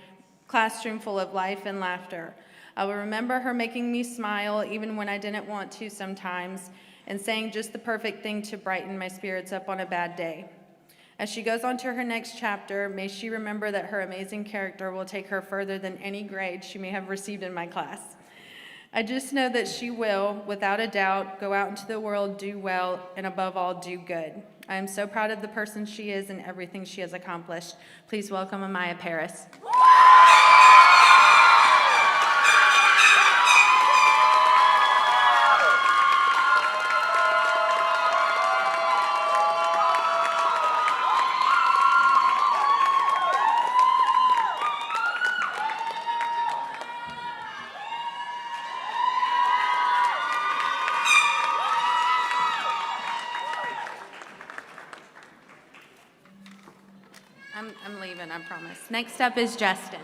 classroom full of life and laughter. I will remember her making me smile even when I didn't want to sometimes, and saying just the perfect thing to brighten my spirits up on a bad day. As she goes on to her next chapter, may she remember that her amazing character will take her further than any grade she may have received in my class. I just know that she will, without a doubt, go out into the world, do well, and above all, do good. I am so proud of the person she is and everything she has accomplished. Please welcome Amaya Paris. I'm leaving, I promise. Next up is Justin.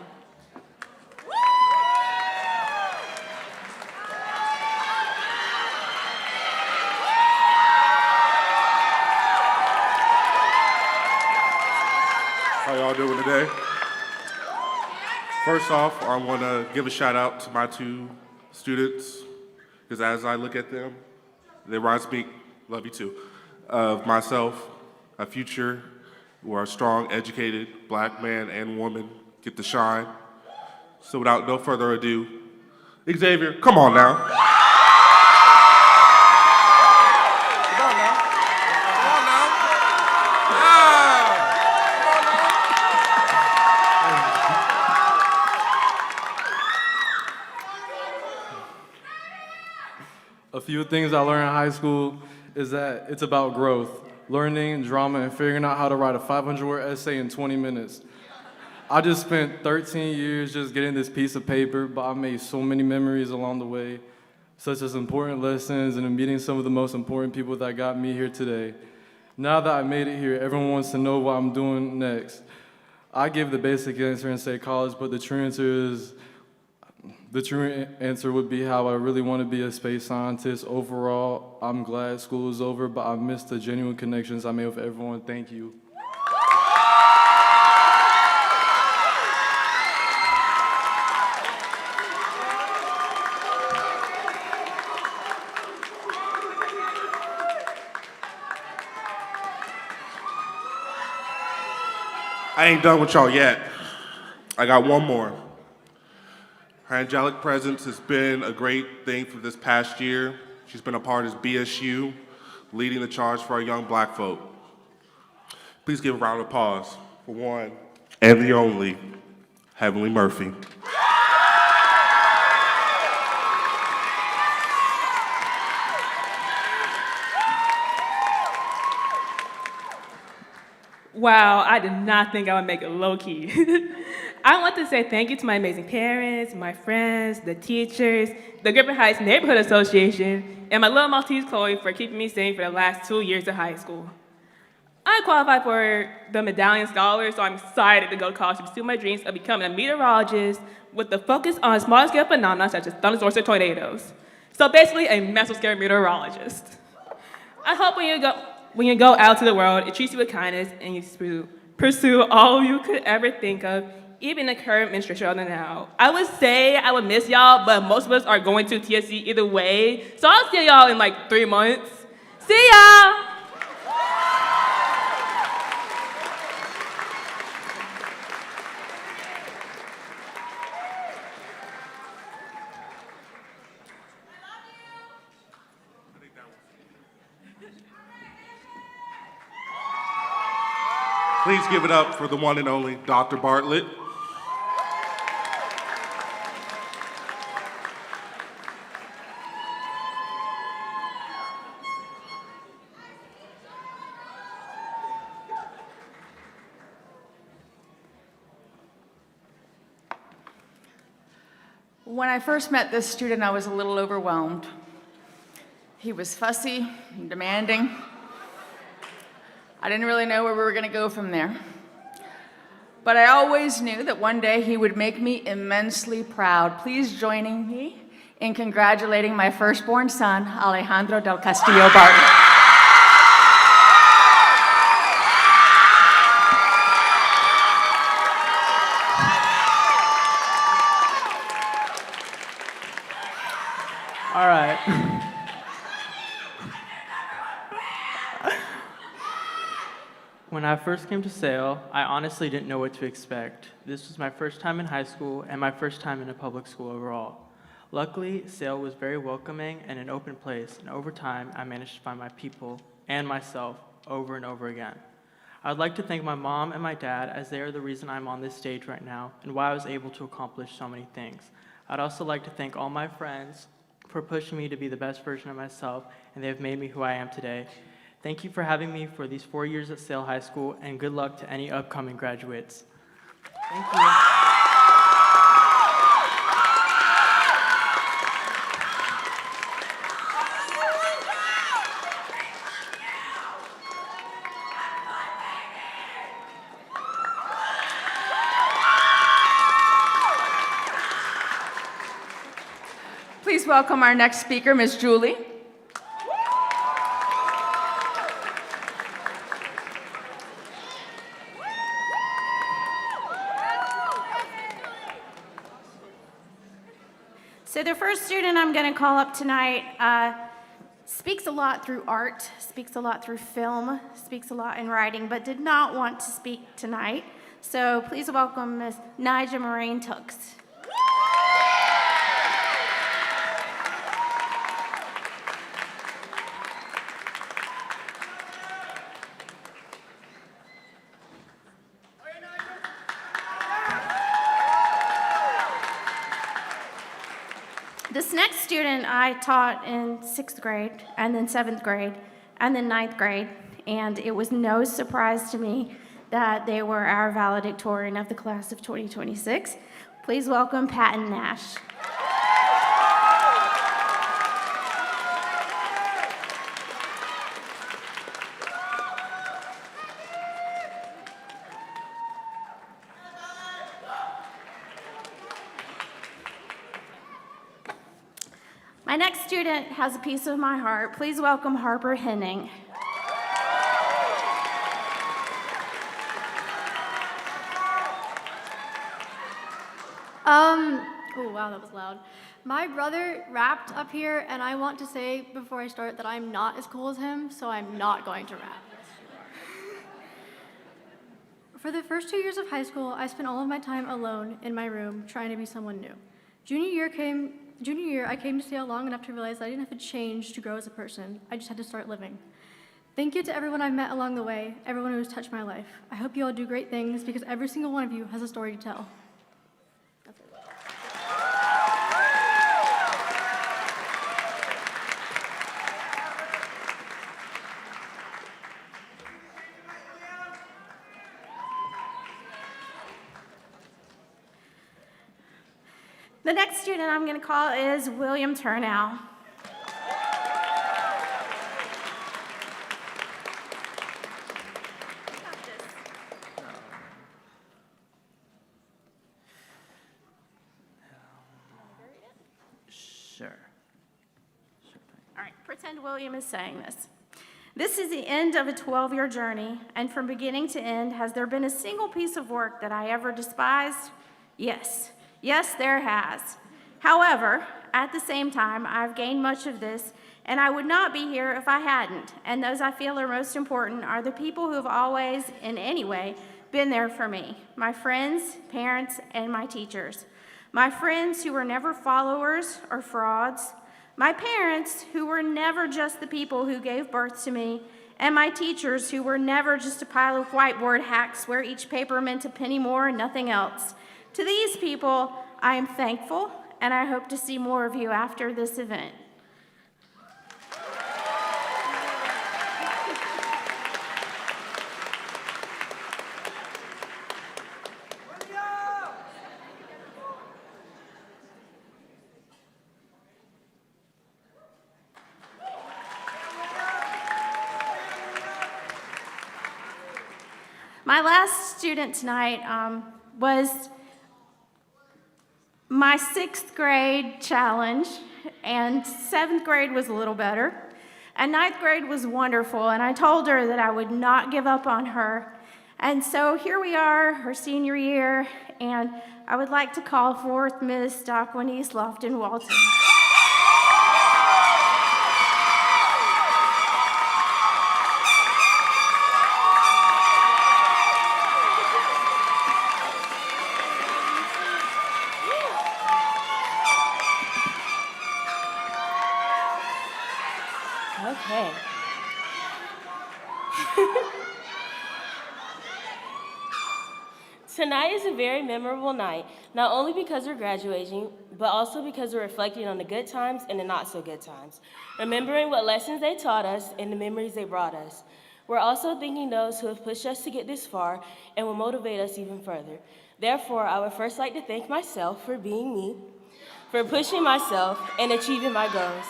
How y'all doing today? First off, I want to give a shout out to my two students, because as I look at them, they reminds me, love you too, of myself, a future where a strong, educated black man and woman get to shine. So without no further ado, Xavier, come on now. A few things I learned in high school is that it's about growth, learning drama, and figuring out how to write a 500-word essay in 20 minutes. I just spent 13 years just getting this piece of paper, but I made so many memories along the way, such as important lessons and meeting some of the most important people that got me here today. Now that I made it here, everyone wants to know what I'm doing next. I give the basic answer and say college, but the true answer would be how I really want to be a space scientist. Overall, I'm glad school is over, but I miss the genuine connections I made with everyone. Thank you. I ain't done with y'all yet. I got one more. Her angelic presence has been a great thing for this past year. She's been a part of BSU, leading the charge for our young black folk. Please give a round of applause for one and the only Heavenly Murphy. Wow, I did not think I would make it low-key. I want to say thank you to my amazing parents, my friends, the teachers, the Griffin Heights Neighborhood Association, and my little Maltese Chloe for keeping me sane for the last 2 years of high school. I qualified for the Medallion Scholar, so I'm excited to go to college to pursue my dreams of becoming a meteorologist with the focus on small-scale phenomena such as thunderstorms or tornadoes. So basically, a mesoscale meteorologist. I hope when you go out to the world, it treats you with kindness and you pursue all you could ever think of, even the current administration other than now. I would say I would miss y'all, but most of us are going to TSC either way. So I'll see y'all in like 3 months. See y'all! Please give it up for the one and only Dr. Bartlett. When I first met this student, I was a little overwhelmed. He was fussy and demanding. I didn't really know where we were going to go from there. But I always knew that one day he would make me immensely proud. Please join me in congratulating my firstborn son, Alejandro del Castillo Bartlett. When I first came to Sale, I honestly didn't know what to expect. This was my first time in high school and my first time in a public school overall. Luckily, Sale was very welcoming and an open place, and over time, I managed to find my people and myself over and over again. I would like to thank my mom and my dad, as they are the reason I'm on this stage right now and why I was able to accomplish so many things. I'd also like to thank all my friends for pushing me to be the best version of myself, and they have made me who I am today. Thank you for having me for these 4 years at Sale High School, and good luck to any upcoming graduates. Thank you. Please welcome our next speaker, Ms. Julie. So the first student I'm going to call up tonight speaks a lot through art, speaks a lot through film, speaks a lot in writing, but did not want to speak tonight. So please welcome Ms. Nija Moraine Tooks. This next student I taught in 6th grade, and then 7th grade, and then 9th grade, and it was no surprise to me that they were our valedictorian of the class of 2026. Please welcome Patton Nash. My next student has a piece of my heart. Please welcome Harper Henning. Oh wow, that was loud. My brother rapped up here, and I want to say before I start that I'm not as cool as him, so I'm not going to rap. For the first 2 years of high school, I spent all of my time alone in my room trying to be someone new. Junior year, I came to Sale long enough to realize that I didn't have to change to grow as a person. I just had to start living. Thank you to everyone I've met along the way, everyone who has touched my life. I hope you all do great things because every single one of you has a story to tell. That's it. The next student I'm going to call is William Turnow. Sure. All right, pretend William is saying this. This is the end of a 12-year journey, and from beginning to end, has there been a single piece of work that I ever despised? Yes. Yes, there has. However, at the same time, I've gained much of this, and I would not be here if I hadn't. And those I feel are most important are the people who have always, in any way, been there for me. My friends, parents, and my teachers. My friends who were never followers or frauds. My parents who were never just the people who gave birth to me. And my teachers who were never just a pile of whiteboard hacks where each paper meant a penny more and nothing else. To these people, I am thankful, and I hope to see more of you after this event. My last student tonight was my 6th grade challenge, and 7th grade was a little better, and 9th grade was wonderful, and I told her that I would not give up on her. And so here we are, her senior year, and I would like to call forth Ms. Daquanese Lofton Walton. Tonight is a very memorable night, not only because we're graduating, but also because we're reflecting on the good times and the not so good times, remembering what lessons they taught us and the memories they brought us. We're also thanking those who have pushed us to get this far and will motivate us even further. Therefore, I would first like to thank myself for being me, for pushing myself and achieving my goals.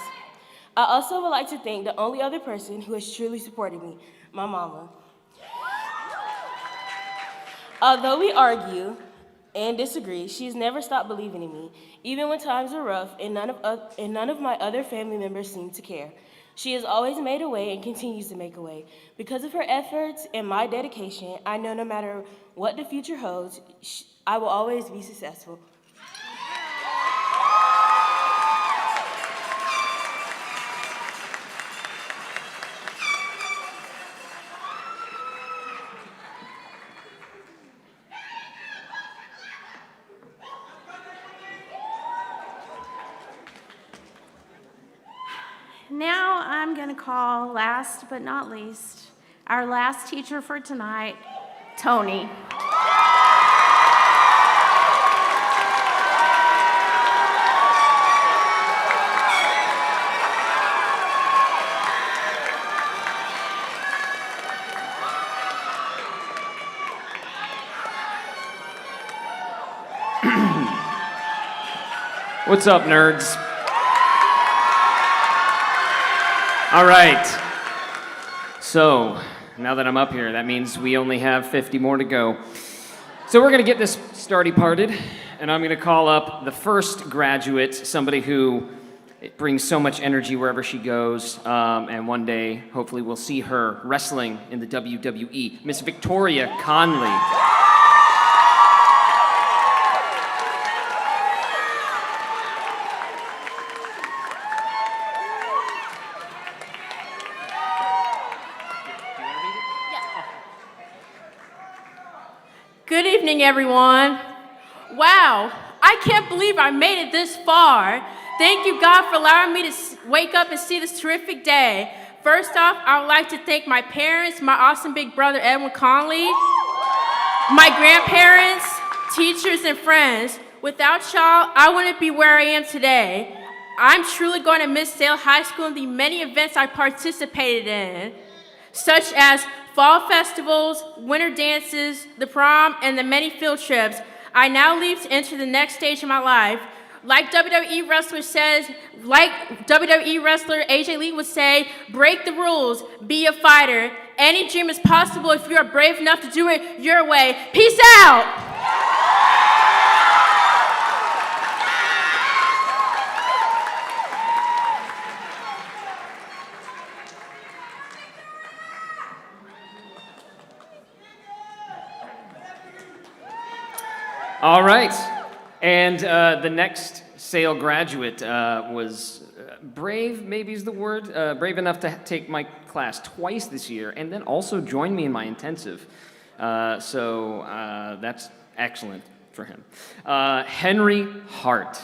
I also would like to thank the only other person who has truly supported me, my mama. Although we argue and disagree, she's never stopped believing in me, even when times are rough and none of my other family members seem to care. She has always made a way and continues to make a way. Because of her efforts and my dedication, I know no matter what the future holds, I will always be successful. Now I'm going to call, last but not least, our last teacher for tonight, Tony. What's up, nerds? All right. So, now that I'm up here, that means we only have 50 more to go. So we're going to get this parted, and I'm going to call up the first graduate, somebody who brings so much energy wherever she goes, and one day, hopefully, we'll see her wrestling in the WWE, Miss Victoria Conley. Good evening, everyone. Wow, I can't believe I made it this far. Thank you, God, for allowing me to wake up and see this terrific day. First off, I would like to thank my parents, my awesome big brother, Edwin Conley, my grandparents, teachers, and friends. Without y'all, I wouldn't be where I am today. I'm truly going to miss Sale High School and the many events I participated in, such as fall festivals, winter dances, the prom, and the many field trips. I now leave to enter the next stage of my life. Like WWE wrestler AJ Lee would say, break the rules, be a fighter. Any dream is possible if you are brave enough to do it your way. Peace out! All right. And the next Sale graduate was brave, maybe is the word, brave enough to take my class twice this year and then also join me in my intensive. So that's excellent for him. Henry Hart.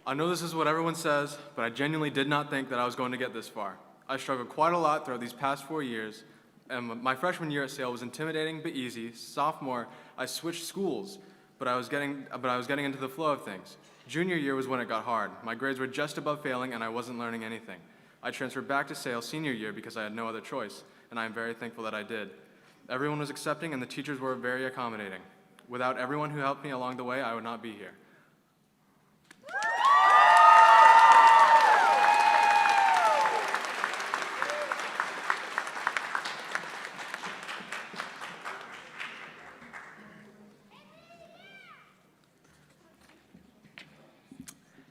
I know this is what everyone says, but I genuinely did not think that I was going to get this far. I struggled quite a lot throughout these past 4 years, and my freshman year at Sale was intimidating but easy. Sophomore, I switched schools, but I was getting into the flow of things. Junior year was when it got hard. My grades were just above failing, and I wasn't learning anything. I transferred back to Sale senior year because I had no other choice, and I am very thankful that I did. Everyone was accepting, and the teachers were very accommodating. Without everyone who helped me along the way, I would not be here.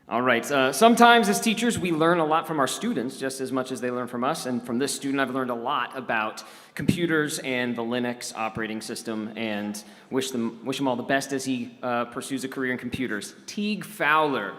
All right, sometimes as teachers, we learn a lot from our students just as much as they learn from us. And from this student, I've learned a lot about computers and the Linux operating system, and wish him all the best as he pursues a career in computers. Teague Fowler.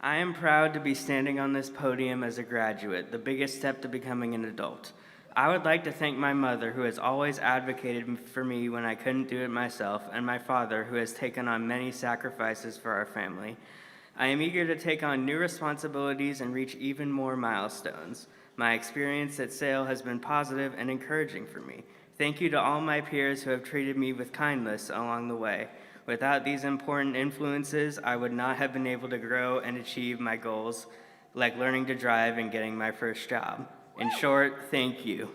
I am proud to be standing on this podium as a graduate, the biggest step to becoming an adult. I would like to thank my mother, who has always advocated for me when I couldn't do it myself, and my father, who has taken on many sacrifices for our family. I am eager to take on new responsibilities and reach even more milestones. My experience at SAIL has been positive and encouraging for me. Thank you to all my peers who have treated me with kindness along the way. Without these important influences, I would not have been able to grow and achieve my goals, like learning to drive and getting my first job. In short, thank you.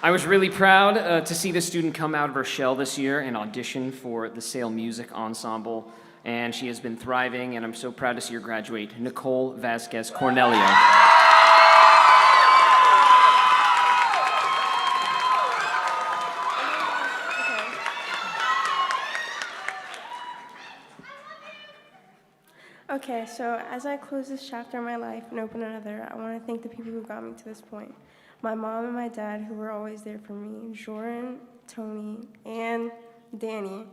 I was really proud to see the student come out of her shell this year and audition for the SAIL Music Ensemble, and she has been thriving, and I'm so proud to see her graduate, Nicole Vasquez Cornelio. Okay, so as I close this chapter in my life and open another, I want to thank the people who got me to this point. My mom and my dad, who were always there for me, Joran, Tony, and Danny,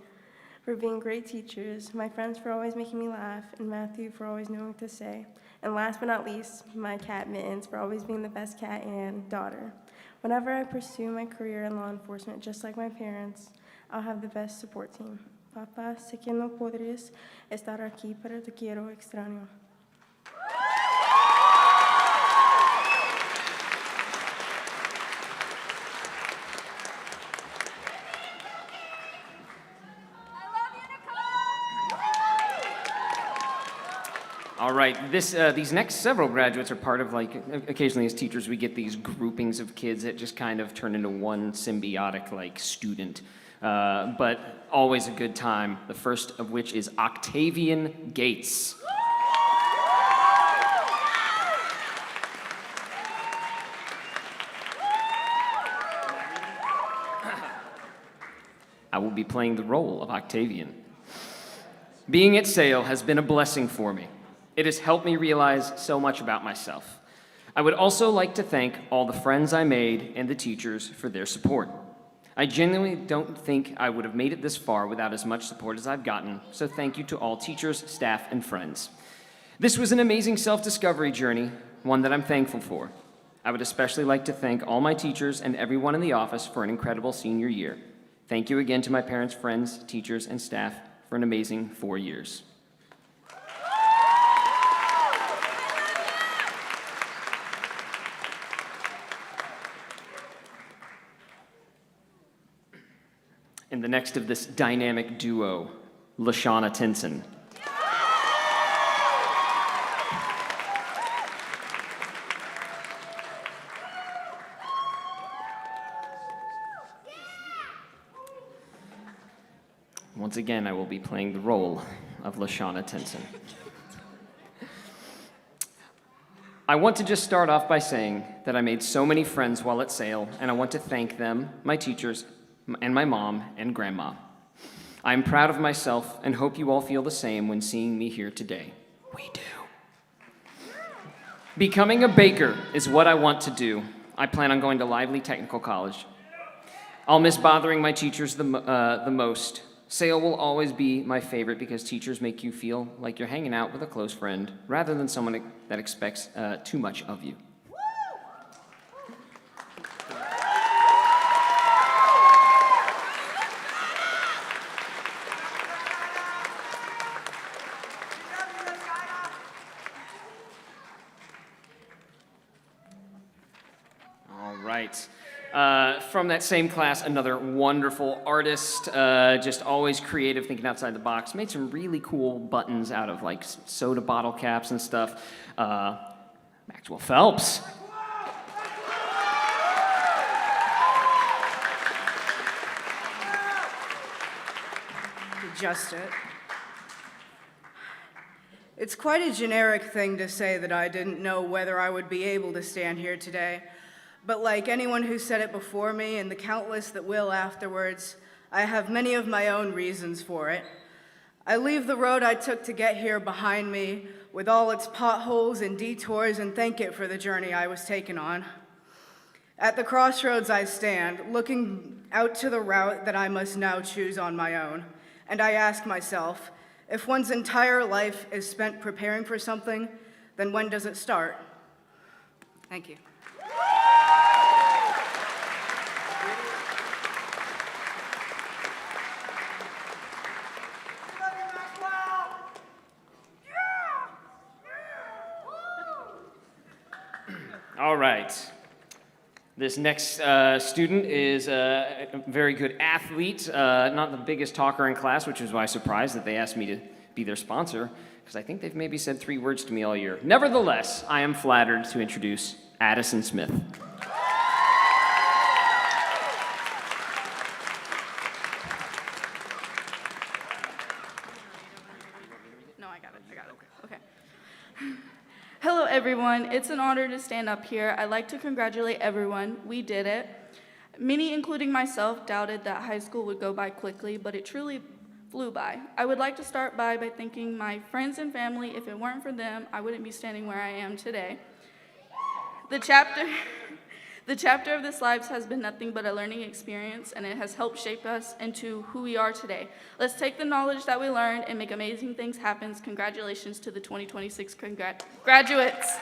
for being great teachers, my friends for always making me laugh, and Matthew for always knowing what to say. And last but not least, my cat Mittens for always being the best cat and daughter. Whenever I pursue my career in law enforcement, just like my parents, I'll have the best support team. Papá, sé que no podrías estar aquí, pero te quiero, extraño. All right, these next several graduates are part of, like, occasionally as teachers we get these groupings of kids that just kind of turn into one symbiotic, like, student. But always a good time, the first of which is Octavian Gates. I will be playing the role of Octavian. Being at SAIL has been a blessing for me. It has helped me realize so much about myself. I would also like to thank all the friends I made and the teachers for their support. I genuinely don't think I would have made it this far without as much support as I've gotten, so thank you to all teachers, staff, and friends. This was an amazing self-discovery journey, one that I'm thankful for. I would especially like to thank all my teachers and everyone in the office for an incredible senior year. Thank you again to my parents, friends, teachers, and staff for an amazing 4 years. And the next of this dynamic duo, Lashana Tinson. Once again, I will be playing the role of Lashana Tinson. I want to just start off by saying that I made so many friends while at SAIL, and I want to thank them, my teachers, and my mom and grandma. I'm proud of myself and hope you all feel the same when seeing me here today. We do. Becoming a baker is what I want to do. I plan on going to Lively Technical College. I'll miss bothering my teachers the most. SAIL will always be my favorite because teachers make you feel like you're hanging out with a close friend rather than someone that expects too much of you. From that same class, another wonderful artist, just always creative, thinking outside the box. Made some really cool buttons out of like soda bottle caps and stuff. Maxwell Phelps. Adjust it. It's quite a generic thing to say that I didn't know whether I would be able to stand here today. But like anyone who said it before me and the countless that will afterwards, I have many of my own reasons for it. I leave the road I took to get here behind me with all its potholes and detours and thank it for the journey I was taken on. At the crossroads I stand, looking out to the route that I must now choose on my own. And I ask myself, if one's entire life is spent preparing for something, then when does it start? Thank you. All right. This next student is a very good athlete, not the biggest talker in class, which is why I'm surprised that they asked me to be their sponsor, because I think they've maybe said 3 words to me all year. Nevertheless, I am flattered to introduce Addison Smith. No, I got it. Okay. Hello, everyone. It's an honor to stand up here. I'd like to congratulate everyone. We did it. Many, including myself, doubted that high school would go by quickly, but it truly flew by. I would like to start by thanking my friends and family. If it weren't for them, I wouldn't be standing where I am today. The chapter of this life has been nothing but a learning experience, and it has helped shape us into who we are today. Let's take the knowledge that we learned and make amazing things happen. Congratulations to the 2026 graduates.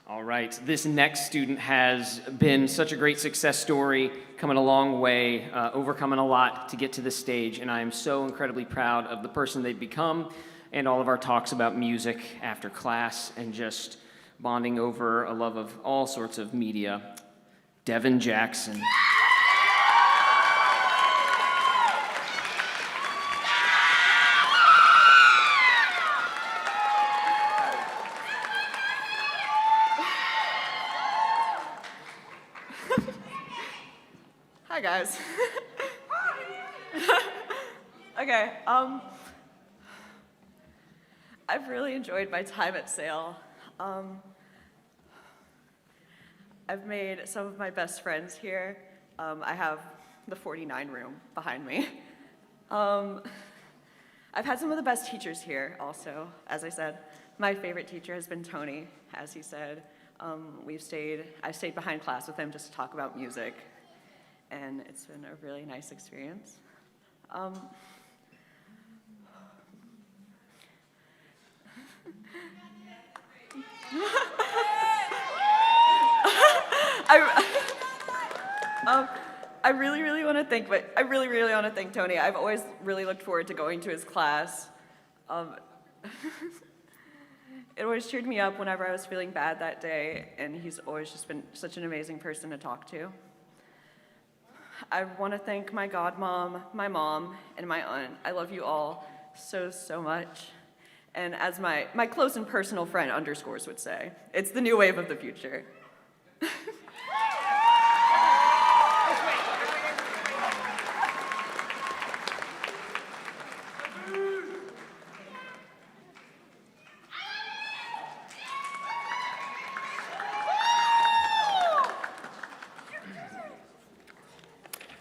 All right, this next student has been such a great success story, coming a long way, overcoming a lot to get to this stage, and I am so incredibly proud of the person they've become and all of our talks about music after class and just bonding over a love of all sorts of media. Devin Jackson. Hi, guys. Okay, I've really enjoyed my time at Sale. I've made some of my best friends here. I have the 49 room behind me. I've had some of the best teachers here also, as I said. My favorite teacher has been Tony, as he said. I've stayed behind class with him just to talk about music, and it's been a really nice experience. I really want to thank Tony. I've always really looked forward to going to his class. It always cheered me up whenever I was feeling bad that day, and he's always just been such an amazing person to talk to. I want to thank my godmom, my mom, and my aunt. I love you all so much. And as my close and personal friend Underscores would say, it's the new wave of the future.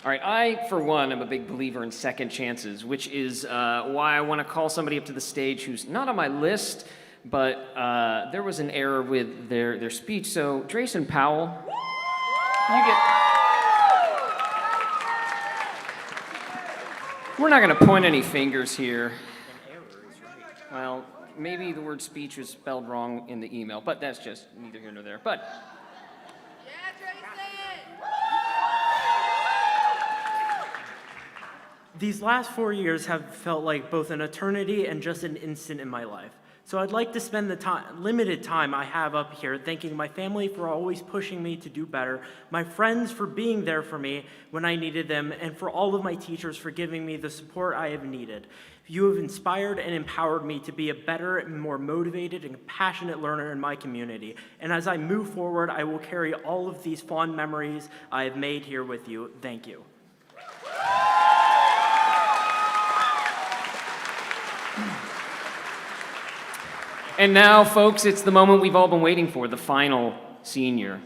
All right, I, for one, am a big believer in second chances, which is why I want to call somebody up to the stage who's not on my list, but there was an error with their speech. So, Drayson Powell, you get... We're not going to point any fingers here. Well, maybe the word speech was spelled wrong in the email, but that's just neither here nor there. But... These last 4 years have felt like both an eternity and just an instant in my life. So I'd like to spend the limited time I have up here thanking my family for always pushing me to do better, my friends for being there for me when I needed them, and for all of my teachers for giving me the support I have needed. You have inspired and empowered me to be a better and more motivated and passionate learner in my community. And as I move forward, I will carry all of these fond memories I have made here with you. Thank you. And now, folks, it's the moment we've all been waiting for, the final senior.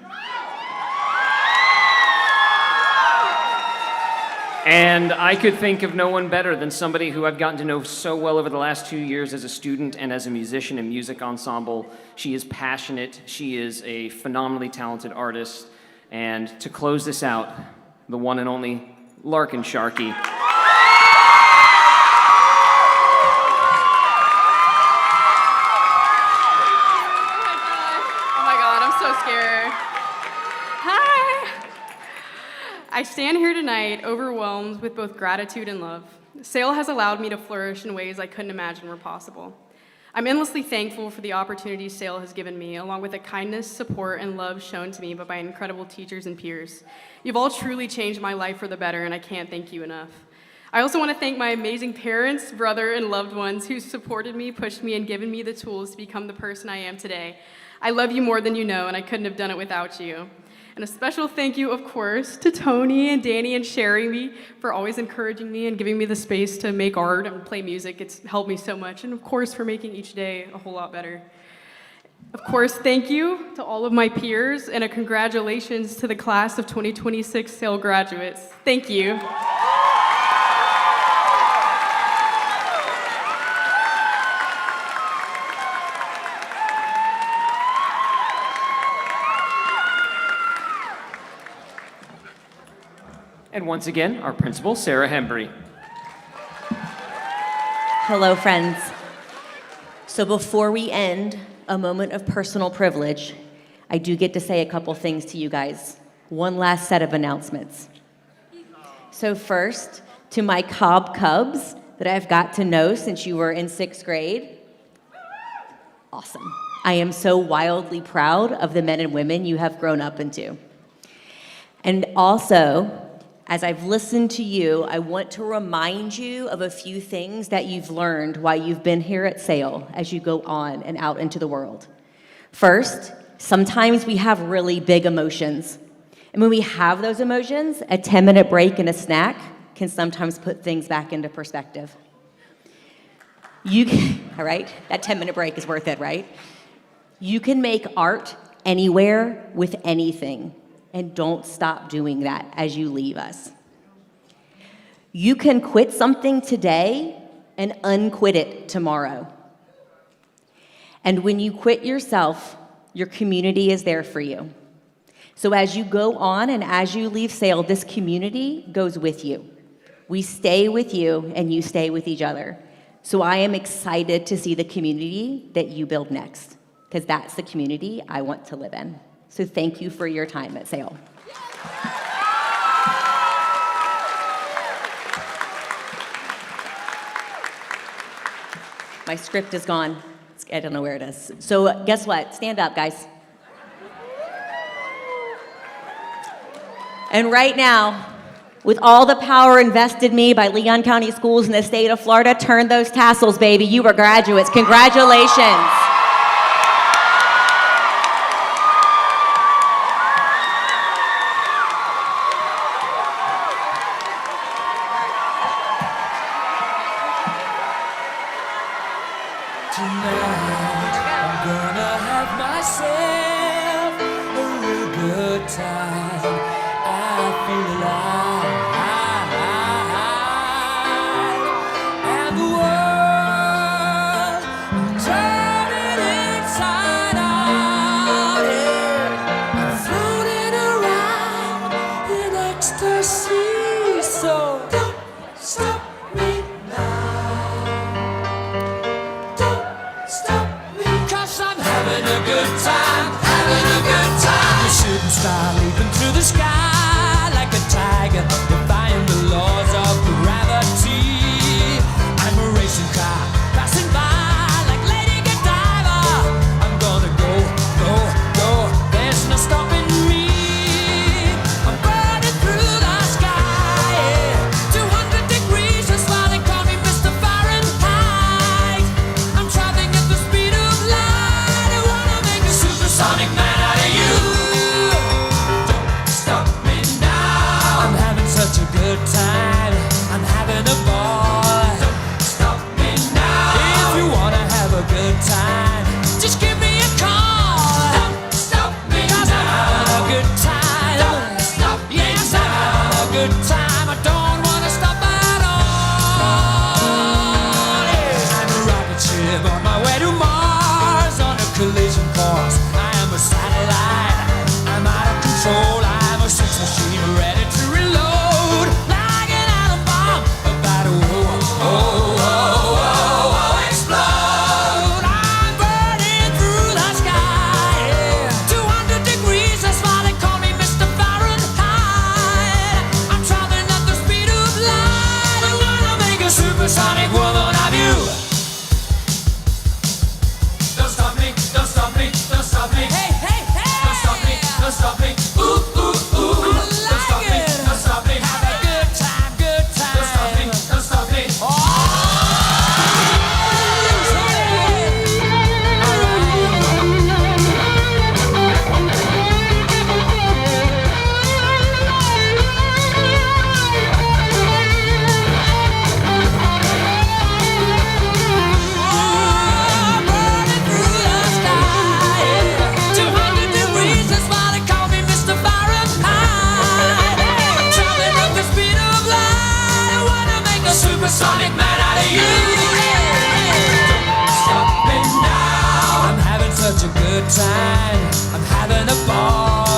And I could think of no one better than somebody who I've gotten to know so well over the last 2 years as a student and as a musician in music ensemble. She is passionate, she is a phenomenally talented artist, and to close this out, the one and only Larkin Sharkey. Oh my God, I'm so scared. Hi. I stand here tonight overwhelmed with both gratitude and love. SAIL has allowed me to flourish in ways I couldn't imagine were possible. I'm endlessly thankful for the opportunities SAIL has given me, along with the kindness, support, and love shown to me by my incredible teachers and peers. You've all truly changed my life for the better, and I can't thank you enough. I also want to thank my amazing parents, brother, and loved ones who supported me, pushed me, and given me the tools to become the person I am today. I love you more than you know, and I couldn't have done it without you. And a special thank you, of course, to Tony and Danny and Sherry for always encouraging me and giving me the space to make art and play music. It's helped me so much, and of course, for making each day a whole lot better. Of course, thank you to all of my peers, and a congratulations to the class of 2026 SAIL graduates. Thank you. And once again, our principal, Sarah Hembry. Hello, friends. So before we end a moment of personal privilege, I do get to say a couple things to you guys. One last set of announcements. So first, to my Cobb Cubs that I've got to know since you were in 6th grade, awesome. I am so wildly proud of the men and women you have grown up into. And also, as I've listened to you, I want to remind you of a few things that you've learned while you've been here at SAIL as you go on and out into the world. First, sometimes we have really big emotions. And when we have those emotions, a 10-minute break and a snack can sometimes put things back into perspective. All right, that 10-minute break is worth it, right? You can make art anywhere with anything. And don't stop doing that as you leave us. You can quit something today and unquit it tomorrow. And when you quit yourself, your community is there for you. So as you go on and as you leave SAIL, this community goes with you. We stay with you and you stay with each other. So I am excited to see the community that you build next, because that's the community I want to live in. So thank you for your time at SAIL. My script is gone. I don't know where it is. So guess what? Stand up, guys. And right now, with all the power invested in me by Leon County Schools in the state of Florida, turn those tassels, baby. You are graduates. Congratulations. Tonight, I'm gonna have myself a real good time. I feel alive, and the world will turn it inside out. Yeah. I'm floating around in ecstasy, so don't stop me now. Having a good time, having a good time. The shooting star leaping through the sky like a man out of you. Don't stop me now. I'm having such a good time. I'm having a ball.